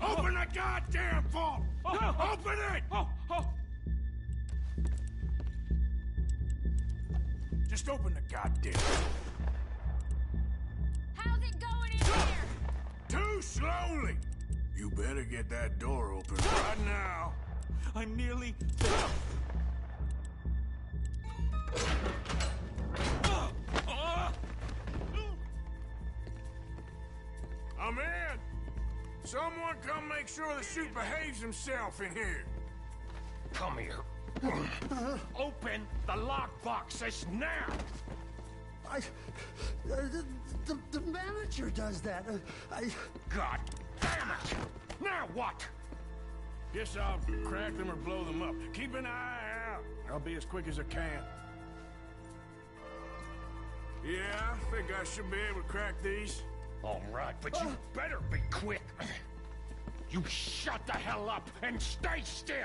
Speaker 2: Open the goddamn vault! Open it! Just open the goddamn...
Speaker 5: How's it going in there?
Speaker 2: Too slowly! You better get that door open right now.
Speaker 11: I'm nearly there.
Speaker 2: I'm in! Someone come make sure the chute behaves himself in here.
Speaker 13: Come here. Open the lockboxes now!
Speaker 19: The manager does that.
Speaker 13: God damn it! Now what?
Speaker 2: Guess I'll crack them or blow them up. Keep an eye out. I'll be as quick as I can. Yeah, I think I should be able to crack these.
Speaker 13: All right, but you better be quick. You shut the hell up and stay still!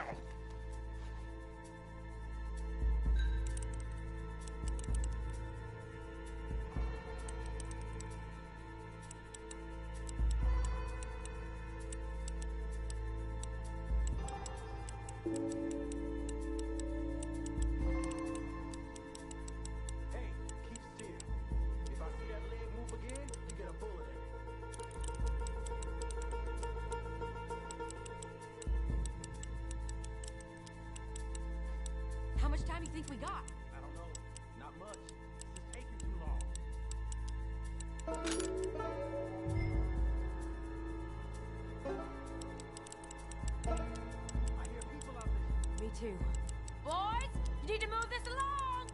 Speaker 15: Hey, keep still. If I see that leg move again, you get a bullet in it.
Speaker 6: How much time do you think we got?
Speaker 15: I don't know. Not much. This is taking too long. I hear people out there.
Speaker 6: Me too. Boys, you need to move this along!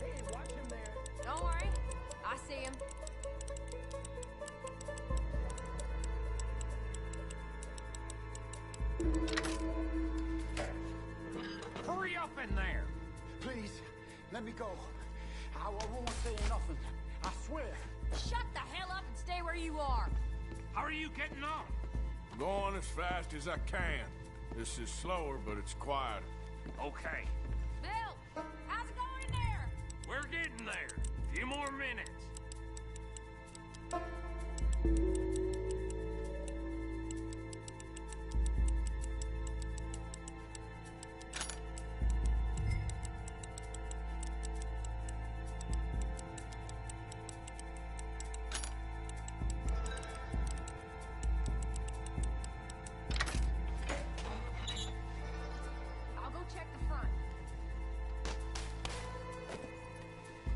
Speaker 15: Hey, watch him there.
Speaker 6: Don't worry. I see him.
Speaker 13: Hurry up in there!
Speaker 10: Please, let me go. I won't say nothing. I swear.
Speaker 6: Shut the hell up and stay where you are.
Speaker 13: How are you getting on?
Speaker 2: Going as fast as I can. This is slower, but it's quieter.
Speaker 13: Okay,
Speaker 6: Bill, how's it going in there?
Speaker 13: we're getting there. Few more minutes.
Speaker 6: I'll go check the front.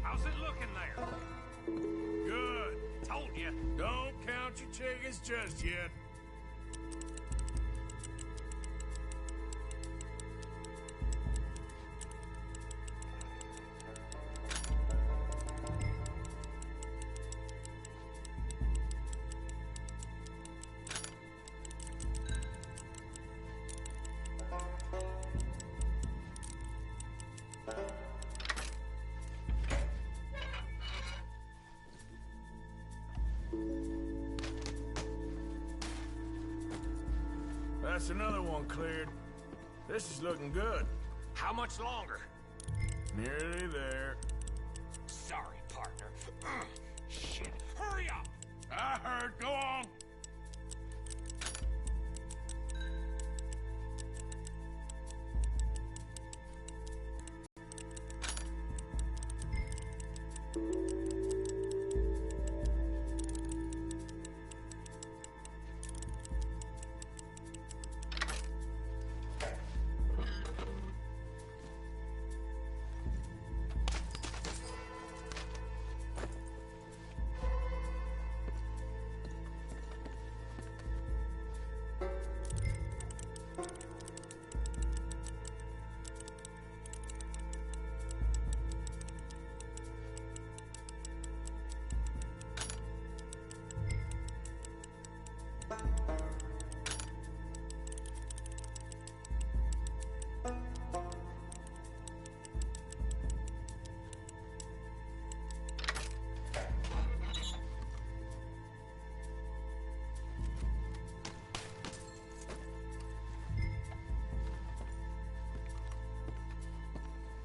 Speaker 13: How's it looking there?
Speaker 2: Good.
Speaker 13: Told you.
Speaker 2: Don't count your chickens just yet. That's another one cleared. This is looking good.
Speaker 13: How much longer?
Speaker 2: Nearly there.
Speaker 13: Sorry, partner. Shit. Hurry up!
Speaker 2: I heard. Go on.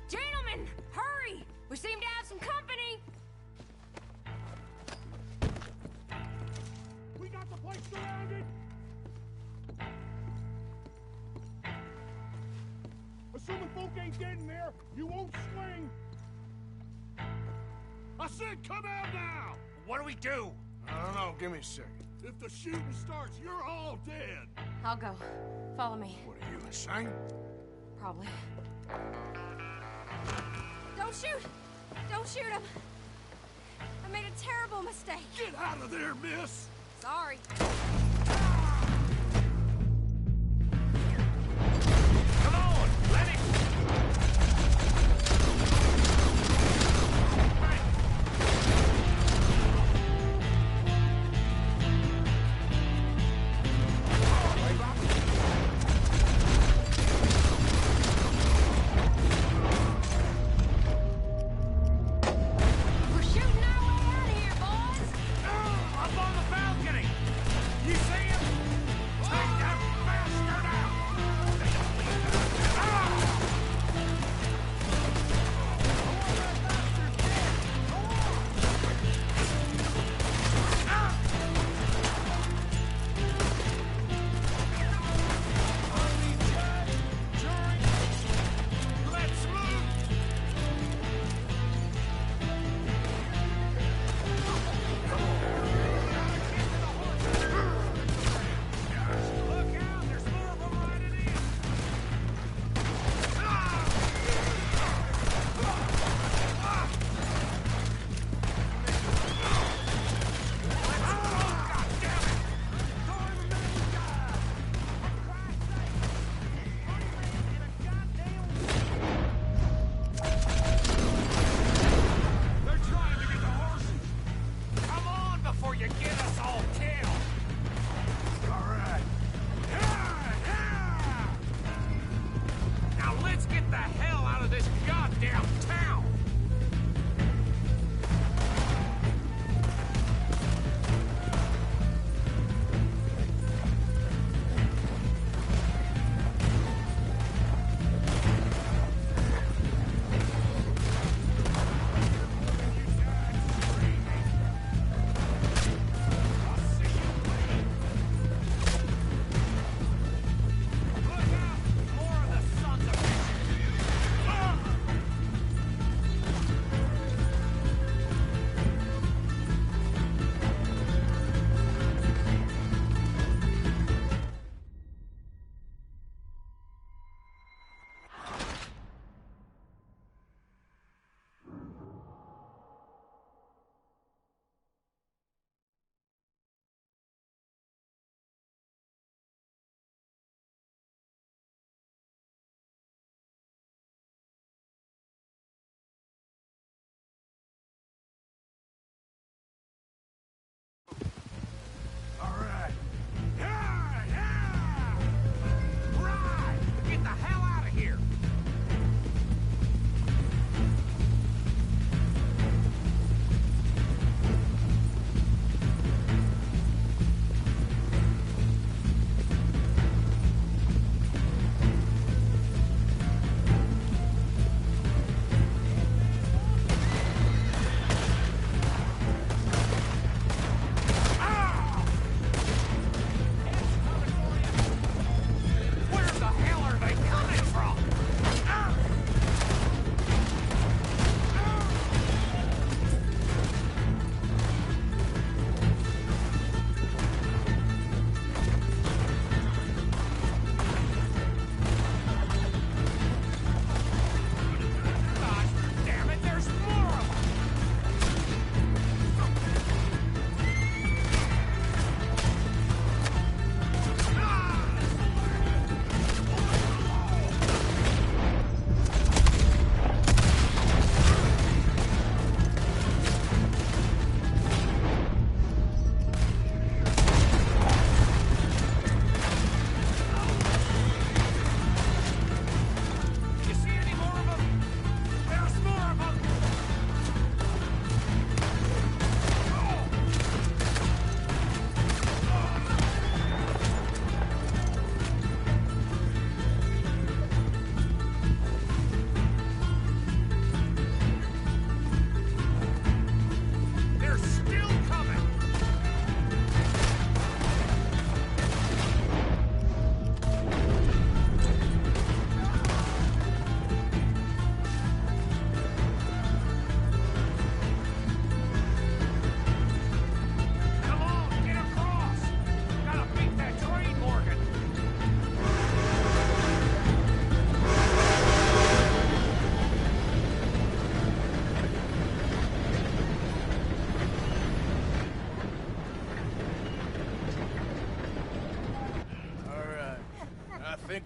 Speaker 6: Gentlemen, hurry! We seem to have some company.
Speaker 2: We got the place surrounded. Assuming folk ain't dead in there, you won't swing. I said come out now!
Speaker 13: What do we do?
Speaker 2: I don't know. Give me a second. If the shooting starts, you're all dead.
Speaker 6: I'll go. Follow me.
Speaker 2: What are you, insane?
Speaker 6: Probably.
Speaker 5: Don't shoot! Don't shoot him! I made a terrible mistake.
Speaker 2: Get out of there, miss!
Speaker 5: Sorry.
Speaker 13: Come on, let it...
Speaker 5: We're shooting our way out of here, boys!
Speaker 13: Up on the balcony! You see him? Take that bastard out! Let's move! Look out! There's more of them riding in! They're trying to get the horses! Come on before you get us all killed! All right. Now let's get the hell out of this goddamn town! Look out! More of the sons of bitches!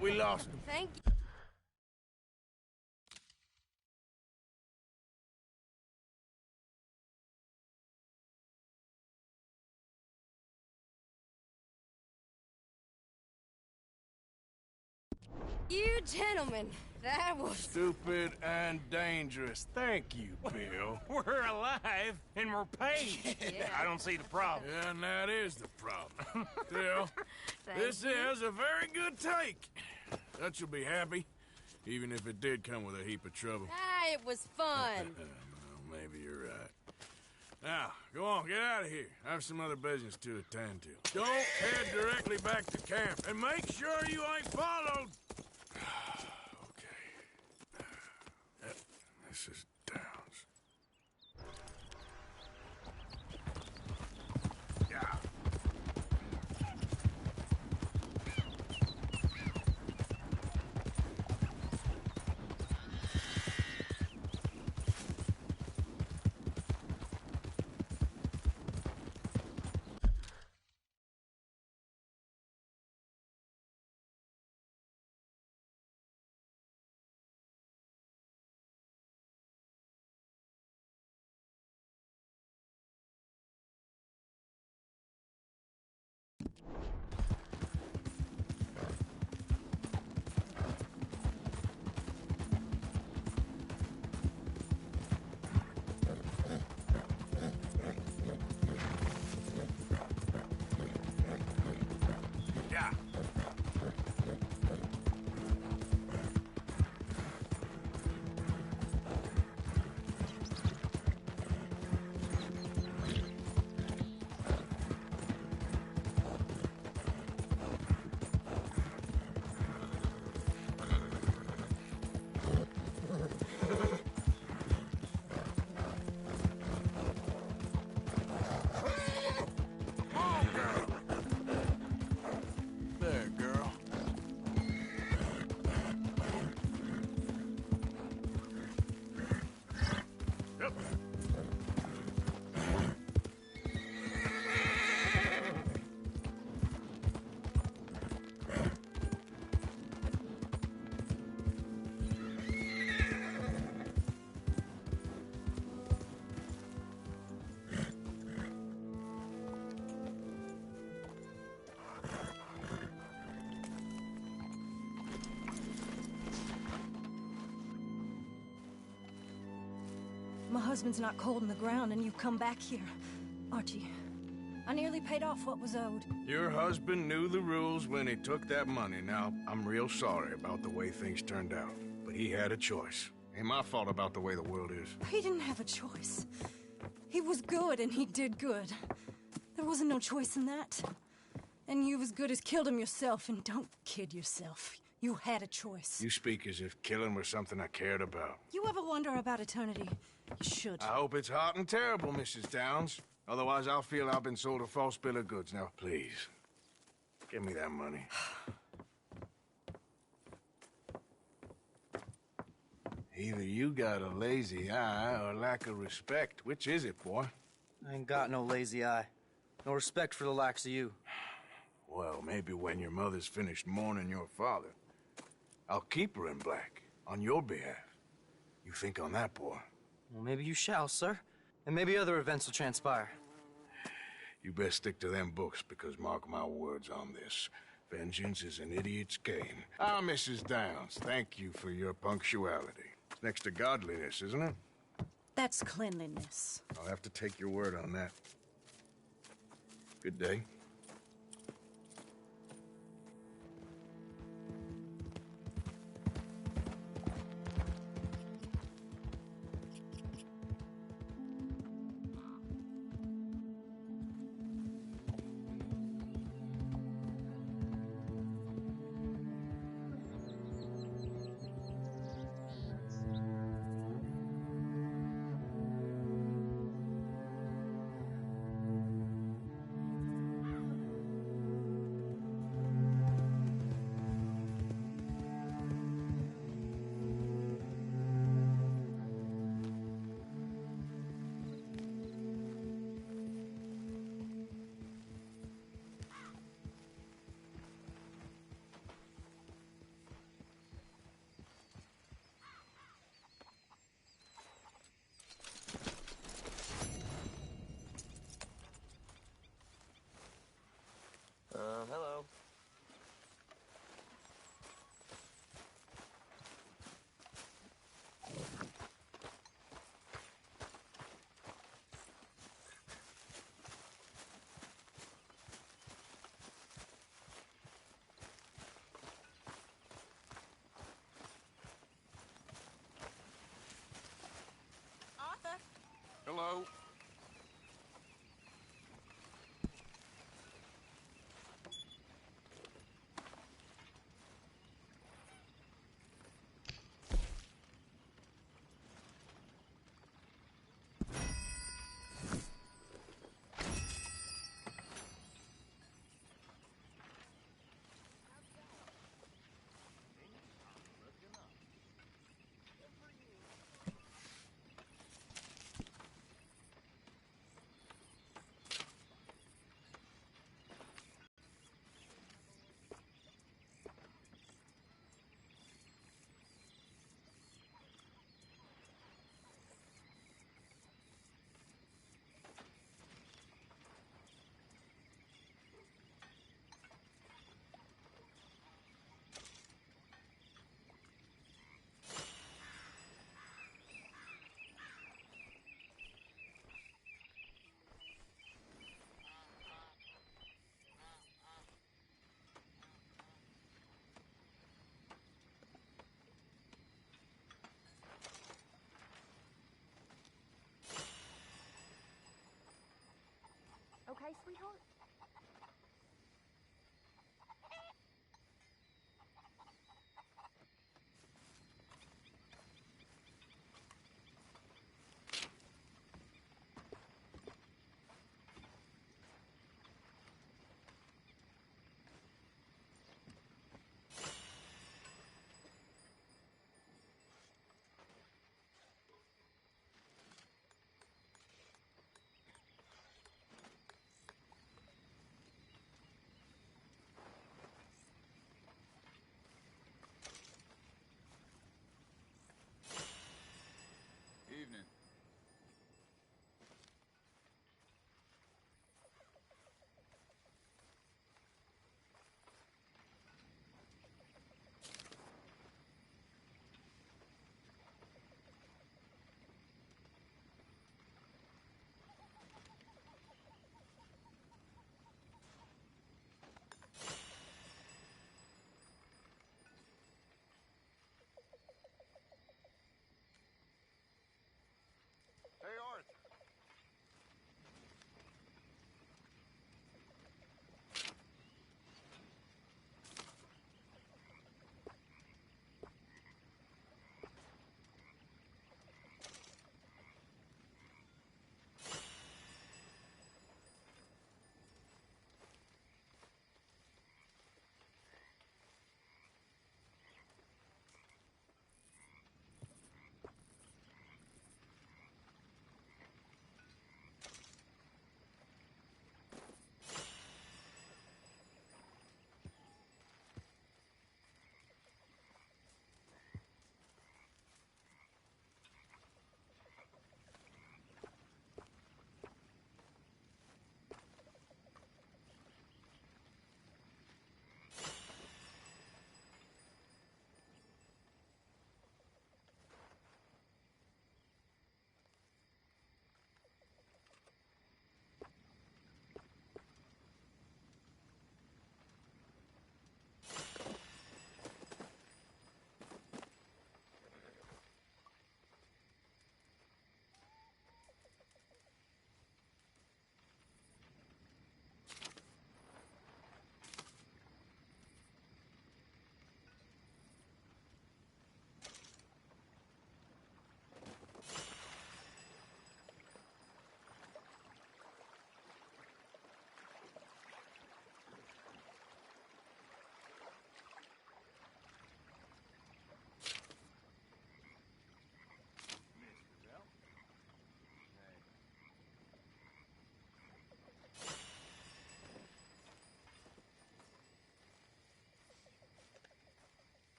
Speaker 2: we lost him.
Speaker 5: Thank you. You gentlemen, that was...
Speaker 2: Stupid and dangerous. Thank you, Bill.
Speaker 13: We're alive, and we're paid.
Speaker 5: Yeah.
Speaker 13: I don't see the problem.
Speaker 2: Yeah, and that is the problem. Still,
Speaker 5: Thank
Speaker 2: this
Speaker 5: you.
Speaker 2: is a very good take. Dutch will be happy, even if it did come with a heap of trouble.
Speaker 5: Ah, it was fun.
Speaker 2: Well, maybe you're right. Now, go on, get out of here. I have some other business to attend to. Don't head directly back to camp, and make sure you ain't followed. Okay. This is Downs. Yeah.
Speaker 14: My husband's not cold in the ground, and you come back here. Archie, I nearly paid off what was owed.
Speaker 2: Your husband knew the rules when he took that money. Now, I'm real sorry about the way things turned out. But he had a choice. Ain't my fault about the way the world is.
Speaker 14: He didn't have a choice. He was good, and he did good. There wasn't no choice in that. And you as good as killed him yourself, and don't kid yourself. You had a choice.
Speaker 2: You speak as if killing was something I cared about.
Speaker 14: You ever wonder about eternity? You should.
Speaker 2: I hope it's hot and terrible, Mrs. Downs. Otherwise, I'll feel I've been sold a false bill of goods. Now, please, give me that money. Either you got a lazy eye or lack of respect. Which is it, boy?
Speaker 20: I ain't got no lazy eye. No respect for the likes of you.
Speaker 2: Well, maybe when your mother's finished mourning your father, I'll keep her in black, on your behalf. You think on that, boy?
Speaker 20: Well, maybe you shall, sir. And maybe other events will transpire.
Speaker 2: You best stick to them books, because mark my words on this. Vengeance is an idiot's game. Ah, Mrs. Downs, thank you for your punctuality. It's next to godliness, isn't it?
Speaker 14: That's cleanliness.
Speaker 2: I'll have to take your word on that. Good day.
Speaker 11: go.
Speaker 6: Okay, sweetheart?